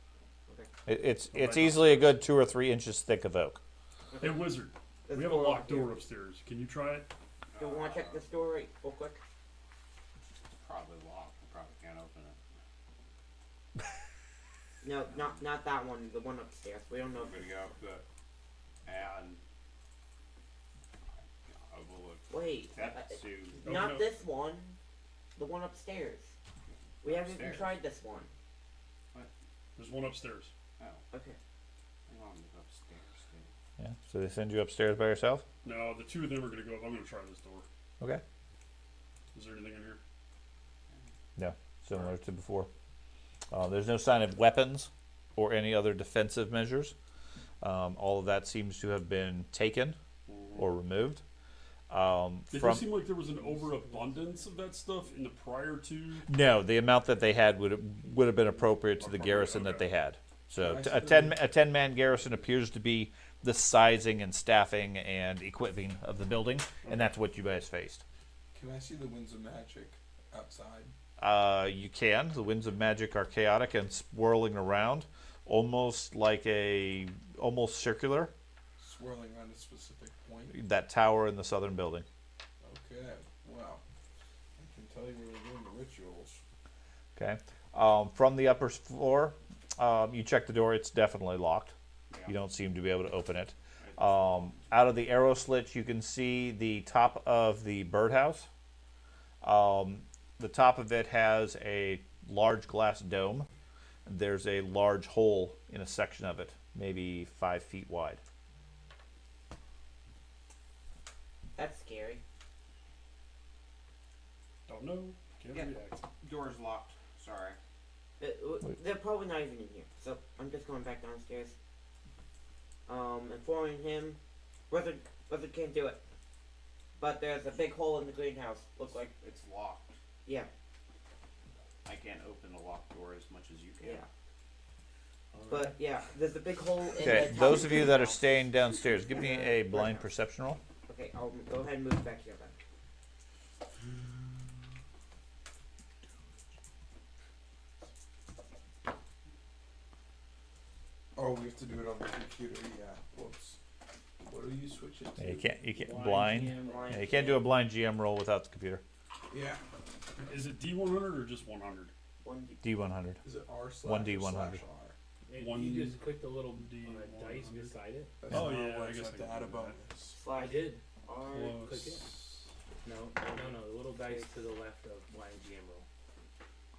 It's easily a good 2 or 3 inches thick of oak. Hey, Wizard. There's We have a door locked up here. door upstairs. Can you try it? Do you want to check this door real quick? It's probably locked. I probably can't open it. No, not that one. The one upstairs. We don't know. I'm gonna go up the and I will look. Wait. That to Not no. this one. The one upstairs. We haven't even Upstairs? tried this one. There's one upstairs. oh, Okay. hang on, go upstairs. Dude. Yeah. So they send you upstairs by yourself? No, the two of them are going to go up. I'm going to try this door. Okay. Is there anything in here? No. Similar to before. There's no sign of weapons or any other defensive measures. All of that seems to have been taken or removed. It does seem like there was an overabundance of that stuff in the prior two. No, the amount that they had would have been appropriate to the garrison that they had. So Okay. a 10-man garrison appears to be the sizing and staffing and equipping of the building, and that's what you guys faced. Can I see the winds of magic outside? You can. The winds of magic are chaotic and swirling around, almost circular. Swirling around a specific point. That tower in the southern building. Okay, wow. I can tell you where we're doing the rituals. Okay. From the upper floor, you check the door. It's definitely locked. Yeah. You don't seem to be able to open it. Out of the arrow slits, you can see the top of the birdhouse. The top of it has a large glass dome. There's a large hole in a section of it, maybe 5 feet wide. That's scary. Don't know. Can't Yeah. react. Door's locked. Sorry. They're probably not even in here. So I'm just going back downstairs. Informing him. Wizard can't do it. But there's a big hole in the greenhouse. Looks like, It's locked. yeah, I can't open the locked door as much as you can. yeah. But yeah, there's a big hole in Okay, the top those of of the you that are greenhouse. staying downstairs, give me a blind perception roll. Okay, I'll go ahead and move back here then. Oh, we have to do it on the computer. Yeah. Whoops. What do you switch it to? Yeah, you can't blind. Blind Yeah, you can't do a blind GM roll without the computer. Yeah. Is it D100 or just 100? D100. Is it R slash 1D or slash 100. R? And One you just click the little D dice 100. beside it. That's Oh, not yeah, what I it's guess have I to can add a do that. bonus. I Slash did. R. Click it. Close. No, the little dice to the left of blind GM roll.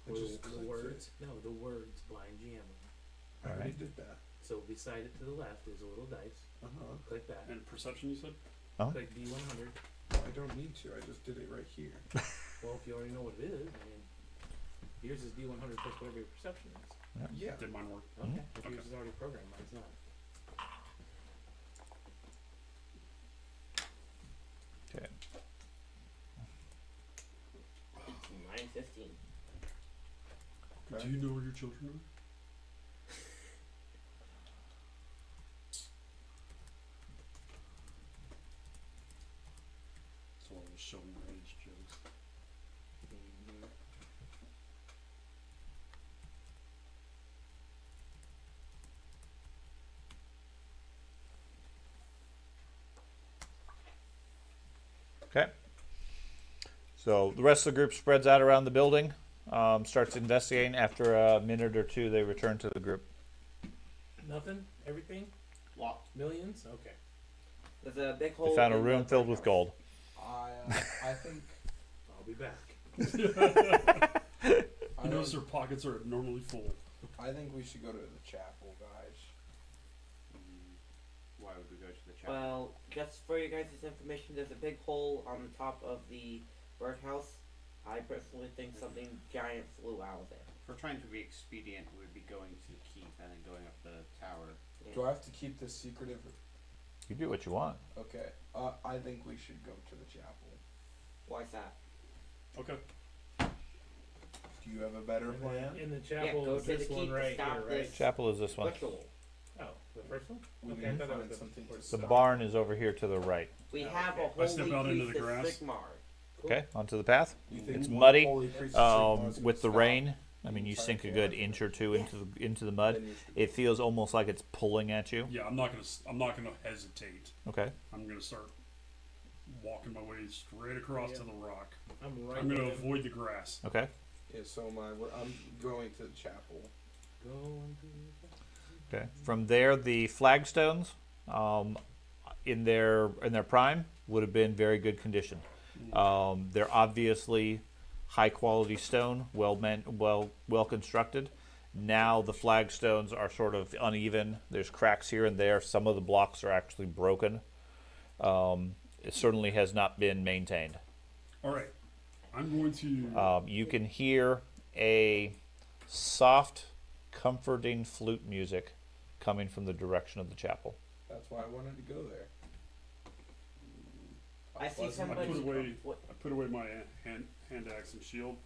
I just The clicked words. No, the words blind GM roll. I already Alright. did that. So beside it to the left is a little dice. Uh-huh. Click that. And perception, you said? Huh? Click D100. I don't need to. I just did it right here. Well, if you already know what it is, I mean, yours is D100 plus whatever your perception is. Yeah. Did mine work? Okay. If Okay. yours is already programmed, mine's not. Okay. 9:15. Okay. Do you know where your children are? So I was showing your age jokes. Okay. So the rest of the group spreads out around the building, starts investigating. After a minute or two, they return to the group. Nothing? Everything? Locked. Millions? Okay. There's a big hole. They found a in room the filled with greenhouse. gold. I think. I'll be back. I He knows think, their pockets are abnormally full. I think we should go to the chapel, guys. Why would we go to the chapel? Well, just for you guys' information, there's a big hole on the top of the birdhouse. I personally think something giant flew out of it. If we're trying to be expedient, we would be going to the keep and then going up the tower. Do I have to keep this secretive? You do what you want. Okay. I think we should go to the chapel. Why's that? Okay. Do you have a better plan? In the Yeah, chapel go is to the this one keep to right stop here, right? this Chapel is this one. ritual. Oh, the first one? We Okay, need I to thought that find was something to The stop. barn is over here to the right. We Oh, have okay. a I step holy out into the priest of grass. Sigmar. Cool. Okay, onto the path. You think It's one muddy, holy priest of Sigmar is gonna with the stop? rain. I mean, the you entire sink a good caravan? inch or two into the mud. Then you should- It feels almost like it's pulling at you. Yeah, I'm not gonna hesitate. Okay. I'm gonna start walking my way straight across to the rock. I'm right I'm gonna there. avoid the grass. Okay. Yeah, so I'm going to the chapel. Going to Okay. From there, the flagstones, in their prime, would have been very good condition. They're obviously high quality stone, well constructed. Now the flagstones are sort of uneven. There's cracks here and there. Some of the blocks are actually broken. It certainly has not been maintained. All right, I'm going to. You can hear a soft, comforting flute music coming from the direction of the chapel. That's why I wanted to go there. I see Pleasant. somebody. I put away my hand axe and shield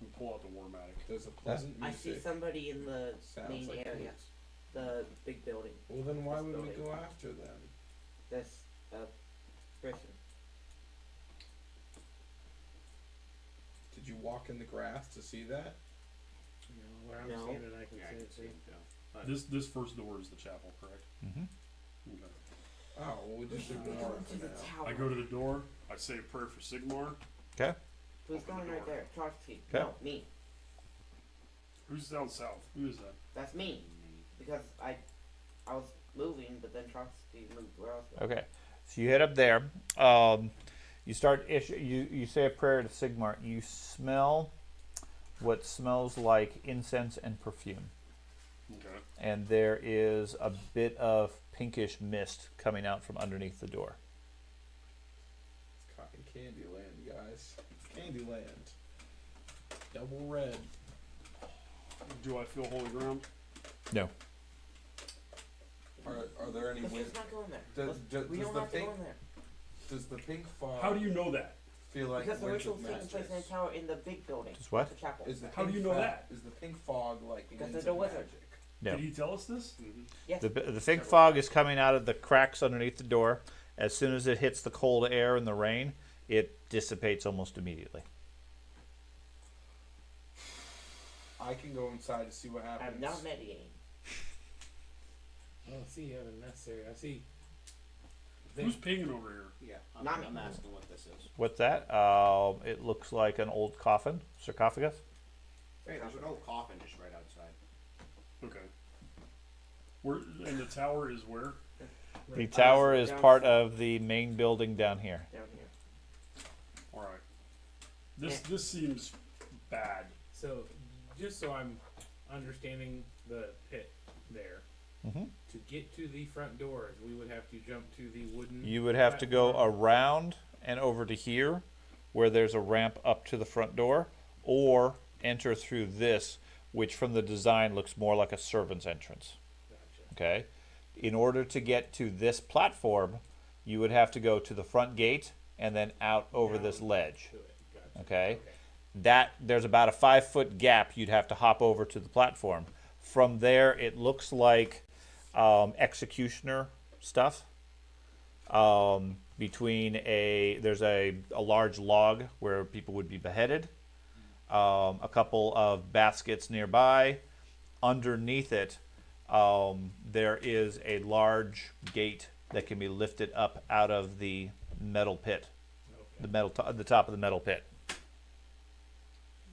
and pull out the Warmatic. There's a pleasant I see music. somebody in the Sounds main like area, peace. the big building. Well, then why This would we building. go after them? This person. Did you walk in the grass to see that? No, where I'm No. standing, I can Yeah, I see can it see too. it too. But This first door is the chapel, correct? Mm-hmm. Okay. Oh, well, we just We're ignore going it to for the now. tower. I go to the door. I say a prayer for Sigmar. Okay. Who's Open going the right door. there? Trotsky. Okay. No, me. Who's down south? Who is that? That's me. Because I was moving, but then Trotsky moved where I was going. Okay. So you head up there. You start you say a prayer to Sigmar. You smell what smells like incense and perfume. Okay. And there is a bit of pinkish mist coming out from underneath the door. It's cotton candy land, guys. It's candy land. Double red. Do I feel holy ground? No. Are there any Let's wind? just not go in there. Does- does We don't the have to go pink- in there. Does the pink fog How do you know that? feel like Because the winter ritual's taking place in the magic? tower in the big building. Just what? The chapel. Is the How do pink you know fog, that? Is the pink fog like Because winter there's a wizard. magic? No. Did he tell us this? Yes. The thick fog is coming out of the cracks underneath the door. As soon as it hits the cold air and the rain, it dissipates almost immediately. I can go inside to see what happens. I'm not meditating. I don't see having necessary. I see. Who's pinging over here? yeah, Not me. I'm asking what this is. What's that? It looks like an old coffin, sarcophagus. Hey, there's an old coffin just right outside. Okay. Where and the tower is where? The tower is part of the main building down here. Down here. All right. This seems bad. So, just so I'm understanding the pit there, Mm-hmm. to get to the front doors, we would have to jump to the wooden. You would have to go platform. around and over to here, where there's a ramp up to the front door, or enter through this, which from the design looks more like a servant's entrance. Gotcha. Okay? In order to get to this platform, you would have to go to the front gate and then out over this Down ledge. To it. Gotcha. Okay? That there's about a 5-foot gap you'd have to hop over to the platform. From there, it looks like executioner stuff. Between there's a large log where people would be beheaded. A couple of baskets nearby. Underneath it, there is a large gate that can be lifted up out of the metal pit, the top of the metal pit.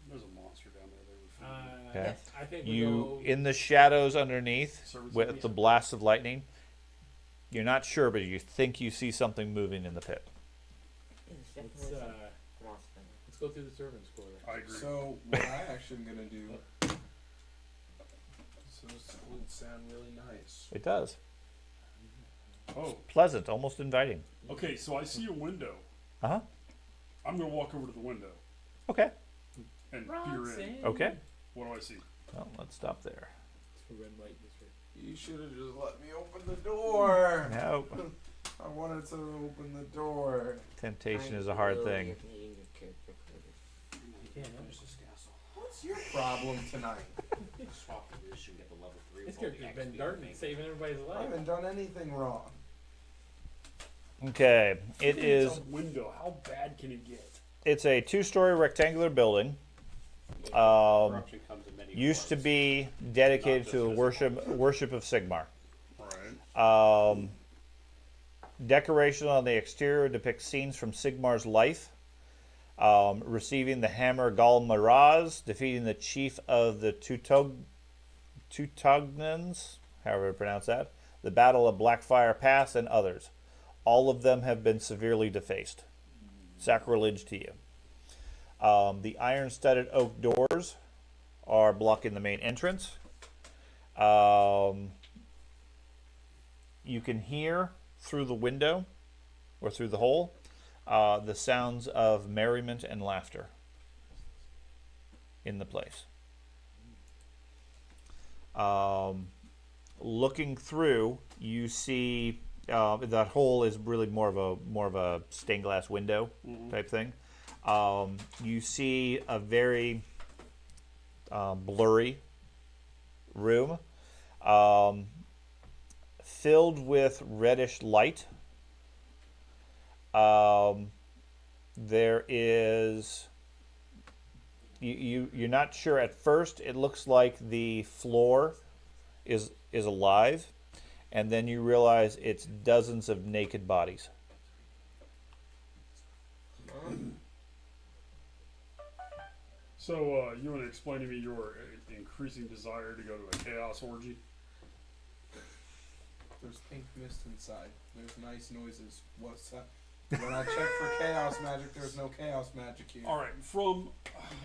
There's a monster down there. They would feed me. Okay. Yes. I think we You go. in the shadows underneath Servants with entrance? the blast of lightning. You're not sure, but you think you see something moving in the pit. It's Let's, definitely something. Come on, Spencer. let's go through the servants' quarter. I agree. So what I actually am gonna do. So this would sound really nice. It does. Oh, Pleasant, almost inviting. okay. So I see a window. Uh huh. I'm gonna walk over to the window Okay. and peer in. Okay. What do I see? Well, let's stop there. It's a red light district. You should have just let me open the door. No, I wanted to open the door. temptation I'm is a hard really thing. hating your character creator. You can't. There's this castle. What's your problem tonight? Swap position, get the level 3. This roll the character's been XP darting, thing. saving everybody's I life. haven't done anything wrong. Okay, it It's is. a window. How bad can it get? It's a 2-story rectangular building. Corruption comes in many Used to forms. be dedicated Not to the just physical. worship of Sigmar. Right. Decoration on the exterior depicts scenes from Sigmar's life. Receiving the hammer Gal Maraz, defeating the chief of the Teutognans, however you pronounce that, the Battle of Blackfire Pass, and others. All of them have been severely defaced. Sacrilege to you. The iron-studded oak doors are blocking the main entrance. You can hear through the window, or through the hole, the sounds of merriment and laughter in the place. Looking through, you see that hole is really more of a stained glass window type thing. You see a very blurry room, filled with reddish light. There is you're not sure at first. It looks like the floor is alive, and then you realize it's dozens of naked bodies. So, you want to explain to me your increasing desire to go to a chaos orgy? There's pink mist inside. There's nice noises. What's that? When I check for chaos magic, there's no chaos magic here. All right, from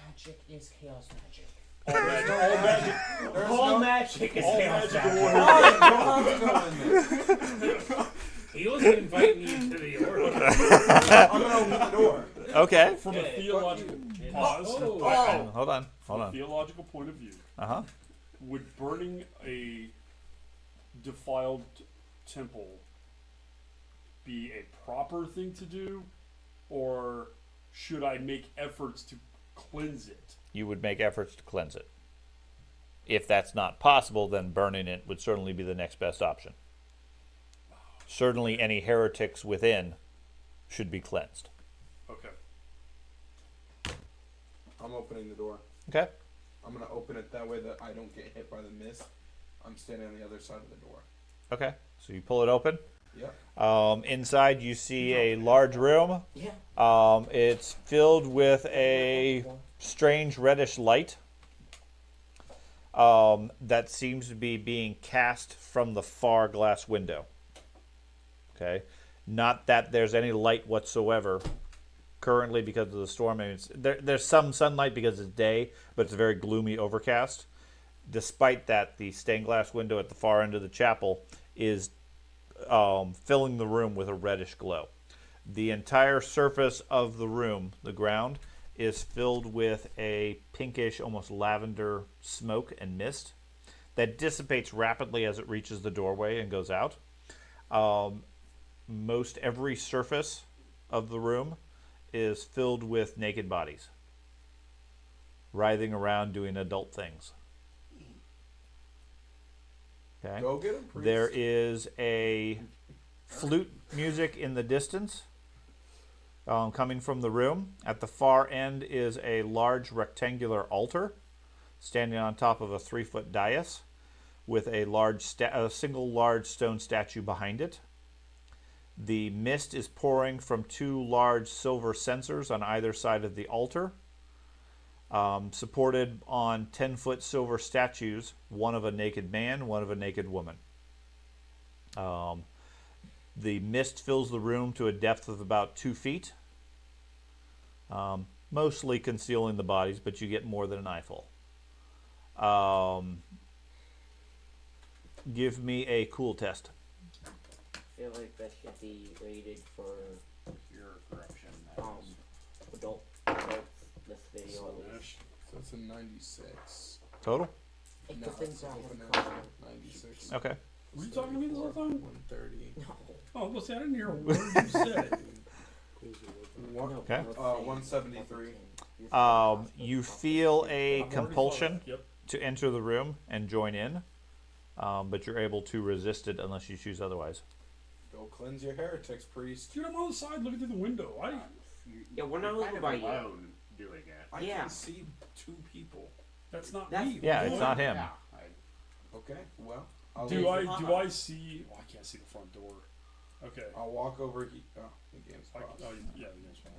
Magic is chaos magic. all magic, There's All no magic is all chaos magic magic. order. Don't go in there. He wasn't inviting you to the order. I'm gonna open the door. Okay. From a Yeah, theological pause, Oh. Hold on. from a theological point of view, would burning a defiled temple be a proper thing to do, or should I make efforts to cleanse it? You would make efforts to cleanse it. If that's not possible, then burning it would certainly be the next best option. Certainly any heretics within should be cleansed. Okay. I'm opening the door. Okay. I'm gonna open it that way that I don't get hit by the mist. I'm standing on the other side of the door. Okay. So you pull it open. Yep. Inside you see a large room. Yeah. It's filled with a strange reddish light that seems to be being cast from the far glass window. Okay. Not that there's any light whatsoever currently because of the storm. I mean, there's some sunlight because it's day, but it's very gloomy, overcast. Despite that, the stained glass window at the far end of the chapel is filling the room with a reddish glow. The entire surface of the room, the ground, is filled with a pinkish, almost lavender smoke and mist that dissipates rapidly as it reaches the doorway and goes out. Most every surface of the room is filled with naked bodies, writhing around doing adult things. Okay. Go get him, priest. There is a flute music in the distance coming from the room. At the far end is a large rectangular altar standing on top of a 3-foot dais with a single large stone statue behind it. The mist is pouring from 2 large silver censers on either side of the altar, supported on 10-foot silver statues, one of a naked man, one of a naked woman. The mist fills the room to a depth of about 2 feet, mostly concealing the bodies, but you get more than an eyeful. Give me a cool test. I feel like that should be rated for Pure corruption. That is. adults this video at least. So it's a 96. Total? It No, just thinks it's I open have at a 96. Okay. Were you talking to me this whole time? 130. No. Oh, well, see, I didn't hear a word you said. Okay. 173. You feel a I've already compulsion thought of that. Yep. to enter the room and join in, but you're able to resist it unless you choose otherwise. Go cleanse your heretics, priest. Dude, I'm on the side looking through the window. Yeah, we're not You're over kind by of you. alone doing it. I Yeah. can see 2 people. That's not That's- me. Yeah, it's not him. Yeah. Okay, well, I'll Do I see? Oh, I can't see the front door. Okay. I'll walk over here. Oh, the game's Oh, paused. yeah, the game's fine.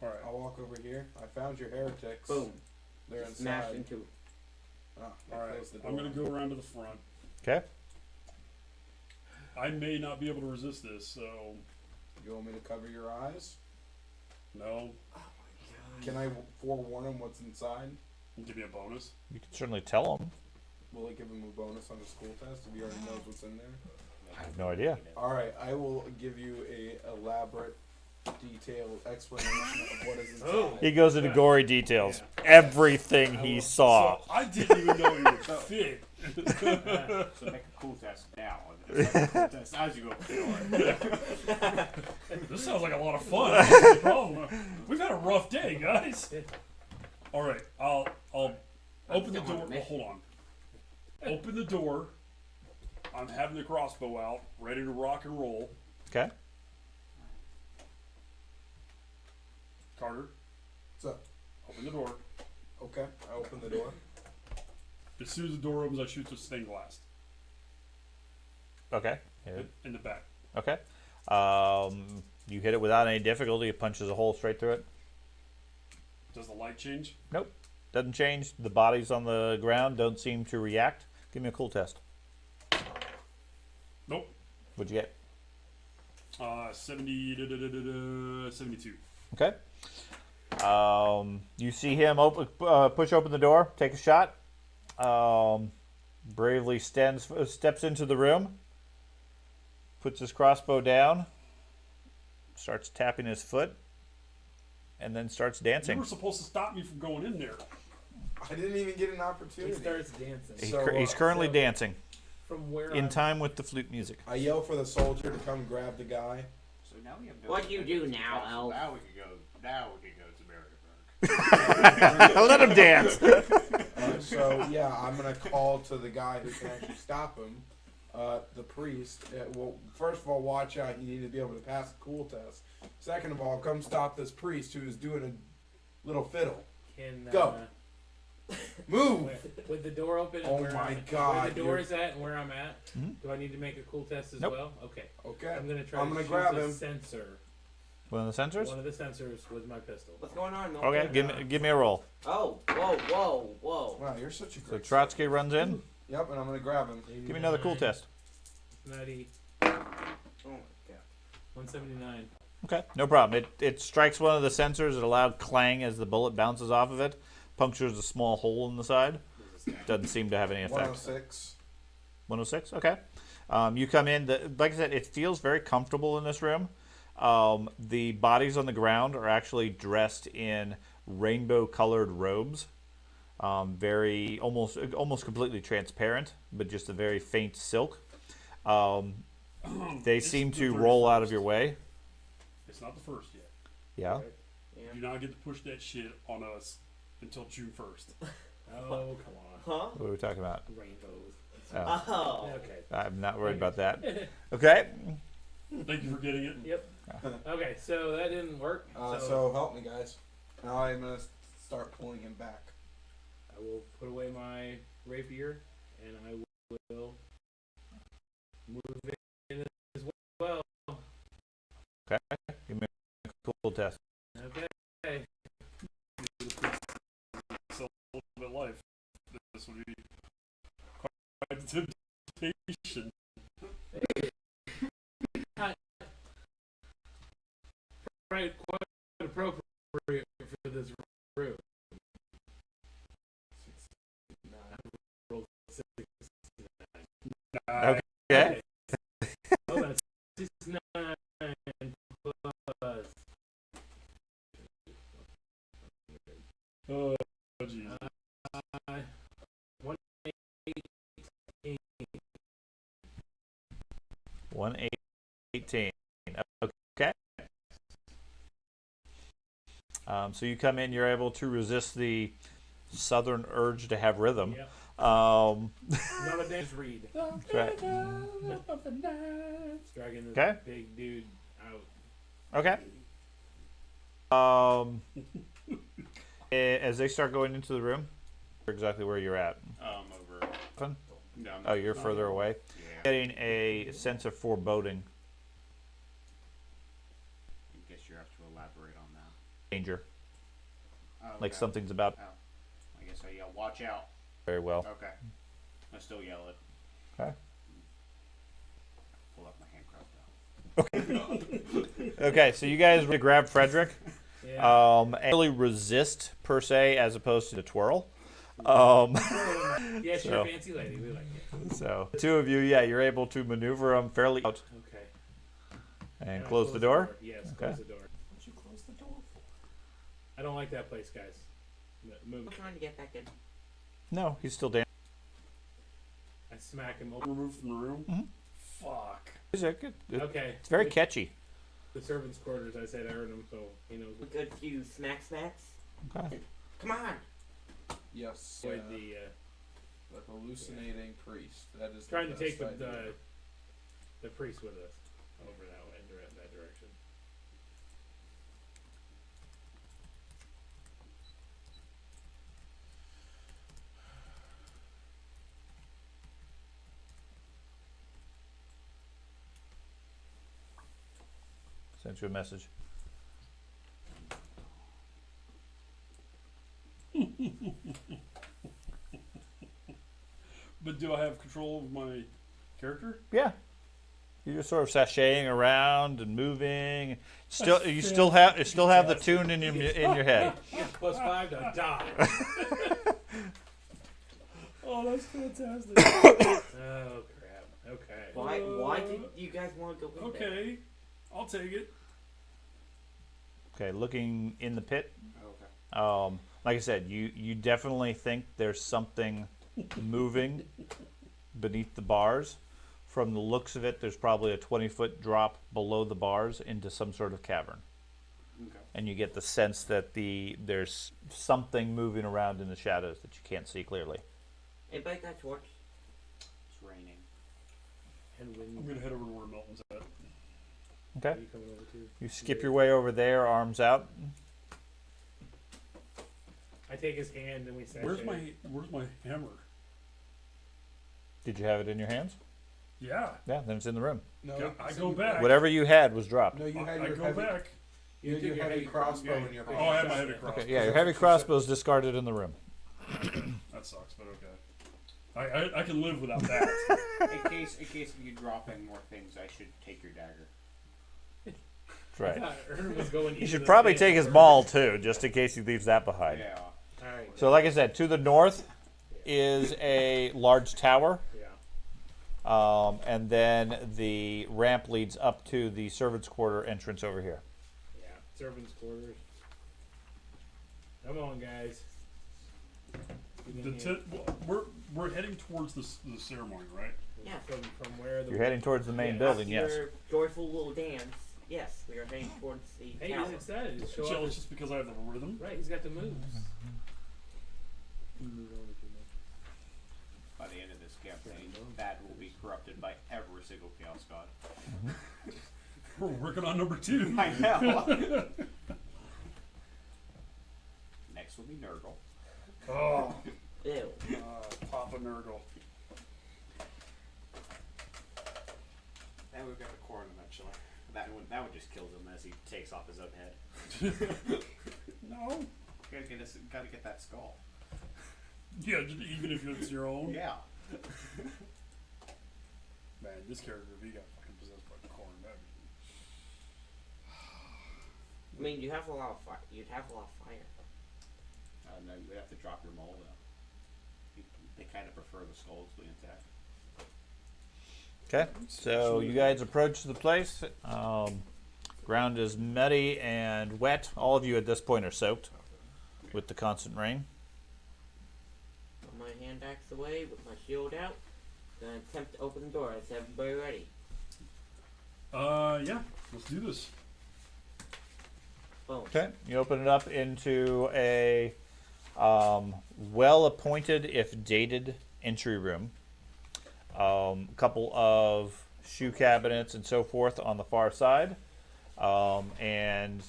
All right. I'll walk over here. I found your heretics. Boom. They're Smash inside. into. Oh, they All right. closed the door. I'm gonna go around to the front. Okay. I may not be able to resist this, so You want me to cover your eyes? no. Can I forewarn him what's inside? Give me a bonus. You can certainly tell him. Will it give him a bonus on the school test if he already knows what's in there? I have no idea. All right, I will give you a elaborate, detailed explanation of what is inside. He goes into gory details. Everything he saw. So I didn't even know he would fit. So make a cool test now. And then make a cool test as you go forward. This sounds like a lot of fun. That's the problem. We've had a rough day, guys. All right, I'll open the door. Well, hold on. Open the door. I'm having the crossbow out, ready to rock and roll. Okay. What's Carter, up? open the door. Okay, I open the door. As soon as the door opens, I shoot the stained glass Okay. in the back. Okay. You hit it without any difficulty. It punches a hole straight through it. Does the light change? Nope. Doesn't change. The bodies on the ground don't seem to react. Give me a cool test. Nope. What'd you get? 72. Okay. You see him push open the door, take a shot. Bravely steps into the room, puts his crossbow down, starts tapping his foot, and then starts You dancing. were supposed to stop me from going in there. I didn't even get an He opportunity. starts dancing. He's currently dancing From where in I'm time with the flute music. I yell for the soldier to come grab the guy. So now we have no. What do you do now, So Elf? now we can go. Now we can go to America. Let him dance. So yeah, I'm gonna call to the guy who can actually stop him, the priest. Well, first of all, watch out. You need to be able to pass the cool test. Second of all, come stop this priest who is doing a little fiddle. Can Go. Move. with the door open. And Oh where my I'm, God, Where the door you're- is at and where I'm at. Mhm. Do I need to make a cool test as Nope. well? Okay. Okay. I'm gonna try. I'm to gonna shoot grab the him. sensor. One of the sensors? One of the sensors with my pistol. What's going on, Milton? Okay, give me a roll. Oh, whoa. Wow, you're such a So great. Trotsky runs in. Yep, and I'm gonna grab him. Give me another cool test. 90, Oh my god. 179. Okay, no problem. It strikes one of the sensors at a loud clang as the bullet bounces off of it, punctures a small hole in the side. Doesn't seem to have any effect. 106. 106. Okay. You come in. Like I said, it feels very comfortable in this room. The bodies on the ground are actually dressed in rainbow-colored robes, very almost completely transparent, but just a very faint silk. They It's seem the to very roll out of first. your way. It's not the first yet. Yeah. Yeah. You do not get to push that shit on us until June 1st. Oh, come on. Huh? What are we talking about? Rainbows. Oh, Oh. Okay. I'm not worried about that. Okay. Thank you for getting it. Yep. Okay, so that didn't work. So help me, guys. Now I'm gonna start pulling him back. I will put away my rapier and I will move in as well. Okay. Give me a cool test. Okay. So a little bit of life. This would be quite a temptation. Right, quite appropriate for this room. 69. I rolled 69. Okay. Oh, that's 69 plus. Oh, jeez. 118. 118. Okay. So you come in, you're able to resist the southern urge to have rhythm. Yep. Um, Not a dance read. right. It's dragging this Okay. big dude out. Okay. As they start going into the room, exactly where you're at. Over. Fun? No, Oh, you're further away. Yeah. Getting a sense of foreboding, I guess you have to elaborate on that. danger, Oh, like okay. something's about. Oh. I guess I yell, watch out. Very well. Okay. I still yell it. Okay. Pull up my handcraft though. Okay, so you guys grab Frederick. Yeah. And really resist per se, as opposed to the twirl. Yeah, she's so- a fancy lady. We like it. So the two of you, yeah, you're able to maneuver them fairly out Okay. and I close the door. Yes, Okay. close the door. What'd you close the door for? I don't like that place, guys. Move. I'm trying to get back in. No, he's still dancing. I smack him open. Removed from the room. Mhm. Fuck. Okay. It's very catchy. The servants' quarters. I said I heard him, so he knows. A good few smacks. Okay. Come on. Yes. Avoid the the hallucinating priest. That is trying the to take best idea. the priest with us over that way, that direction. Sent you a message. But do I have control of my character? Yeah. You're just sort of sashaying around and moving. Still, That's you still have the fantastic. tune in your head. You get +5 to die. Oh, that's fantastic. Oh crap. Okay. Why did you guys want to go in there? Okay, I'll take it. Okay, looking in the pit. Okay. Like I said, you definitely think there's something moving beneath the bars. From the looks of it, there's probably a 20-foot drop below the bars into some sort of cavern. Okay. And you get the sense that there's something moving around in the shadows that you can't see clearly. Anybody got a torch? It's raining. And when I'm gonna head over to where Melton's at. Okay. are you coming over to? You skip your way over there, arms out. I take his hand and we say, Where's my hammer? Did you have it in your hands? Yeah. Yeah, then it's in the room. No, I so go you- back. Whatever you had was dropped. No, you had I your go heavy, back. you had your heavy crossbow in your Oh, hand. I have my heavy crossbow. Okay, yeah, your heavy crossbow's discarded in the room. That sucks, but okay. I can live without that. In case you drop in more things, I should take your dagger. That's right. Ern was going You into should the probably thing. take his maul too, just in case he leaves that behind. Yeah. All right. So, like I said, to the north is a large tower, Yeah. and then the ramp leads up to the servants' quarter entrance over here. Yeah. Servants' quarters. Come on, guys. Get in here. We're heading towards the ceremony, right? Yeah. From where the You're heading towards the main Yeah. building, yes. Your joyful little dance. Yes, we are heading towards the Hey, tower. he's excited. He's show off Jealous his, just because I have the rhythm. right, he's got the moves. By the end of this campaign, that will be corrupted by every single Chaos God. We're working on number 2. I know. Next will be Nurgle. Oh, Ew. Papa Nurgle. And we've got the corn eventually. That one just kills him as he takes off his own head. No. Gotta get that skull. Yeah, even if it's your own. Yeah. Man, this character, if he got fucking possessed by the corn, that'd be... I mean, you have a lot of fire. You'd have a lot of fire. No, you would have to drop your mold though. They kind of prefer the skulls to be intact. Okay, so you guys approach the place. Ground is muddy and wet. All of you at this point are soaked with the constant rain. Put my hand axe away with my shield out. Gonna attempt to open the door. Is everybody ready? Yeah, let's do this. Boom. Okay, you open it up into a well-appointed, if dated, entry room. A couple of shoe cabinets and so forth on the far side, and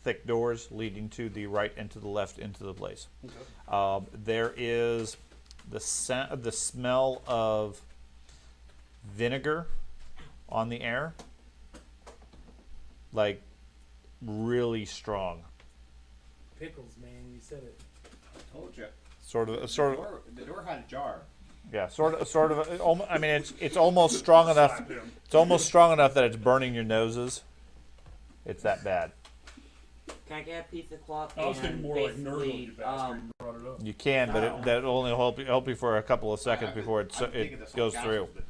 thick doors leading to the right and to the left into the place. Okay. There is the smell of vinegar on the air, like really strong. Pickles, man. You said it. Told you. Sort of. The door had a jar. Yeah, sort of. I mean, it's almost strong enough. Slap him. It's almost strong enough that it's burning your noses. It's that bad. Can I get a piece of cloth? I was thinking and more like nerd basically, you bastard. You brought it up. You can, but that'll only help you for a couple of seconds before I'm thinking this it whole goes house through. has been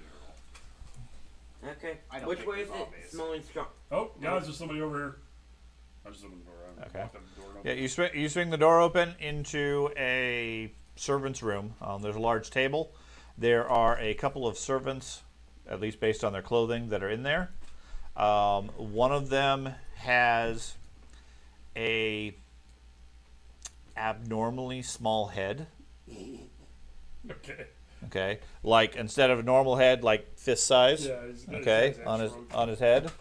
doing Okay. I don't Which think way is it's it obvious. smelling strong? Oh, guys, there's somebody over here. I just opened the door. I Okay. locked the door. Yeah, you swing the door open into a servant's room. There's a large table. There are a couple of servants, at least based on their clothing, that are in there. One of them has a abnormally small head. Okay. Okay, like instead of a normal head, like fist size. Yeah. Okay, on his head.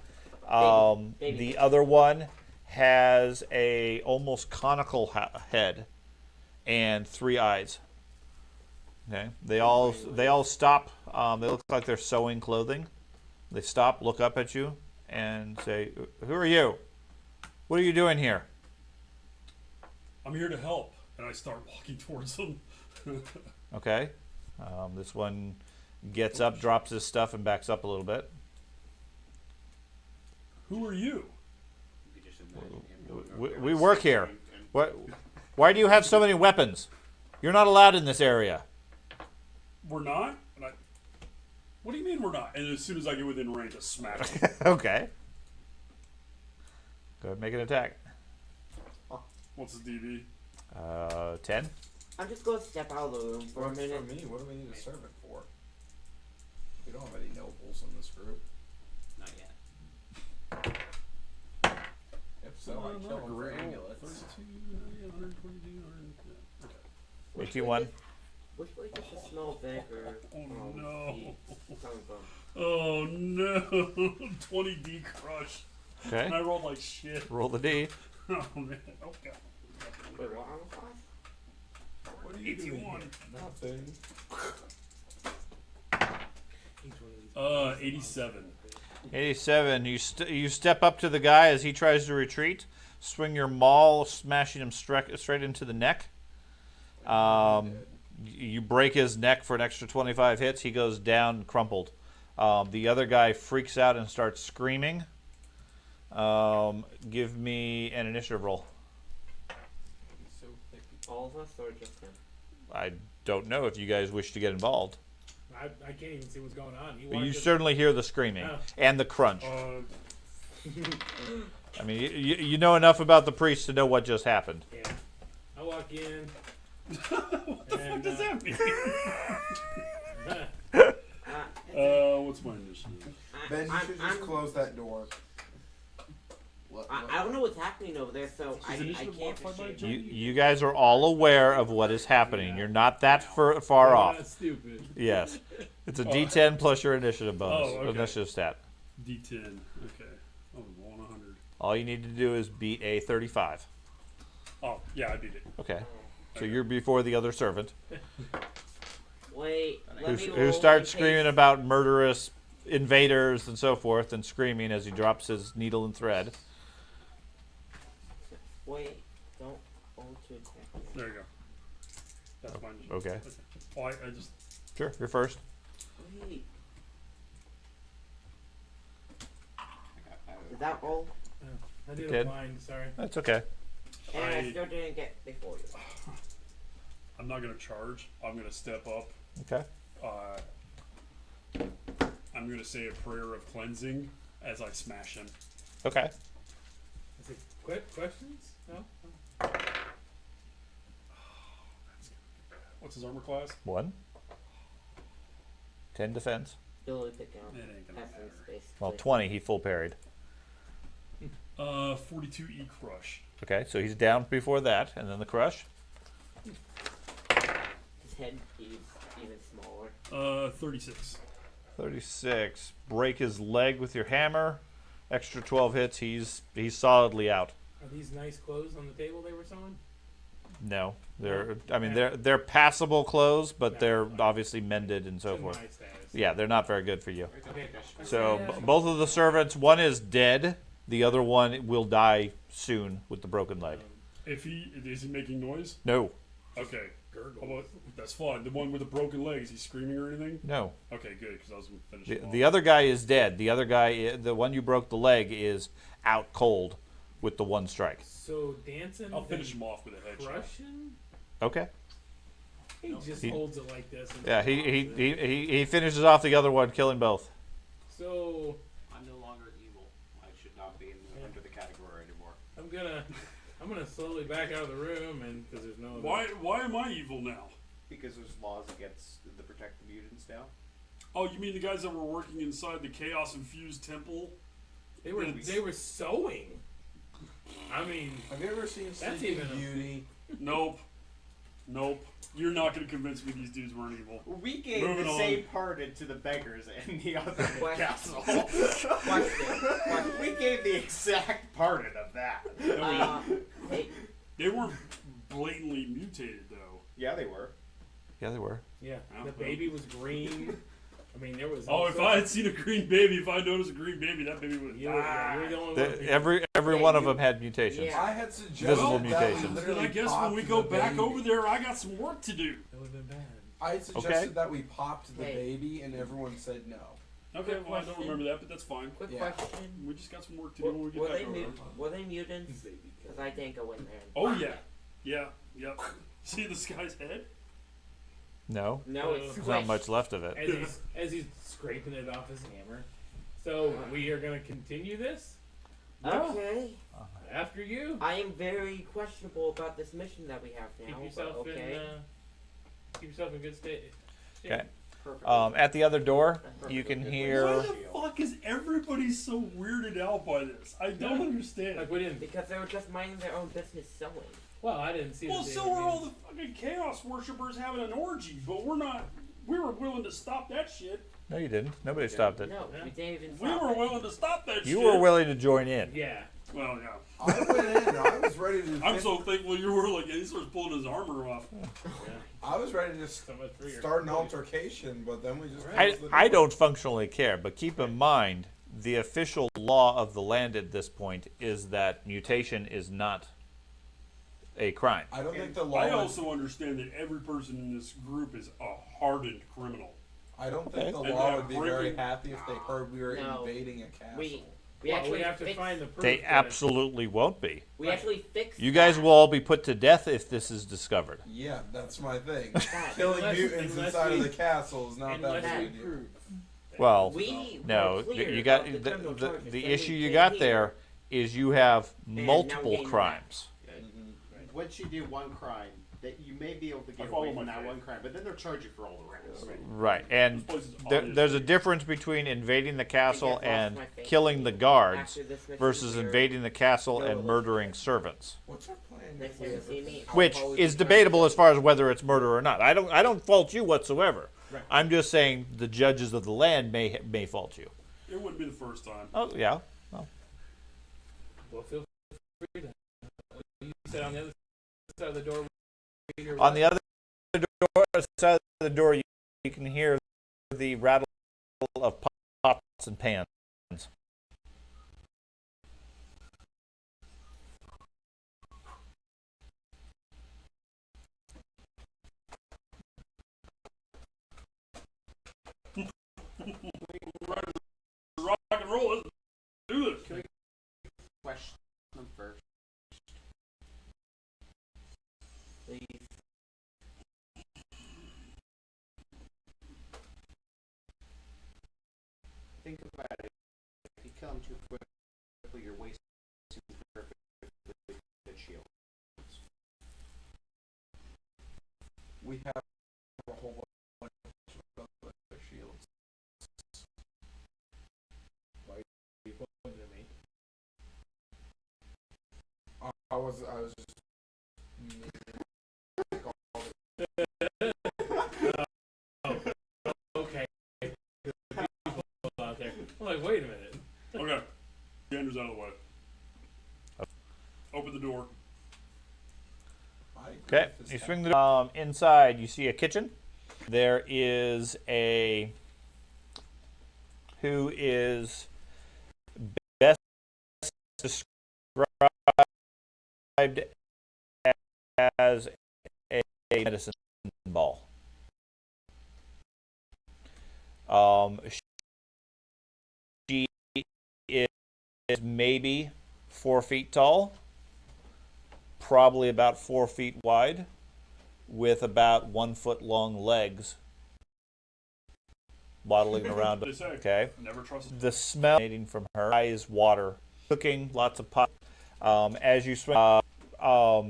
Baby. The other one has a almost conical head and 3 eyes. Okay, they all stop. They look like they're sewing clothing. They stop, look up at you, and say, "Who are you? What are you doing here?" I'm here to help, and I start walking towards them. Okay, this one gets up, drops his stuff, and backs up a little bit. Who are you? You could just imagine him going over there We with work a here. stick and- What? Why do you have so many weapons? You're not allowed in this area. We're not? And what do you mean we're not? And as soon as I get within range, I smack him. Okay. Go ahead and make an attack. What's his DB? 10. I'm just gonna step out of the room for a Works minute. for me. What do we need a servant for? We don't have any nobles in this group. Not yet. If so, I kill them for amulets. 32, 122, 100. Okay. 81. Which way does the smell of vinegar Oh, no. coming from? Oh no! 20D crush. Okay. And I rolled like shit. Roll the D. Oh man. Okay. Wait, what armor class? What are you doing? Nothing. 87. 87. You step up to the guy as he tries to retreat. Swing your maul, smashing him straight into the neck. You break his neck for an extra 25 hits. He goes down crumpled. The other guy freaks out and starts screaming. Give me an initiative roll. So thick. All of us or just him? I don't know if you guys wish to get involved. I can't even see what's going on. He But you walked in- certainly hear the screaming Oh. and the crunch. Uh, I mean, you know enough about the priest to know what just happened. Yeah. I walk in. what the fuck does that mean? What's my initiative? Ben, you should just close that door. I don't know what's happening over there, so I initiative can't modified by a appreciate it. You guys are all aware of what is happening. You're not that far I'm off. not stupid. Yes. It's a D10 plus your initiative bonus. Oh, okay. Initiative stat. D10. Okay. Oh, rolling 100. All you need to do is beat a 35. Oh, yeah, I beat it. Okay. So you're before the other servant Wait, let me who roll starts in screaming case- about murderous invaders and so forth and screaming as he drops his needle and thread. Wait, don't hold to attack. There you go. That's mine. Okay. Oh, I just. Sure, you're first. Wait, I is that all? I did Did. a blind, sorry. That's okay. And I I- still didn't get before you. I'm not gonna charge. I'm gonna step up. Okay. I'm gonna say a prayer of cleansing as I smash him. Okay. Is it questions? No? What's his armor class? 1. 10 defense. Ability to pick out It ain't gonna essence, matter. basically. Well, 20 he full parried. 42 E crush. Okay, so he's down before that, and then the crush. His head is even smaller. 36. 36. Break his leg with your hammer. Extra 12 hits. He's solidly out. Are these nice clothes on the table they were sewing? No, they're passable clothes, but they're obviously mended and so To forth. my status. Yeah, they're not very good for you. Okay. So both of the servants, one is dead, the other one will die soon with the broken leg. Is he making noise? No, Okay. Gurgle. How about, that's fine. The one with the broken leg, is he screaming or anything? no. Okay, good, because I was going to finish him The off. other guy is dead. The other guy, the one you broke the leg, is out cold with the one strike. So dancing. I'll finish him off with a headshot. Crushing. Okay. He just He- holds it like this. And Yeah, he finishes off the other one, killing both. So I'm no longer evil. I should not be under the category anymore. I'm gonna slowly back out of the room, and because there's no. Why am I evil now? Because there's laws against the protect the mutants now. Oh, you mean the guys that were working inside the chaos-infused temple? They were sewing. I mean, Have you ever seen That's Sleeping even a- Beauty? Nope. You're not going to convince me these dudes weren't evil. We gave Moving the on. same pardon to the beggars in the other Question. castle. Question. We gave the exact pardon of that. Hey, They weren't blatantly mutated, though. Yeah, they were. Yeah, they were. yeah, Oh, the baby was green. I mean, there was. Oh, all if sorts I of- had seen a green baby, if I noticed a green baby, that baby would have you were, yeah, you were died. the only one. Every Hey, one of you- them had mutations. Yeah. I had suggested Visible that we mutations. Then literally I guess when popped we the go back baby. over there, I got some work to do. That would have been bad. I had suggested Okay. that we popped the Hey. baby, and everyone said no. Okay, Quick well, I don't question. remember that, but that's fine. quick Yeah. question. We just got some work to do when we get Were back they over there. were they mutants? Because I didn't go in there. Oh, yeah. Yeah, yep. See this guy's head? No, No, it's there's not squished. much left of it. As he's scraping it off his hammer. So we are gonna continue this Okay. after you. I am very questionable about this mission that we have now. Keep but yourself okay. keep yourself in good state. Okay. Perfect. At the other door, you can Why hear. the fuck is everybody so weirded out by this? I don't understand. Like we didn't. Because they were just minding their own business sewing. Well, I didn't see. Well, that they so were were all being- the fucking chaos worshippers having an orgy, but we're not. We were willing to stop that shit. No, you didn't. Nobody stopped it. No, Yeah. we didn't even We stop were it. willing to stop that shit. You were willing to join in. Yeah. Well, yeah. I went in. I was ready to. I'm so thankful you were like, he starts pulling his armor off. I was ready to So much for your. start an altercation, but then we just. I, closed the I door. don't functionally care, but keep in mind the official law of the land at this point is that mutation is not a crime. I don't think the law. I would- also understand that every person in this group is a hardened criminal. I don't think the Okay. law And would be breaking- very happy if they heard we were No. invading a castle. We Well, actually we have to fixed, find the proof. They that- absolutely won't be. we actually fixed. You guys that. will all be put to death if this is discovered. Yeah, that's my thing. That. Killing Unless- mutants unless inside of we- the castle is not that unless big a we deal. prove. Well, We no, were clear you got about the, criminal the, charges, the then we issue you came got here. there is you have now multiple we gain crimes. Once you do one crime, that you may be able to I get follow away my from that faith. one crime, but then they'll charge you for all the rest. Right, and This place is there's a obviously- difference between invading the castle lost and my faith killing in the you. guards After this mission, versus we're- invading the castle no and murdering servants, What's our plan? Next if we time you ever see me, fix- I'll which always is be trying debatable to- as far as whether it's murder or not. I don't fault you whatsoever. Right. I'm just saying the judges of the land may fault you. It wouldn't be the first time. Oh yeah. Well, feel free to. You said on the other side of the door. On the other side of the door, you can hear the rattle of pots and pans. Rock and roll, let's do this. Question them first. Please. Think about it. If you kill them too quickly, you're wasting perfectly good shield. We have a whole bunch of other shields. You pointed at me. was just. Okay. People out there. I'm like, wait a minute. Okay. Gander's out of the way. Open the door. Okay, you swing the door. Inside, you see a kitchen. There is a who is best described as a medicine ball. She is maybe 4 feet tall, probably about 4 feet wide, with about 1 foot long legs waddling around. They say, Okay. never trust. The smell emanating from her eyes water, cooking, lots of pot. As you swing,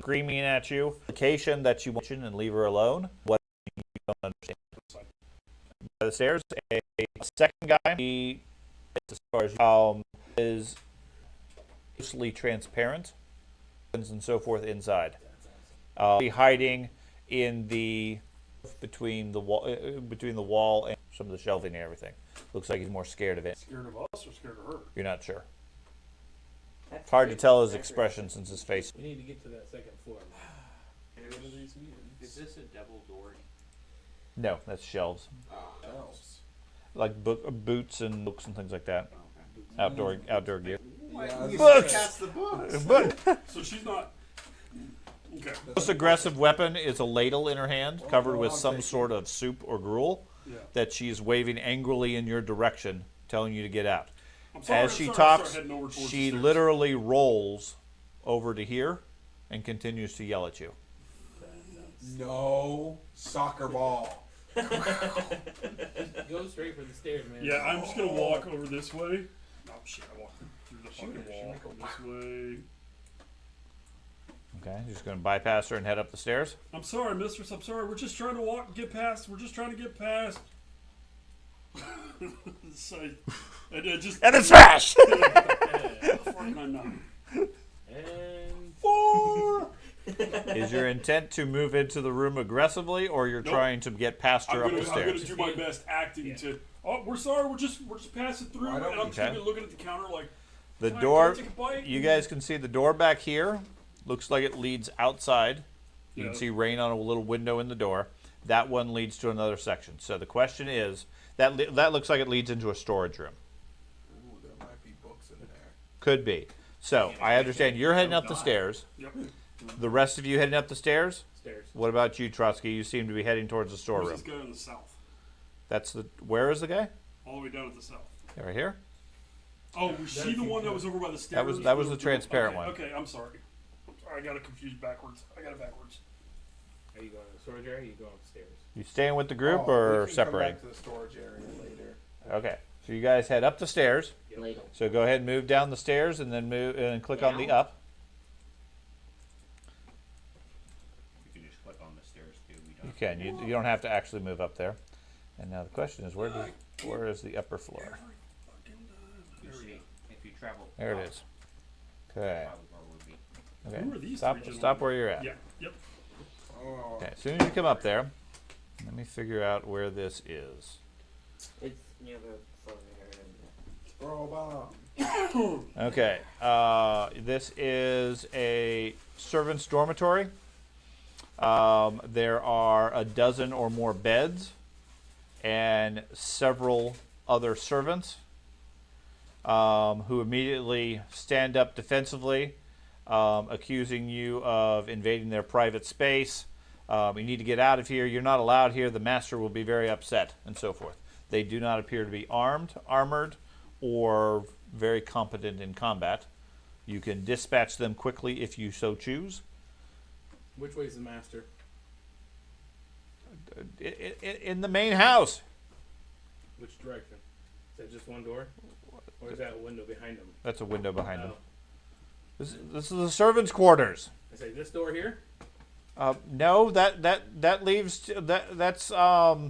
screaming at you, location that you mention and leave her alone. What you don't understand. By the stairs, a second guy. He, as far as is mostly transparent and so forth inside. Hiding in the between the wall and some of the shelving and everything. Looks like he's more scared of it. Scared of us or scared of her? You're not sure. That's Hard to great. tell his That's expression since his face. We need to get to that second floor. Is this a double door? No, that's shelves, Shelves. like boots and books and things like that. Okay. Outdoor gear. Yeah, Books! cast the books. But So she's not. Okay. the most aggressive weapon is a ladle in her hand, covered with some sort of soup or gruel, Yeah. that she's waving angrily in your direction, telling you to get out. I'm sorry, As I'm she sorry, talks, heading over towards she the stairs. literally rolls over to here and continues to yell at you. No soccer ball. Go straight for the stairs, man. Yeah, I'm just gonna walk over this way. Oh shit! I walked through the fucking wall. This way. Okay, you're just going to bypass her and head up the stairs? I'm sorry, mistress. I'm sorry. We're just trying to walk, get past. We're just trying to get past. So, and just. And then smash! How far can I knock? And 4! Is your intent to move into the room aggressively, or you're Nope. trying to get past her I'm up the gonna stairs? do my best acting to. Oh, we're sorry. We're just passing through, Why and don't I'm just we- gonna be looking at the counter like. The Can I door, take a bite? you guys can see the door back here. Looks like it leads outside. You Yeah. can see rain on a little window in the door. That one leads to another section. So the question is, that looks like it leads into a storage room. Ooh, there might be books in there. Could be. So I understand you're heading up the stairs. Yep. The rest of you heading up the stairs? stairs. What about you, Trotsky? You seem to be heading towards the Where's storeroom. this guy in the south? That's the. Where is the guy? All the way down at the south. Right here. Oh, was she the one that was over by the stairs? That was the transparent okay, one. Okay, I'm sorry. I got it confused backwards. I got it backwards. Are you going to the storage area or are you going upstairs? You staying with the group Oh, or we can separating? Come back to the storage area later. Okay. So you guys head up the stairs. Ladle. So go ahead and move down the stairs and then move and click on the up. You can just click on the stairs too. We You don't. can. You don't have to actually move up there. And now the question is, where is the upper floor? You see, if you travel. There it up, is. Okay. probably where we'll be. Okay. Who are these Stop. three gentlemen? Stop where you're at. Yeah. Yep. Oh, Okay. As soon as you come up there, let me figure out where this is. It's near the floor area. throw a bomb. Okay. This is a servant's dormitory. There are a dozen or more beds and several other servants who immediately stand up defensively, accusing you of invading their private space. You need to get out of here. You're not allowed here. The master will be very upset, and so forth. They do not appear to be armored, or very competent in combat. You can dispatch them quickly if you so choose. Which way is the master? In the main house. Which direction? Is that just one door? Or is that a window behind him? That's a window behind them. Oh. This is the servants' quarters. I say this door here? No, that leaves that's It's just not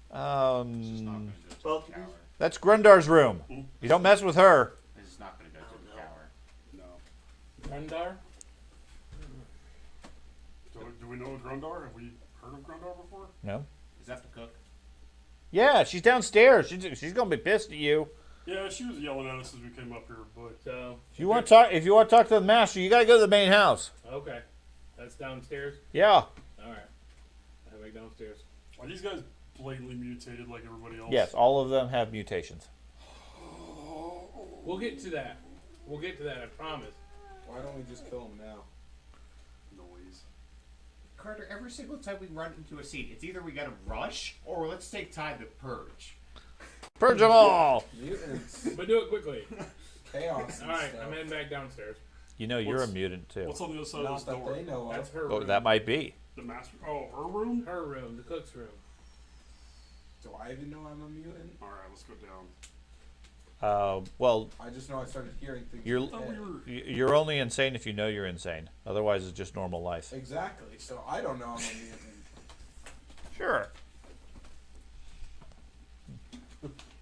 going to go to Well, the tower. that's Grundar's room. You don't mess with her. This is not going to go to the tower. No. Gundar? we know Grundar? Have we heard of Grundar before? No. Is that the cook? Yeah, she's downstairs. She's gonna be pissed at you. Yeah, she was yelling at us as we came up here, but So If you want to talk to the master, you gotta go to the main house. okay, that's downstairs. Yeah. All right, I went downstairs. are these guys blatantly mutated like everybody else? Yes, all of them have mutations. We'll get to that. We'll get to that. I promise. Why don't we just kill him now? Noise. Carter, every single time we run into a scene, it's either we gotta rush or let's take time to purge. Purge them all. Mutants, But do it quickly. chaos. All right, and I'm stuff. heading back downstairs. You know you're a mutant too. What's on the other side of Not this that door? they know That's of. her Oh, room. that might be. The master. Oh, her room. Her room, the cook's room. Do I even know I'm a mutant? All right, let's go down. Well, I just know I started hearing things. You're- in my I thought head. we were. you're only insane if you know you're insane. Otherwise, it's just normal life. Exactly. So I don't know I'm a mutant. Sure.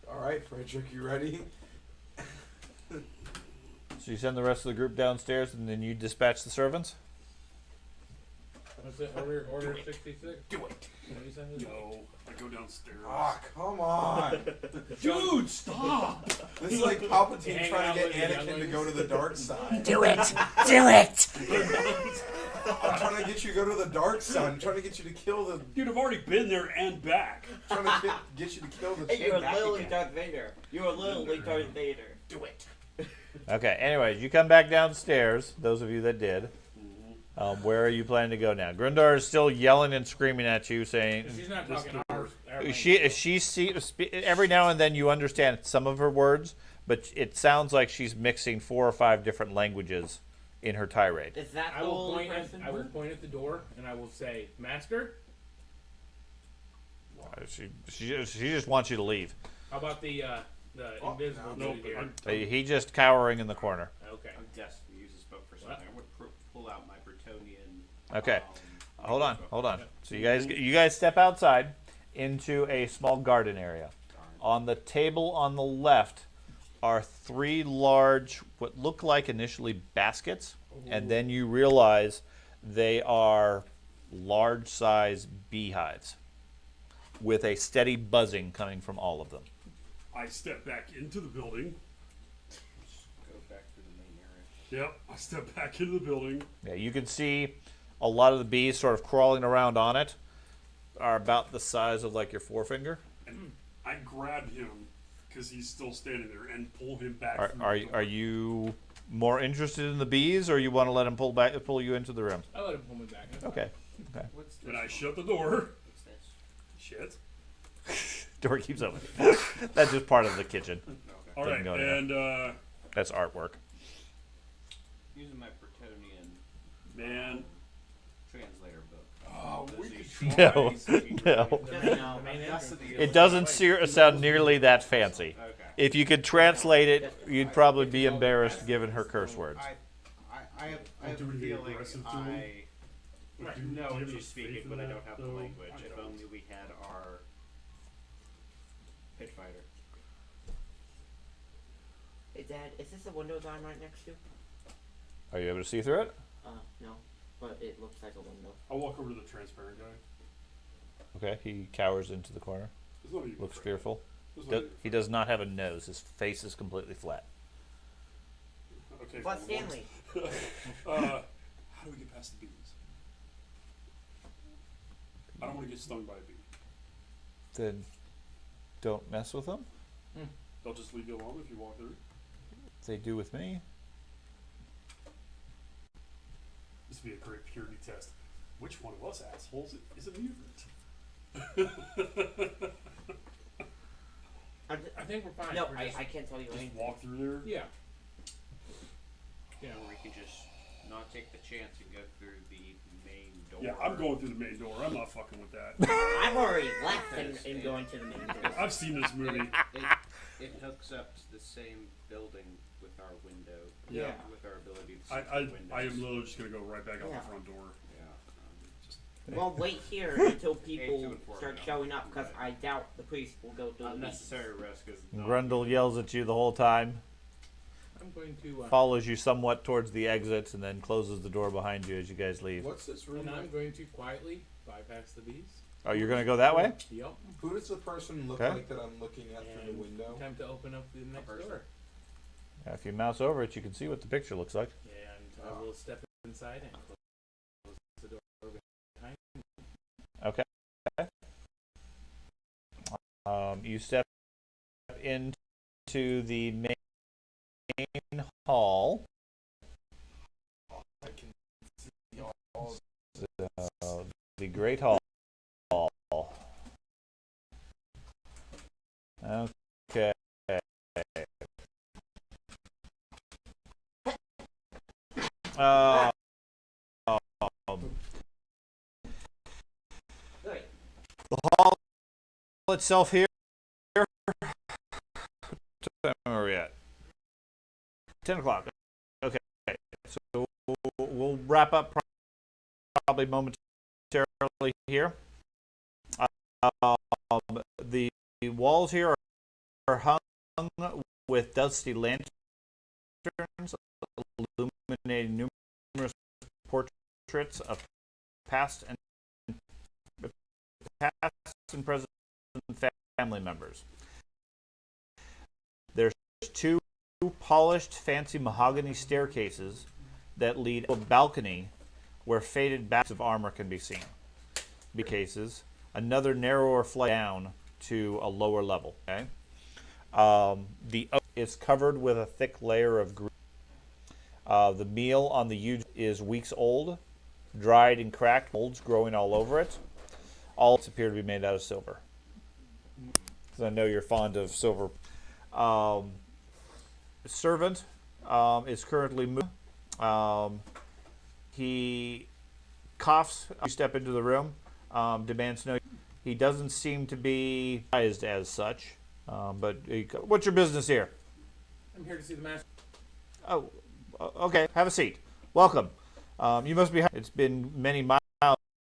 All right, Frederick, you ready? So you send the rest of the group downstairs, and then you dispatch the servants. What's it? Order 66. Do it. What you say? No, I go downstairs. Ah, come on. Dude, stop! This is like Palpatine Hang trying out to get with the Anakin to younglings. go to the dark side. Do it! Do it! I'm trying to get you to go to the dark side. I'm trying to get you to kill the. Dude, I've already been there and back. Trying to get you to kill the. Hey, you're back literally again. Darth Vader. You're literally Darth Vader. Do it. Okay. Anyways, you come back downstairs. Those of you that did. Where are you planning to go now? Grundar is still yelling and screaming at you, saying She's not talking our every now and then you understand some of her words, but it sounds like she's mixing 4 or 5 different languages in her tirade. Is that I the will whole point. impression? I will point at the door and I will say, "Master, She just wants you to leave. how about the invisible No, dude here?" He just cowering in the corner. Okay. I'm desperate to use this book for something. I would pull out my Bretonian. Okay. Hold on. So you guys step outside into a small garden area. On the table on the left are 3 large, what look like initially baskets, and then you realize they are large-size beehives with a steady buzzing coming from all of them. I step back into the building. Go back through the main area. Yep, I step back into the building. Yeah, you can see a lot of the bees sort of crawling around on it are about the size of like your forefinger. And I grab him because he's still standing there and pull him back. Are, through are, the door. are you more interested in the bees, or you want to let him pull you into the room? I'll let him pull me back. That's Okay. What's this? And I shut the door. What's this? Shit. Door keeps open. That's just part of the kitchen. Okay. All right, go to and That's artwork. Using my Bretonian man, translator book. oh, we Does could he- try. No, does he- no. The main That's entrance. the- It doesn't sound nearly that fancy. Okay. If you could translate it, you'd probably be embarrassed given her curse words. I have Do a we get feeling aggressive to him? I Do- know do you what have you a speak faith it, in but I that, don't have the though? language. I If don't. only we had our pit fighter. Hey, Dad, is this the windows I'm right next to? Are you able to see through it? No. But it looks like a window. I'll walk over to the transparent guy. Okay, he cowers into the corner, There's not even looks afraid. fearful. There's not even He does not have a nose. His face is completely flat. afraid. Okay. But for Stanley. once. How do we get past the bees? I don't want to get stung by a bee. Then don't mess with them. They'll just leave you alone if you walk through. They do with me. This would be a great purity test. Which one of us assholes is a mutant? I think we're fine. No, We're I just- can't tell you Just anything. walk through there. Yeah. Yeah. Or we could just not take the chance and go through the main door. Yeah, I'm going through the main door. I'm not fucking with that. I've already left and going to the main door. I've seen this movie. It hooks up to the same building with our window. Yeah. With our ability to see I through windows. am literally just gonna go right back out Yeah. the front door. Yeah. Well, wait here until Eight people to inform start me. showing up, because I doubt the priest will go through the meeting. Unnecessary risk is not. Grundle yells at you the whole time. I'm going to. follows you somewhat towards the exits and then closes the door behind you as you guys leave. What's this room? And I'm like? going to quietly bypass the bees. Oh, you're going to go that way? Yep. Who does the person look Okay. like that I'm looking at through the And window? time to open up the next door. If you mouse over it, you can see what the picture looks like. And I will step inside and close the door behind me. Okay. You step into the main hall. I can see all The Great Hall. Okay. The hall itself here. What time are we at? 10 o'clock. Okay. So we'll wrap up probably momentarily here. The walls here are hung with dusty lanterns, illuminating numerous portraits of past and present family members. There's two polished, fancy mahogany staircases that lead to a balcony where faded backs of armor can be seen. Cases, another narrower flight down to a lower level. Okay, the oak is covered with a thick layer of green. The meal on the huge is weeks old, dried and cracked, molds growing all over it. All appear to be made out of silver. Because I know you're fond of silver. Servant is currently moving. He coughs. You step into the room. Demands no. He doesn't seem to be advised as such. But what's your business here? I'm here to see the master. Oh, okay. Have a seat. Welcome. You must be. It's been many miles.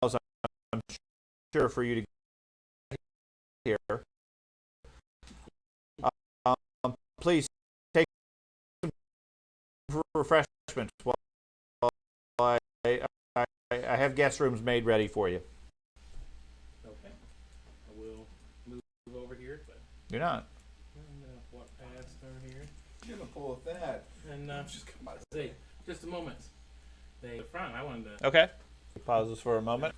I'm sure for you to get here. Please take some refreshments while I have guest rooms made ready for you. Okay. I will move over here, but You're not. I'm gonna walk past over here. You're gonna pull with that. And Just come by. say, just a moment. They the front. I wanted to. Okay. He pauses for a moment.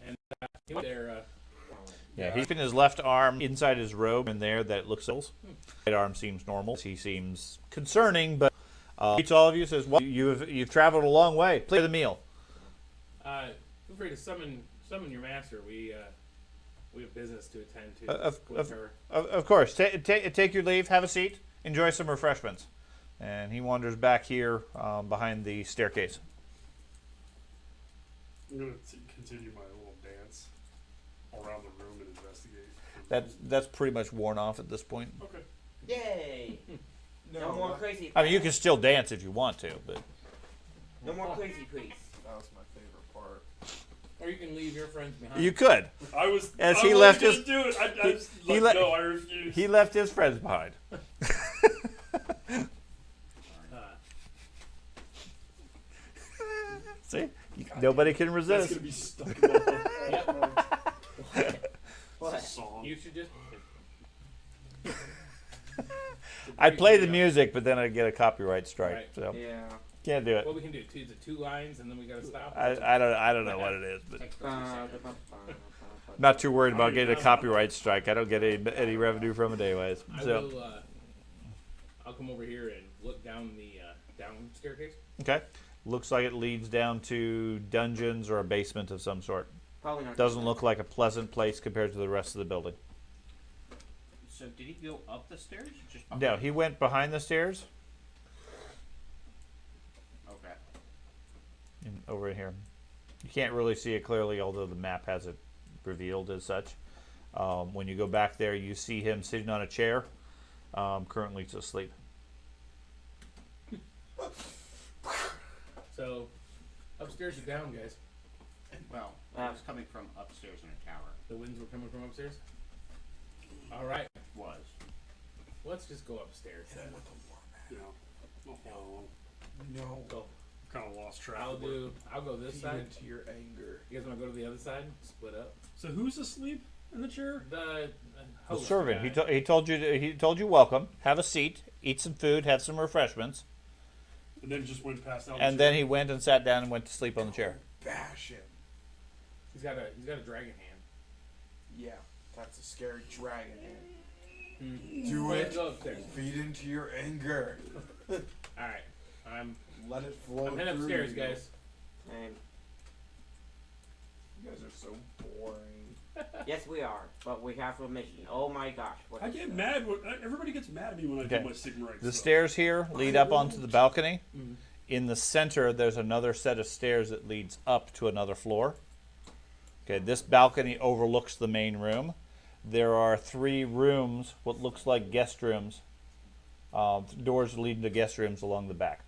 And he went there. Yeah, he's in his left arm inside his robe in there that looks right arm seems normal. He seems concerning, but greets all of you, says, well, you've traveled a long way. Play the meal. Feel free to summon your master. We have business to attend to Of with her. Of course. Take your leave, have a seat, enjoy some refreshments. And he wanders back here behind the staircase. I'm gonna continue my little dance around the room and investigate. That's pretty much worn off at this point. Okay. Yay! No more crazy. I mean, you can still dance if you want to, but No more crazy priests. That was my favorite part. Or you can leave your friends behind. you could. I was. As I he was left gonna his- do it. I was he like, le- no, I refuse. He left his friends behind. See? Nobody can That's resist. gonna be stuck in my head. What? It's a song. You should just. I'd play the music, but then I'd get a copyright strike. Right. So Yeah. can't do it. What we can do? Is it 2 lines and then we gotta stop? I don't know what it is, but Uh, not too worried about getting a copyright strike. I don't get any revenue from it anyways. I So will. I'll come over here and look down the down staircase. okay, looks like it leads down to dungeons or a basement of some sort. Probably not. Doesn't look like a pleasant place compared to the rest of the building. So did he go up the stairs? Or just No, he went behind the stairs Okay. and over in here. You can't really see it clearly, although the map has it revealed as such. When you go back there, you see him sitting on a chair, currently asleep. So, upstairs or down, guys? Well, it was coming from upstairs in a tower. The winds were coming from upstairs. All right. Was. Let's just go upstairs then. Yeah. Oh, No. Go. kind of lost track. I'll go this Feed side. into your anger. You guys want to go to the other side? Split up. So who's asleep in the chair? The The host servant. guy. He told you welcome. Have a seat. Eat some food. Have some refreshments. And then just went past out. And then he went and sat down and went to sleep on the chair. Bash him. He's got a dragon hand. Yeah, that's a scary dragon hand. Hmm. Do Let's it. go upstairs. Feed into your anger. All right. I'm Let it flow heading through upstairs, you. guys. And You guys are so boring. yes, we are, but we have a mission. Oh my gosh! What I is get this? mad when everybody gets mad at me when I Okay. do my Sigma Reik The stuff. stairs here lead up onto the balcony. Mhm. In the center, there's another set of stairs that leads up to another floor. Okay, this balcony overlooks the main room. There are 3 rooms, what looks like guest rooms, doors leading to guest rooms along the back.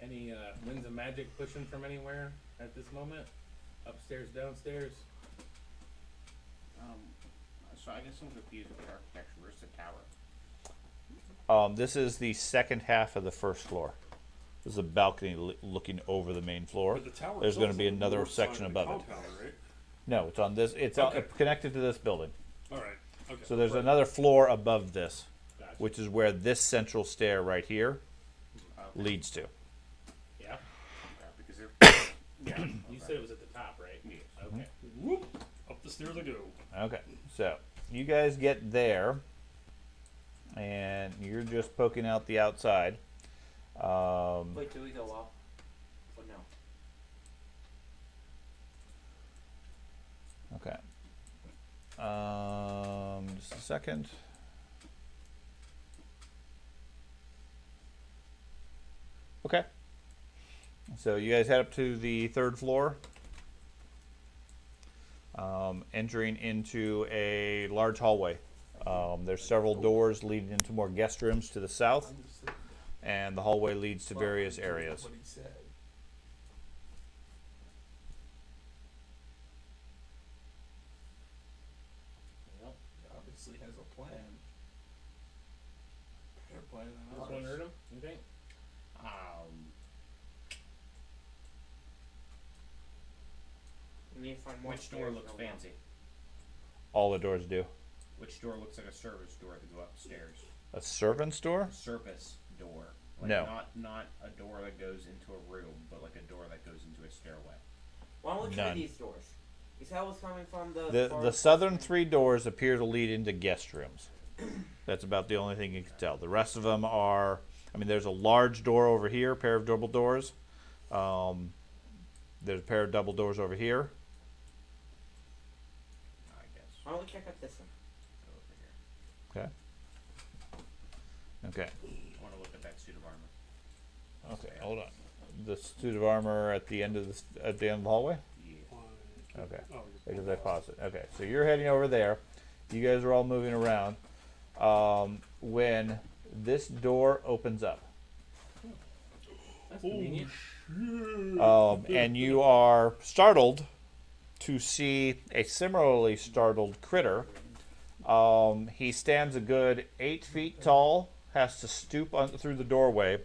Any winds of magic pushing from anywhere at this moment? Upstairs, downstairs. So I guess I'm confused with the architecture. Where's the tower? This is the second half of the first floor. This is a balcony looking over the main floor. But the tower There's going to itself's be on the another north side section of the above it. compound, right? No, it's on this. It's Okay. connected to this building. All right. Okay. So there's Right. another floor above this, Gotcha. which is where this central stair right here Okay. leads to. Yeah. Because they're. Yeah. You said it was at the top, right? Yes. Okay. Whoop! Up the stairs I go. Okay, so you guys get there, and you're just poking out the outside. Wait, do we go up? Or no? Okay. Just a second. Okay. So you guys head up to the 3rd floor, entering into a large hallway. There's several doors leading into more guest rooms to the south, and the hallway leads to various areas. What he said. Well, He obviously has a plan. Better plan than this ours. one hurt him. You think? We need to find more Which door stairs looks to go down. fancy? All the doors do. Which door looks like a service door to go upstairs? A servant's door? A service door. Like No. Not a door that goes into a room, but like a door that goes into a stairway. Why don't we try None. these doors? Is that what's coming from the The forest? southern 3 doors appear to lead into guest rooms. That's about the only thing you can tell. The rest of them are, I mean, there's a large door over here, pair of double doors. There's a pair of double doors over here. I guess. Why don't we check out this one? Go over here. Okay. Okay. I want to look at that suit of armor. Okay. Hold on. The suit of armor at the end of the hallway. Yeah. Okay. Oh, Because I paused it. Okay. So you're heading over there. You guys are all moving around. When this door opens up, That's convenient. and you are startled to see a similarly startled critter. He stands a good 8 feet tall, has to stoop through the doorway.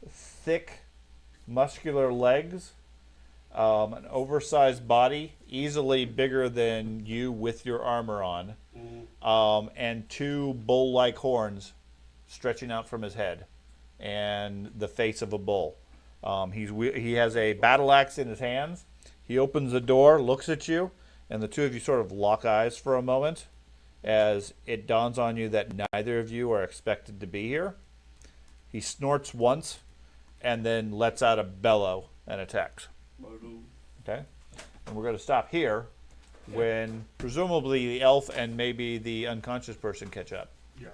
Thick, muscular legs, an oversized body, easily bigger than you with your armor on, and 2 bull-like horns stretching out from his head, and the face of a bull. He has a battle axe in his hands. He opens the door, looks at you, and the 2 of you sort of lock eyes for a moment as it dawns on you that neither of you are expected to be here. He snorts once and then lets out a bellow and attacks. Okay? And we're going to stop here when presumably the elf and maybe the unconscious person catch up. Yeah.